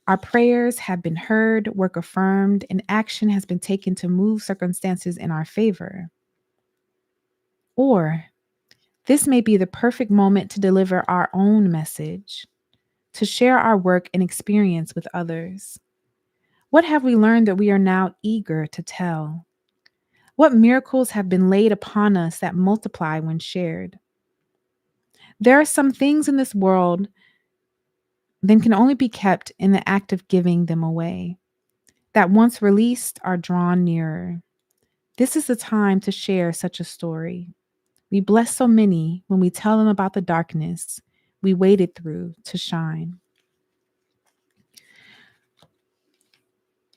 Our prayers have been heard, work affirmed, and action has been taken to move circumstances in our favor. Or this may be the perfect moment to deliver our own message, to share our work and experience with others. What have we learned that we are now eager to tell? What miracles have been laid upon us that multiply when shared? There are some things in this world that can only be kept in the act of giving them away, that once released are drawn nearer. This is the time to share such a story. We bless so many when we tell them about the darkness we waded through to shine.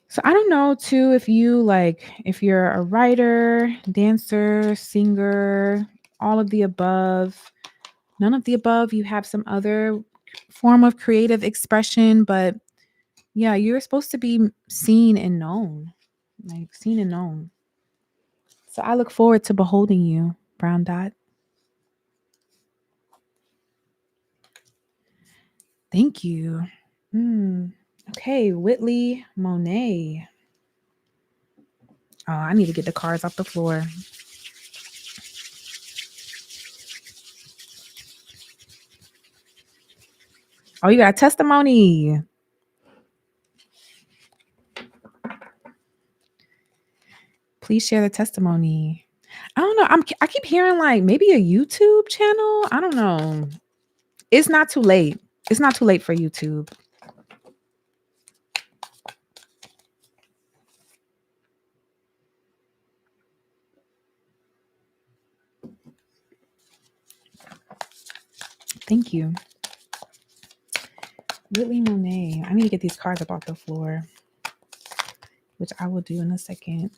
So I don't know too if you're a writer, dancer, singer, all of the above, none of the above, you have some other form of creative expression, but yeah, you're supposed to be seen and known. Like seen and known. So I look forward to beholding you, Brown Dot. Thank you. Hmm. Okay, Whitley Monet. Oh, I need to get the cards off the floor. Oh, you got a testimony. Please share the testimony. I don't know. I keep hearing like maybe a YouTube channel. I don't know. It's not too late. It's not too late for YouTube. Thank you. Whitley Monet. I need to get these cards up off the floor, which I will do in a second.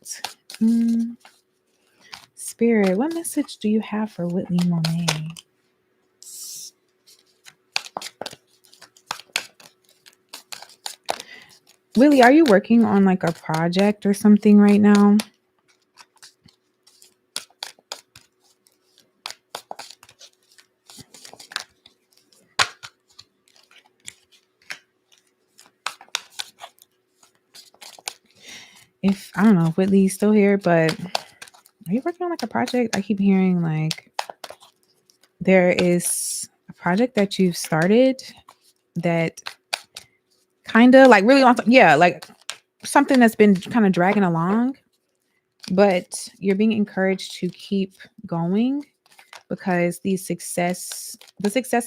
Spirit, what message do you have for Whitley Monet? Whitley, are you working on like a project or something right now? If I don't know if Whitley's still here, but are you working on like a project? I keep hearing like there is a project that you've started that kind of like really like something that's been kind of dragging along, but you're being encouraged to keep going because the success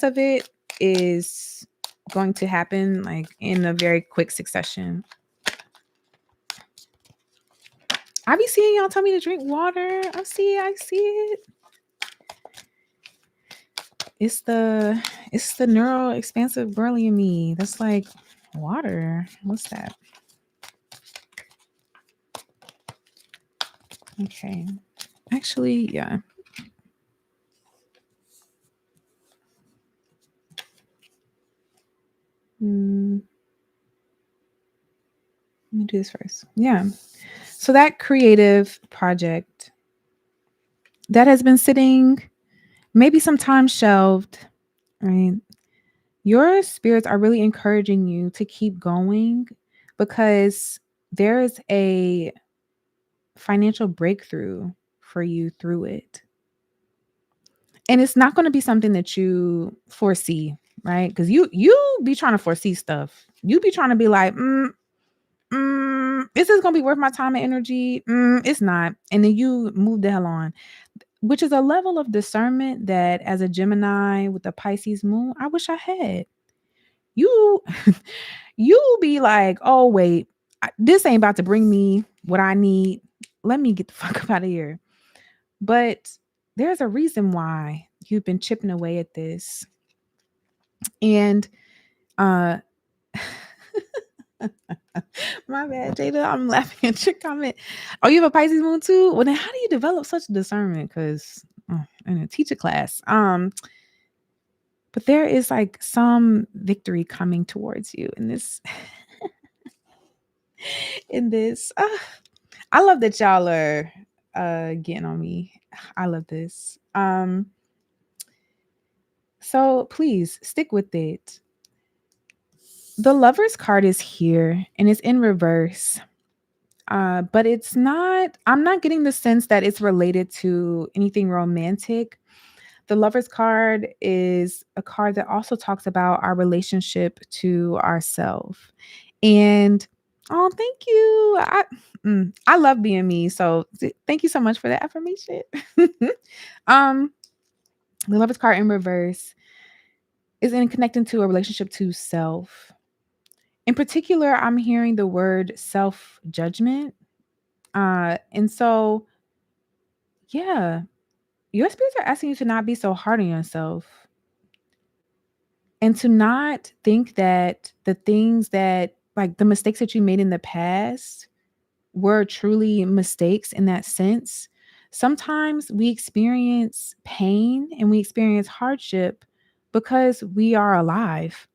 of it is going to happen like in a very quick succession. I be seeing y'all tell me to drink water. I see it. It's the neuro expansive girly in me. That's like water. What's that? Okay. Actually, yeah. Let me do this first. Yeah. So that creative project that has been sitting maybe sometimes shelved, right? Your spirits are really encouraging you to keep going because there is a financial breakthrough for you through it. And it's not gonna be something that you foresee, right? Because you be trying to foresee stuff. You be trying to be like, is this gonna be worth my time and energy? It's not. And then you move the hell on, which is a level of discernment that as a Gemini with the Pisces moon, I wish I had. You you be like, oh wait, this ain't about to bring me what I need. Let me get the fuck up out of here. But there's a reason why you've been chipping away at this. And uh my bad, Jada. I'm laughing at your comment. Oh, you have a Pisces moon too? Well, then how do you develop such discernment? Because in a teacher class, but there is like some victory coming towards you in this, in this. I love that y'all are getting on me. I love this. So please stick with it. The Lover's card is here and it's in reverse. But it's not, I'm not getting the sense that it's related to anything romantic. The Lover's card is a card that also talks about our relationship to ourself. And oh, thank you. I love being me. So thank you so much for that affirmation. um, the Lover's card in reverse is in connecting to a relationship to self. In particular, I'm hearing the word self judgment. And so, yeah, your spirits are asking you to not be so hard on yourself and to not think that the things that, like the mistakes that you made in the past, were truly mistakes in that sense. Sometimes we experience pain and we experience hardship because we are alive.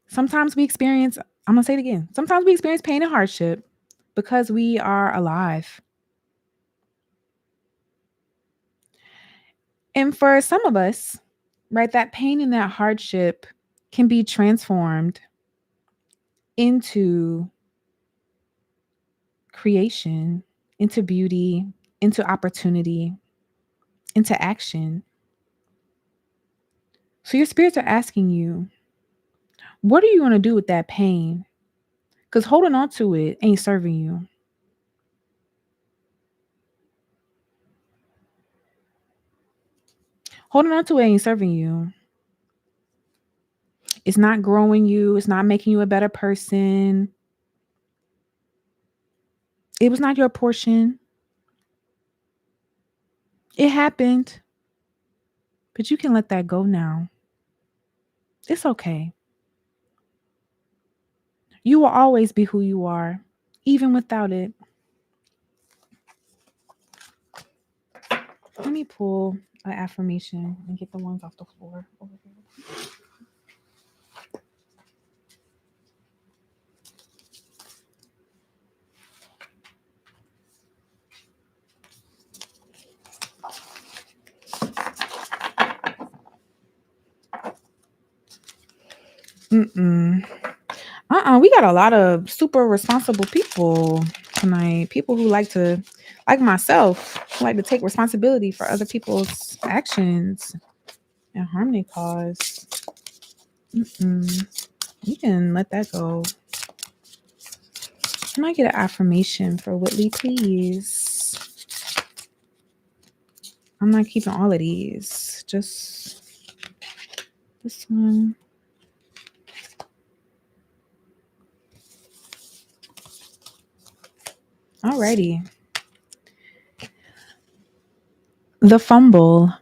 Sometimes we experience, I'm going to say it again. Sometimes we experience pain and hardship because we are alive. And for some of us, right, that pain and that hardship can be transformed into creation, into beauty, into opportunity, into action. So your spirits are asking you, what are you going to do with that pain? Because holding on to it ain't serving you. Holding on to it ain't serving you. It's not growing you. It's not making you a better person. It was not your portion. It happened, but you can let that go now. It's okay. You will always be who you are, even without it. Let me pull an affirmation and get the ones off the floor over here. We got a lot of super responsible people tonight. People who like to, like myself, who like to take responsibility for other people's actions and harmony cause. You can let that go. Can I get an affirmation for Whitley, please? I'm not keeping all of these. Just this one. Alrighty. The fumble.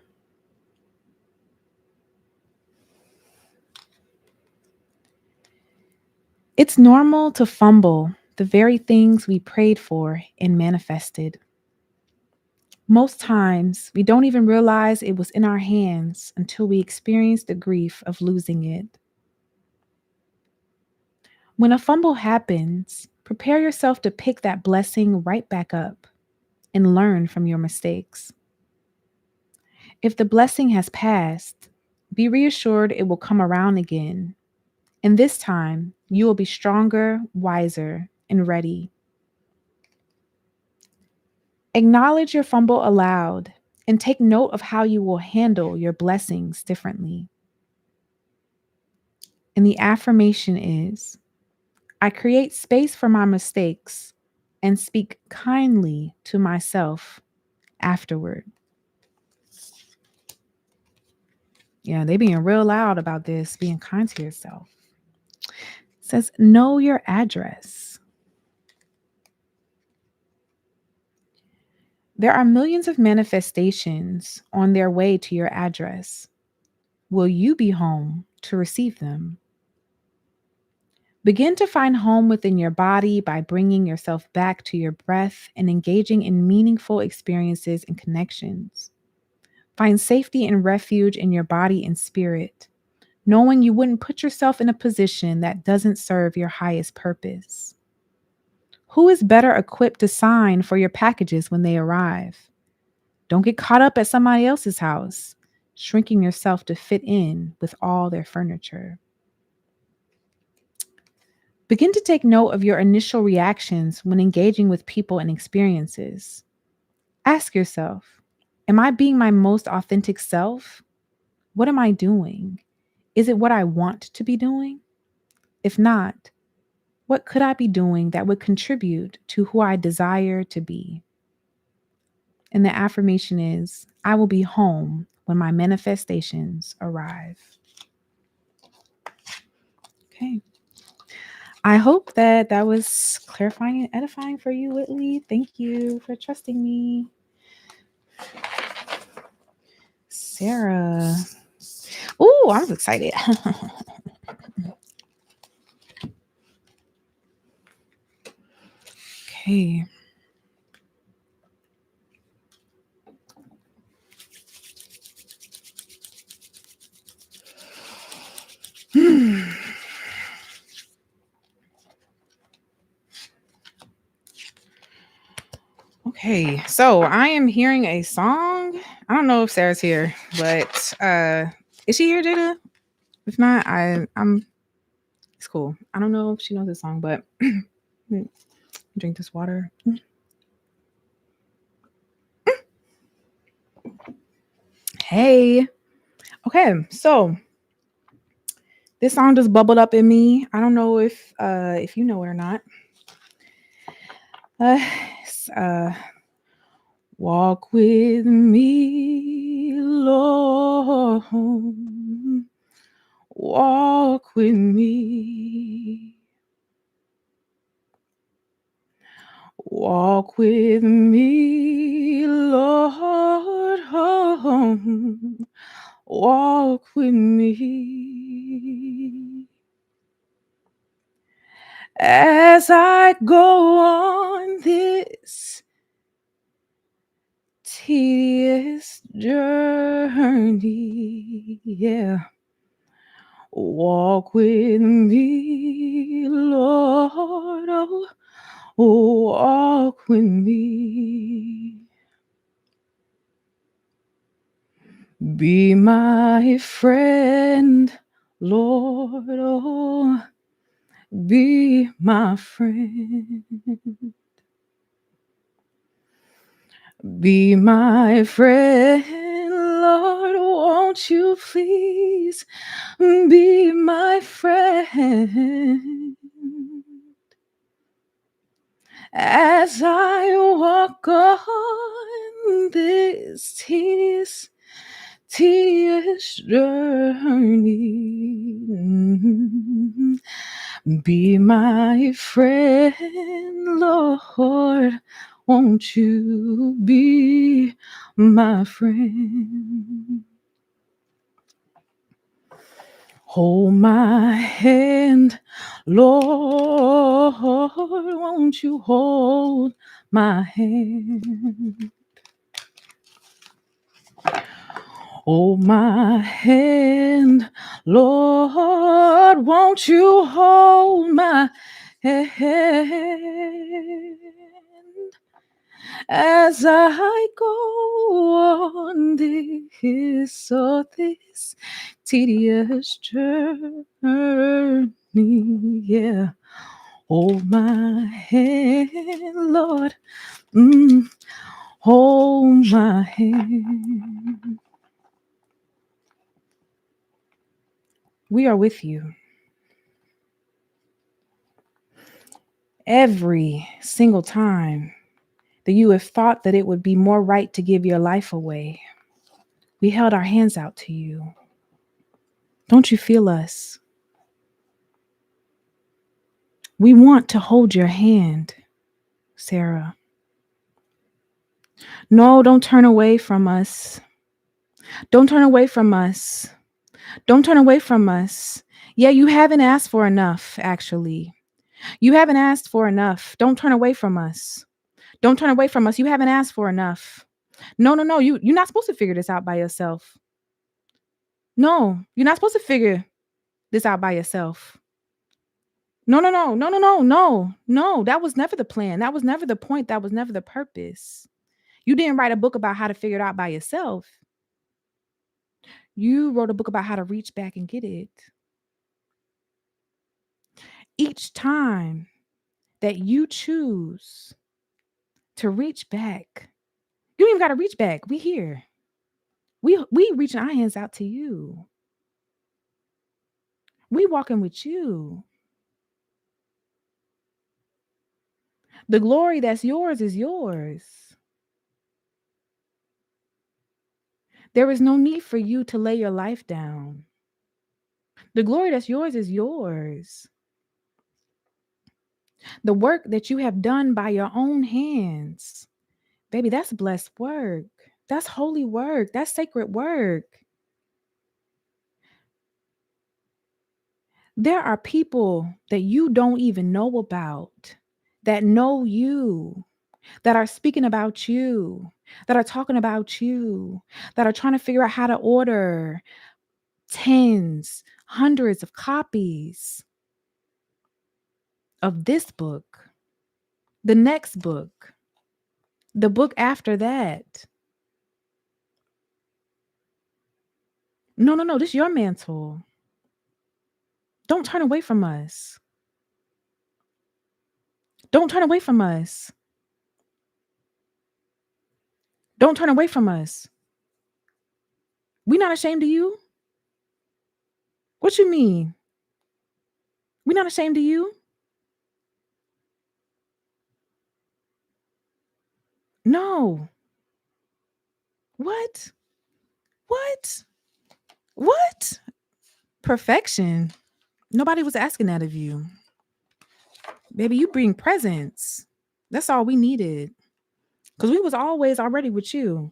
It's normal to fumble the very things we prayed for and manifested. Most times, we don't even realize it was in our hands until we experience the grief of losing it. When a fumble happens, prepare yourself to pick that blessing right back up and learn from your mistakes. If the blessing has passed, be reassured it will come around again. And this time, you will be stronger, wiser, and ready. Acknowledge your fumble aloud and take note of how you will handle your blessings differently. And the affirmation is I create space for my mistakes and speak kindly to myself afterward. Yeah, they being real loud about this, being kind to yourself. It says, know your address. There are millions of manifestations on their way to your address. Will you be home to receive them? Begin to find home within your body by bringing yourself back to your breath and engaging in meaningful experiences and connections. Find safety and refuge in your body and spirit, knowing you wouldn't put yourself in a position that doesn't serve your highest purpose. Who is better equipped to sign for your packages when they arrive? Don't get caught up at somebody else's house, shrinking yourself to fit in with all their furniture. Begin to take note of your initial reactions when engaging with people and experiences. Ask yourself, am I being my most authentic self? What am I doing? Is it what I want to be doing? If not, what could I be doing that would contribute to who I desire to be? And the affirmation is I will be home when my manifestations arrive. Okay. I hope that that was clarifying and edifying for you, Whitley. Thank you for trusting me. Sarah. Oh, I'm excited. Okay. Okay, so I am hearing a song. I don't know if Sarah's here, but is she here, Jada? If not, I'm it's cool. I don't know if she knows this song, but drink this water. Hey. Okay, so this song just bubbled up in me. I don't know if you know it or not. It's, walk with me, Lord. Walk with me. Walk with me, Lord. Walk with me. As I go on this tedious journey, yeah. Walk with me, Lord. Walk with me. Be my friend, Lord. Oh, be my friend. Be my friend, Lord. Won't you please be my friend? As I walk on this tedious journey, be my friend, Lord. Won't you be my friend? Hold my hand, Lord. Won't you hold my hand? Hold my hand, Lord. Won't you hold my hand? As I go on this tedious journey, yeah. Hold my hand, Lord. Mm, hold my hand. We are with you. Every single time that you have thought that it would be more right to give your life away, we held our hands out to you. Don't you feel us? We want to hold your hand, Sarah. No, don't turn away from us. Don't turn away from us. Don't turn away from us. Yeah, you haven't asked for enough, actually. You haven't asked for enough. Don't turn away from us. Don't turn away from us. You haven't asked for enough. No, no, no. You're not supposed to figure this out by yourself. No, you're not supposed to figure this out by yourself. No, no, no, no, no, no, no, no. That was never the plan. That was never the point. That was never the purpose. You didn't write a book about how to figure it out by yourself. You wrote a book about how to reach back and get it. Each time that you choose to reach back, you don't even got to reach back. We here. We reaching our hands out to you. We walking with you. The glory that's yours is yours. There is no need for you to lay your life down. The glory that's yours is yours. The work that you have done by your own hands, baby, that's blessed work. That's holy work. That's sacred work. There are people that you don't even know about that know you, that are speaking about you, that are talking about you, that are trying to figure out how to order tens, hundreds of copies of this book, the next book, the book after that. No, no, no, this is your mantle. Don't turn away from us. Don't turn away from us. Don't turn away from us. We not ashamed of you? What you mean? We not ashamed of you? No. What? What? What? Perfection. Nobody was asking that of you. Baby, you bring presents. That's all we needed. Because we was always already with you.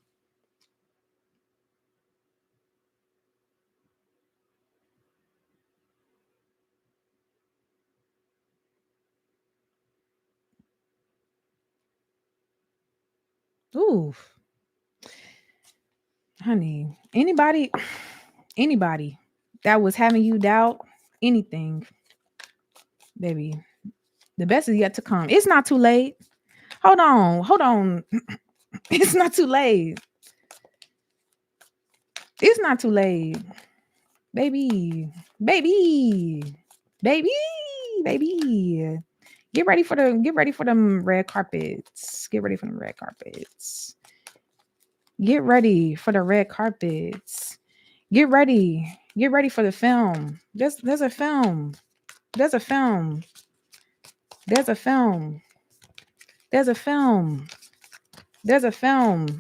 Ooh, honey. Anybody that was having you doubt anything, baby, the best is yet to come. It's not too late. Hold on. Hold on. It's not too late. It's not too late. Baby. Baby. Baby. Baby. Get ready for them red carpets. Get ready for them red carpets. Get ready for the red carpets. Get ready. Get ready for the film. There's a film. There's a film. There's a film. There's a film. There's a film.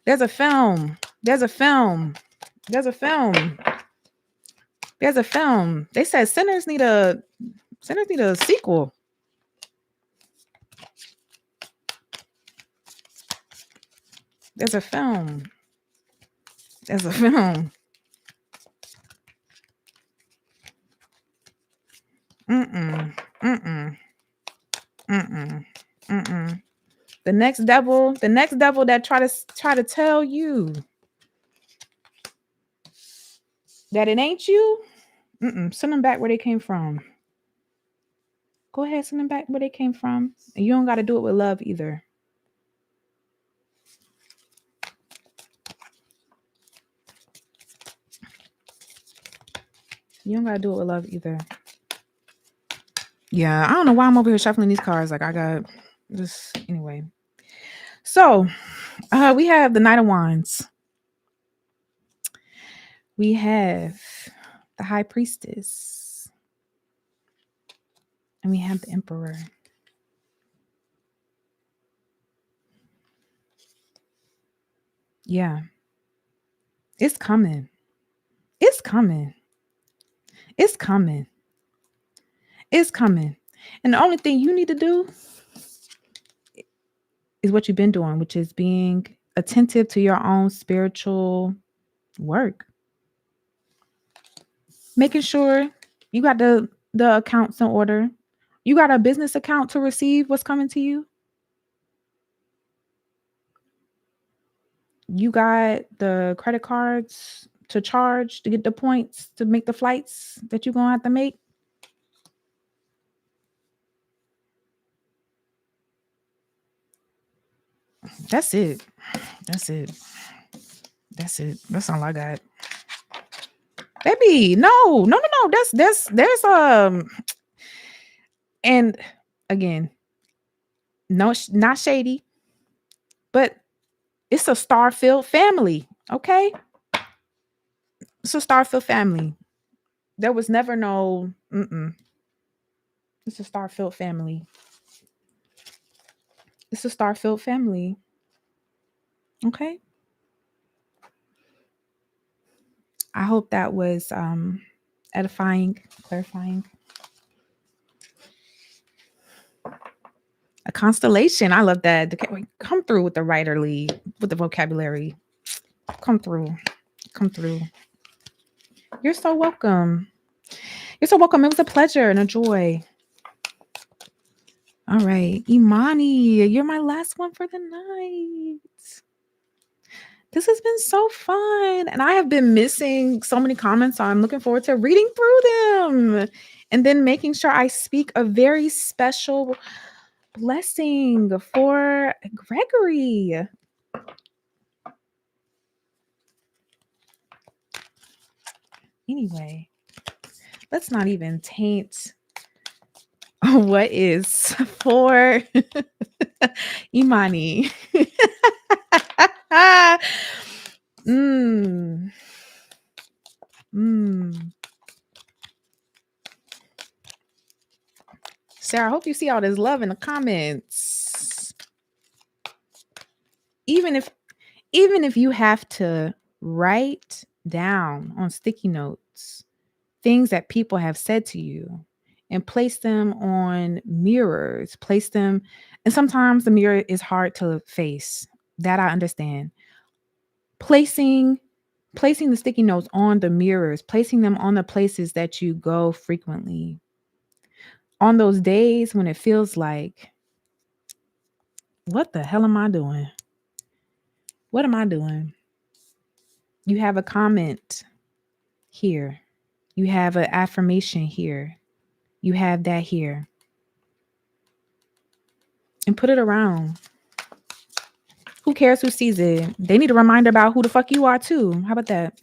There's a film. There's a film. There's a film. There's a film. They said sinners need a sequel. There's a film. There's a film. Mm-mm. Mm-mm. Mm-mm. Mm-mm. The next devil that try to tell you that it ain't you, send them back where they came from. Go ahead, send them back where they came from. And you don't got to do it with love either. You don't got to do it with love either. Yeah, I don't know why I'm over here shuffling these cards. Like I got just anyway. So we have the Knight of Wands. We have the High Priestess. And we have the Emperor. Yeah. It's coming. It's coming. It's coming. It's coming. And the only thing you need to do is what you've been doing, which is being attentive to your own spiritual work. Making sure you got the accounts in order. You got a business account to receive what's coming to you. You got the credit cards to charge to get the points to make the flights that you're going to have to make. That's it. That's it. That's it. That's all I got. Baby, no. There's and again, no, not shady, but it's a star-filled family. Okay, it's a star-filled family. There was never no. It's a star-filled family. It's a star-filled family. Okay. I hope that was edifying, clarifying. A constellation. I love that. Come through with the writerly, with the vocabulary. Come through. Come through. You're so welcome. You're so welcome. It was a pleasure and a joy. All right. Imani, you're my last one for the night. This has been so fun. And I have been missing so many comments. So I'm looking forward to reading through them and then making sure I speak a very special blessing for Gregory. Anyway, let's not even taint what is for Imani. Sarah, I hope you see all this love in the comments. Even if you have to write down on sticky notes things that people have said to you and place them on mirrors, and sometimes the mirror is hard to face. That I understand. Placing the sticky notes on the mirrors, placing them on the places that you go frequently. On those days when it feels like, what the hell am I doing? What am I doing? You have a comment here. You have an affirmation here. You have that here. And put it around. Who cares who sees it? They need a reminder about who the fuck you are too. How about that?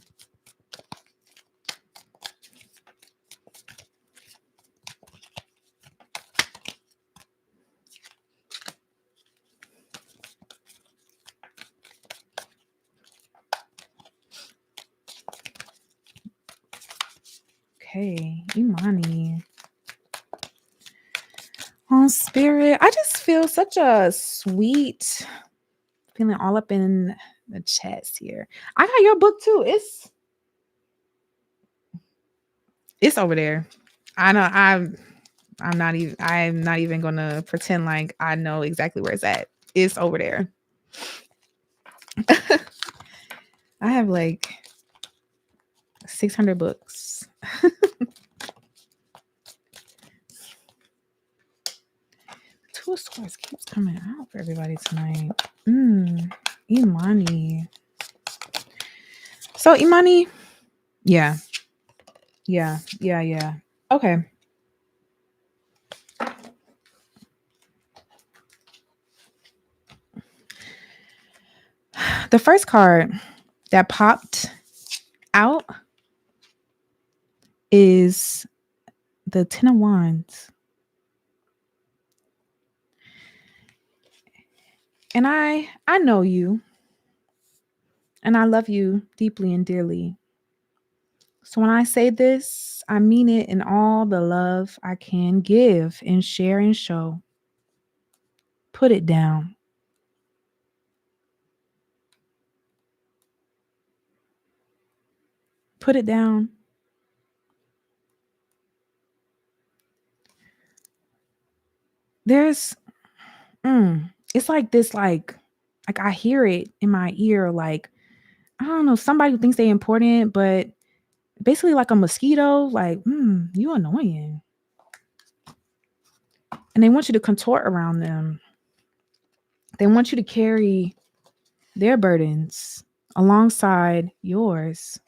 Okay, Imani. On spirit, I just feel such a sweet feeling all up in the chest here. I got your book too. It's over there. I know I'm not even gonna pretend like I know exactly where it's at. It's over there. I have like 600 books. Two of Swords keeps coming out for everybody tonight. Imani. So Imani, yeah. Okay. The first card that popped out is the Ten of Wands. And I know you, and I love you deeply and dearly. So when I say this, I mean it in all the love I can give and share and show. Put it down. Put it down. There's it's like this like I hear it in my ear like I don't know, somebody who thinks they important, but basically like a mosquito, like, you annoying. And they want you to contort around them. They want you to carry their burdens alongside yours.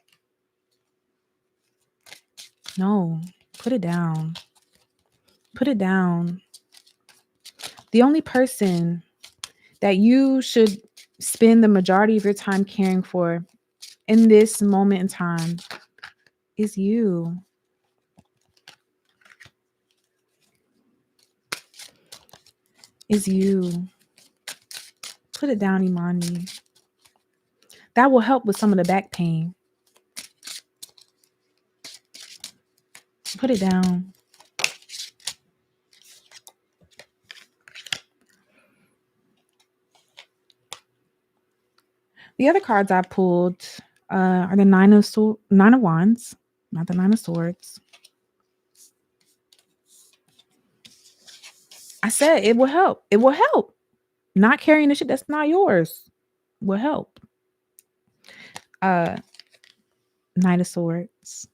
No, put it down. Put it down. The only person that you should spend the majority of your time caring for in this moment in time is you. Is you. Put it down, Imani. That will help with some of the back pain. Put it down. The other cards I pulled are the Nine of Wands, not the Nine of Swords. I said it will help. It will help. Not carrying the shit that's not yours will help. Knight of Swords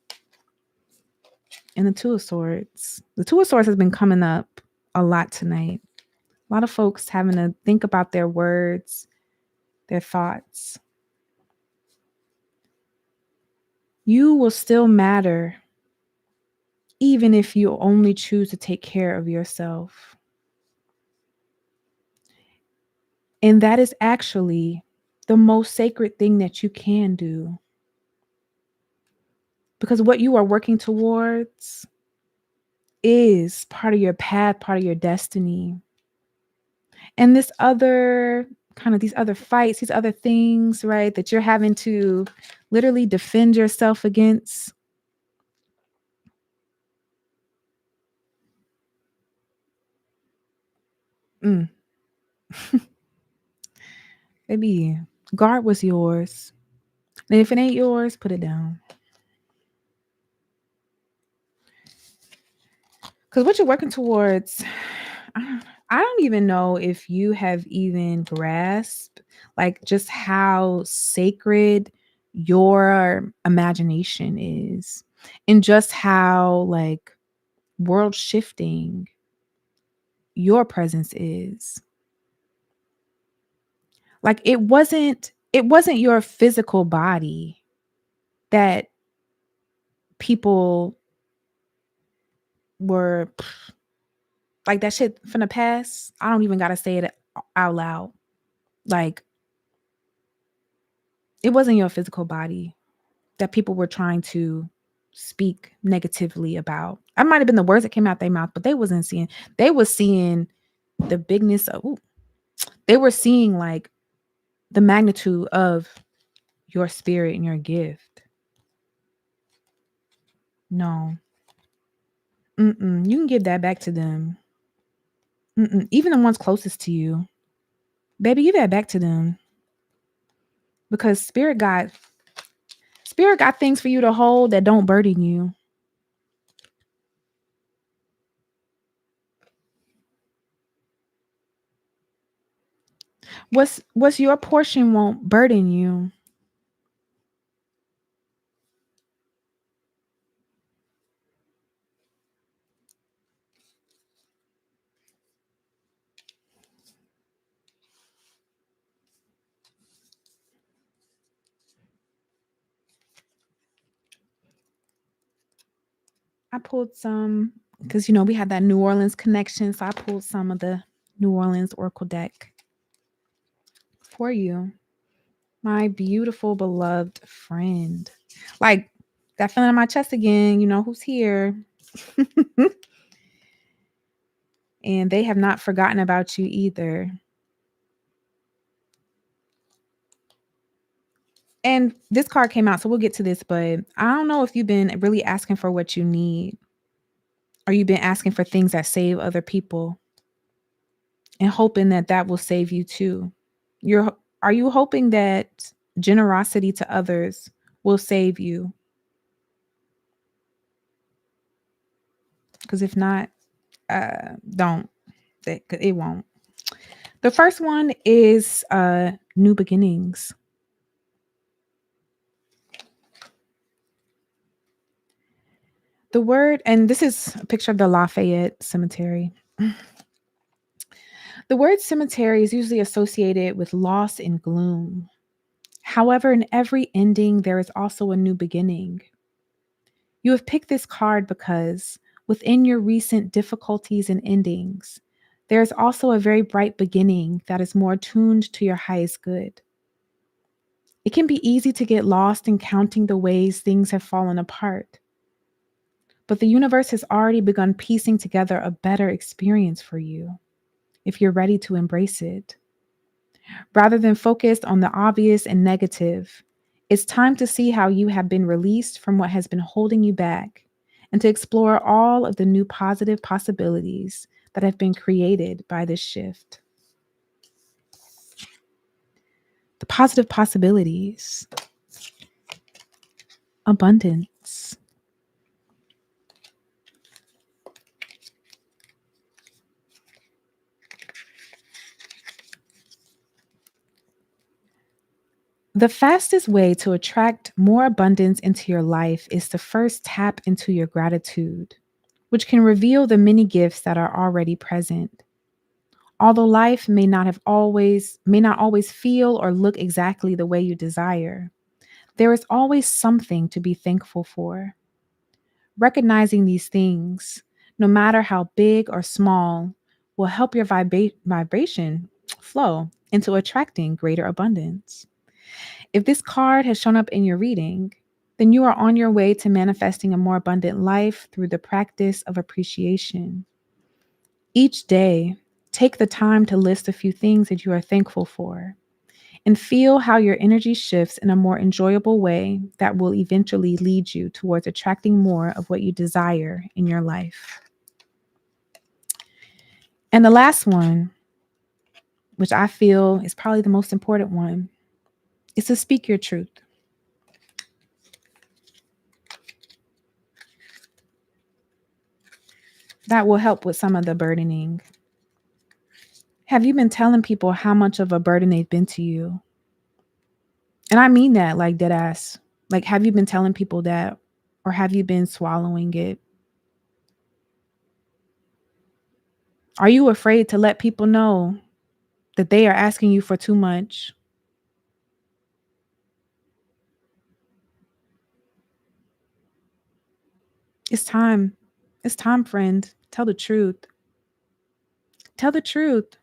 and the Two of Swords. The Two of Swords has been coming up a lot tonight. A lot of folks having to think about their words, their thoughts. You will still matter even if you only choose to take care of yourself. And that is actually the most sacred thing that you can do. Because what you are working towards is part of your path, part of your destiny. And this other kind of these other fights, these other things, right, that you're having to literally defend yourself against. Baby, guard what's yours. And if it ain't yours, put it down. Because what you're working towards, I don't even know if you have even grasped like just how sacred your imagination is and just how like world shifting your presence is. Like it wasn't your physical body that people were like that shit from the past. I don't even gotta say it out loud. Like it wasn't your physical body that people were trying to speak negatively about. That might have been the words that came out their mouth, but they was seeing the bigness of they were seeing like the magnitude of your spirit and your gift. No. You can give that back to them. Even the ones closest to you. Baby, give that back to them. Because spirit got things for you to hold that don't burden you. What's your portion won't burden you. I pulled some because we had that New Orleans connection. So I pulled some of the New Orleans Oracle deck for you, my beautiful, beloved friend. Like that feeling in my chest again, you know who's here. And they have not forgotten about you either. And this card came out, so we'll get to this, but I don't know if you've been really asking for what you need or you've been asking for things that save other people and hoping that that will save you too. You're Are you hoping that generosity to others will save you? Because if not, don't. It won't. The first one is new beginnings. The word, and this is a picture of the Lafayette Cemetery. The word cemetery is usually associated with loss and gloom. However, in every ending, there is also a new beginning. You have picked this card because within your recent difficulties and endings, there is also a very bright beginning that is more tuned to your highest good. It can be easy to get lost in counting the ways things have fallen apart, but the universe has already begun piecing together a better experience for you if you're ready to embrace it. Rather than focused on the obvious and negative, it's time to see how you have been released from what has been holding you back and to explore all of the new positive possibilities that have been created by this shift. The positive possibilities, abundance. The fastest way to attract more abundance into your life is to first tap into your gratitude, which can reveal the many gifts that are already present. Although life may not always feel or look exactly the way you desire, there is always something to be thankful for. Recognizing these things, no matter how big or small, will help your vibration flow into attracting greater abundance. If this card has shown up in your reading, then you are on your way to manifesting a more abundant life through the practice of appreciation. Each day, take the time to list a few things that you are thankful for and feel how your energy shifts in a more enjoyable way that will eventually lead you towards attracting more of what you desire in your life. And the last one, which I feel is probably the most important one, is to speak your truth. That will help with some of the burdening. Have you been telling people how much of a burden they've been to you? And I mean that like dead ass. Like, have you been telling people that, or have you been swallowing it? Are you afraid to let people know that they are asking you for too much? It's time. It's time, friend. Tell the truth. Tell the truth.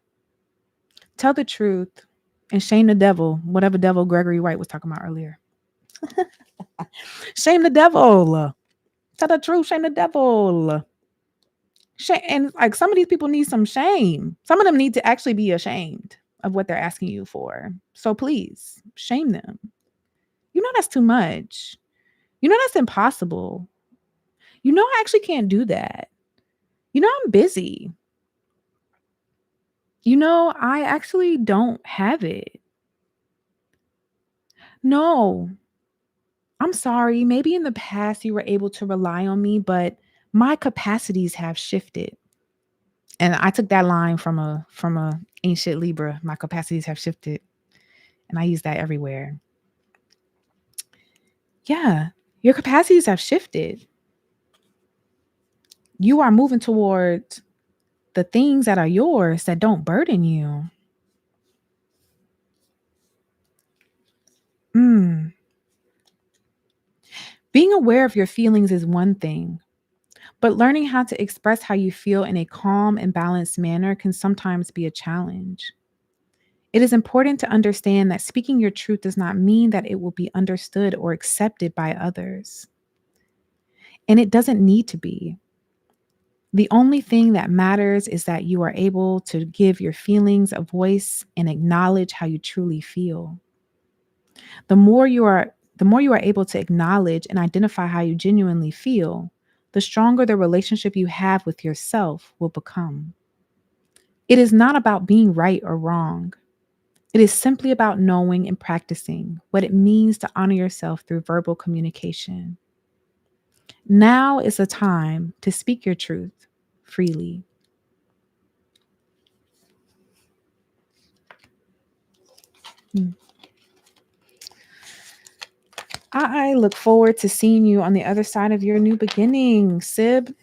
Tell the truth. And shame the devil, whatever devil Gregory White was talking about earlier. Shame the devil. Tell the truth. Shame the devil. Shame, and like some of these people need some shame. Some of them need to actually be ashamed of what they're asking you for. So please shame them. You know that's too much. You know that's impossible. You know I actually can't do that. You know I'm busy. You know I actually don't have it. No, I'm sorry. Maybe in the past you were able to rely on me, but my capacities have shifted. And I took that line from a ancient Libra. My capacities have shifted, and I use that everywhere. Yeah, your capacities have shifted. You are moving towards the things that are yours that don't burden you. Mm. Being aware of your feelings is one thing, but learning how to express how you feel in a calm and balanced manner can sometimes be a challenge. It is important to understand that speaking your truth does not mean that it will be understood or accepted by others. And it doesn't need to be. The only thing that matters is that you are able to give your feelings a voice and acknowledge how you truly feel. The more you are the more you are able to acknowledge and identify how you genuinely feel, the stronger the relationship you have with yourself will become. It is not about being right or wrong. It is simply about knowing and practicing what it means to honor yourself through verbal communication. Now is the time to speak your truth freely. Mm. I look forward to seeing you on the other side of your new beginning, Sib.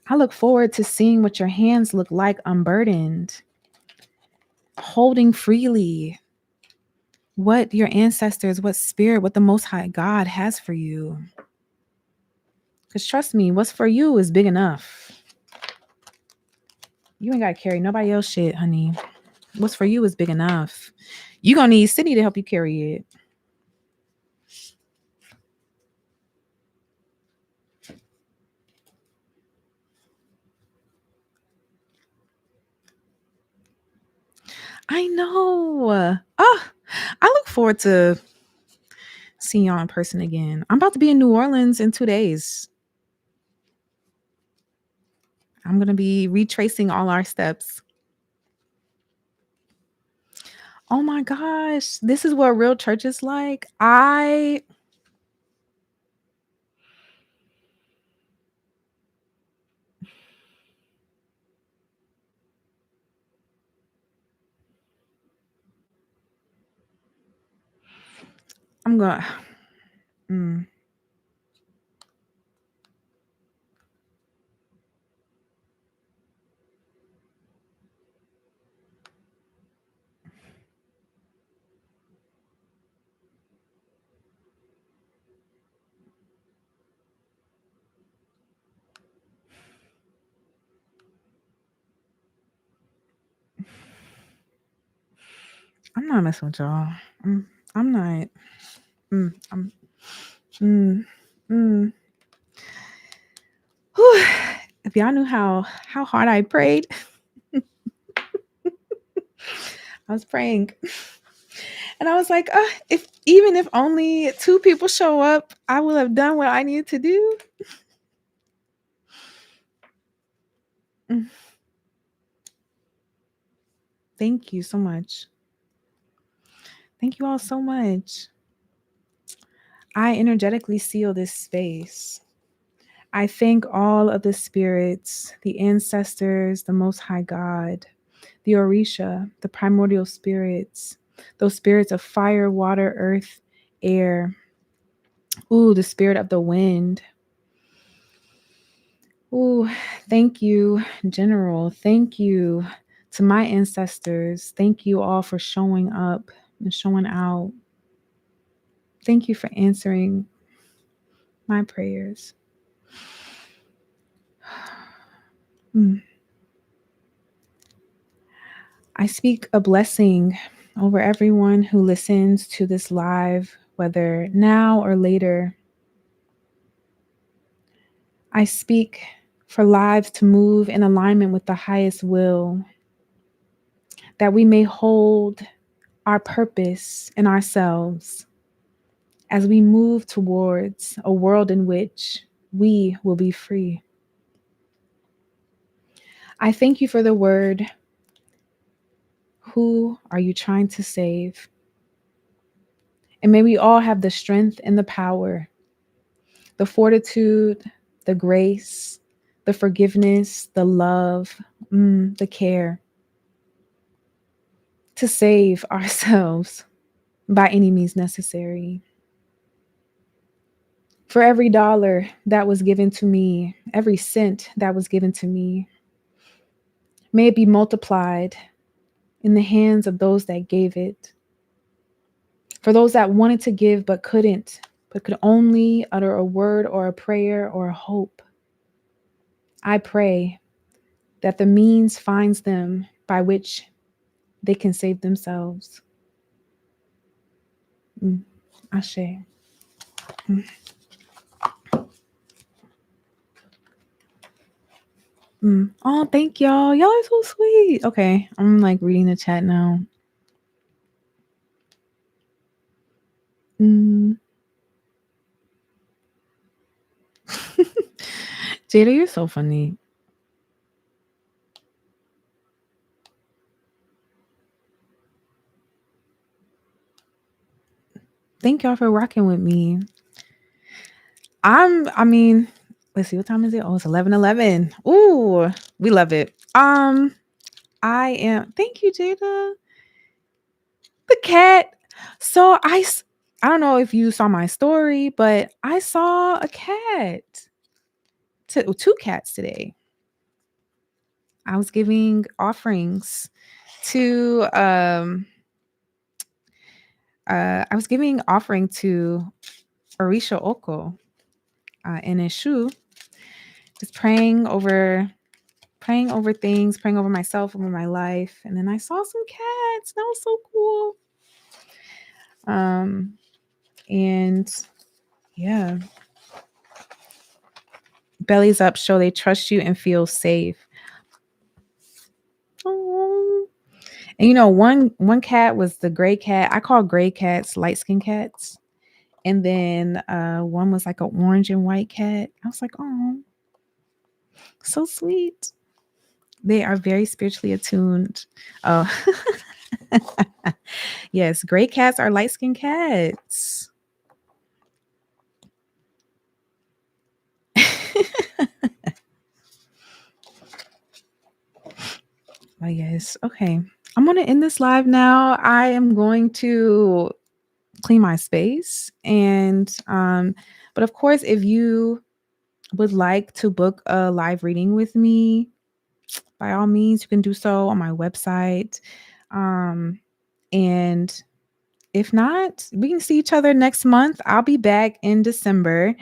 I look forward to seeing what your hands look like unburdened, holding freely what your ancestors, what spirit, what the Most High God has for you. Because trust me, what's for you is big enough. You ain't got to carry nobody else shit, honey. What's for you is big enough. You going to need City to help you carry it. I know. Oh, I look forward to seeing y'all in person again. I'm about to be in New Orleans in 2 days. I'm going to be retracing all our steps. Oh my gosh, this is what real church is like. I'm going mm, I'm not messing with y'all. I'm not. I'm. Mm, mm. Whew. If y'all knew how hard I prayed, I was praying, and I was like, if even if only 2 people show up, I will have done what I needed to do. Mm, Thank you so much. Thank you all so much. I energetically seal this space. I thank all of the spirits, the ancestors, the Most High God, the Orisha, the primordial spirits, those spirits of fire, water, earth, air. Ooh, the spirit of the wind. Ooh, thank you, General. Thank you to my ancestors. Thank you all for showing up and showing out. Thank you for answering my prayers. Mm. I speak a blessing over everyone who listens to this live, whether now or later. I speak for lives to move in alignment with the highest will, that we may hold our purpose in ourselves as we move towards a world in which we will be free. I thank you for the word. Who are you trying to save? And may we all have the strength and the power, the fortitude, the grace, the forgiveness, the love, the care to save ourselves by any means necessary. For every dollar that was given to me, every cent that was given to me, may it be multiplied in the hands of those that gave it. For those that wanted to give but couldn't, but could only utter a word or a prayer or a hope, I pray that the means finds them by which they can save themselves. Ashe. Mm. Oh, thank y'all. Y'all are so sweet. Okay, I'm like reading the chat now. Mm. Jada, you're so funny. Thank y'all for rocking with me. I mean, let's see, what time is it? Oh, it's 11:11. Ooh, we love it. I am thank you, Jada. The cat. So I don't know if you saw my story, but I saw a cat. Two cats today. I was giving offerings to I was giving offering to Orisha Oko in Eshu, just praying over things, praying over myself, over my life. And then I saw some cats. That was so cool. Um, and yeah, bellies up show they trust you and feel safe. Oh. And one cat was the gray cat. I call gray cats light skinned cats. And then one was like an orange and white cat. I was like, oh, so sweet. They are very spiritually attuned. Oh, yes, gray cats are light skinned cats. Oh, yes. Okay. I'm going to end this live now. I am going to clean my space. But of course, if you would like to book a live reading with me, by all means, you can do so on my website. Um, and if not, we can see each other next month. I'll be back in December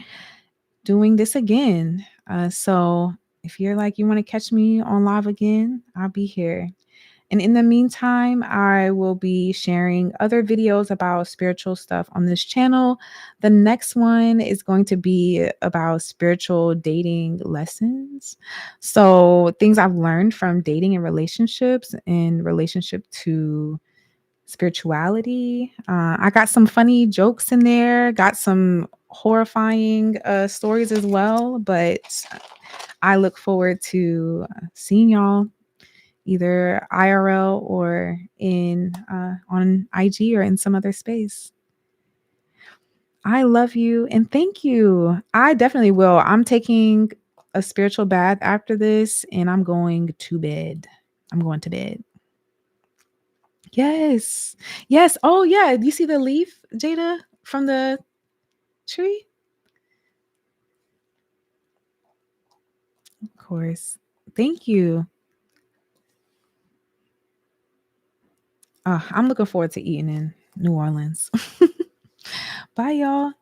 doing this again. So if you're like, you want to catch me on live again, I'll be here. And in the meantime, I will be sharing other videos about spiritual stuff on this channel. The next one is going to be about spiritual dating lessons. So, things I've learned from dating and relationships in relationship to spirituality. I got some funny jokes in there, got some horrifying stories as well. But I look forward to seeing y'all either IRL or in on IG or in some other space. I love you and thank you. I definitely will. I'm taking a spiritual bath after this and I'm going to bed. I'm going to bed. Yes. Yes. Oh yeah. Do you see the leaf, Jada, from the tree? Of course. Thank you. I'm looking forward to eating in New Orleans. Bye, y'all.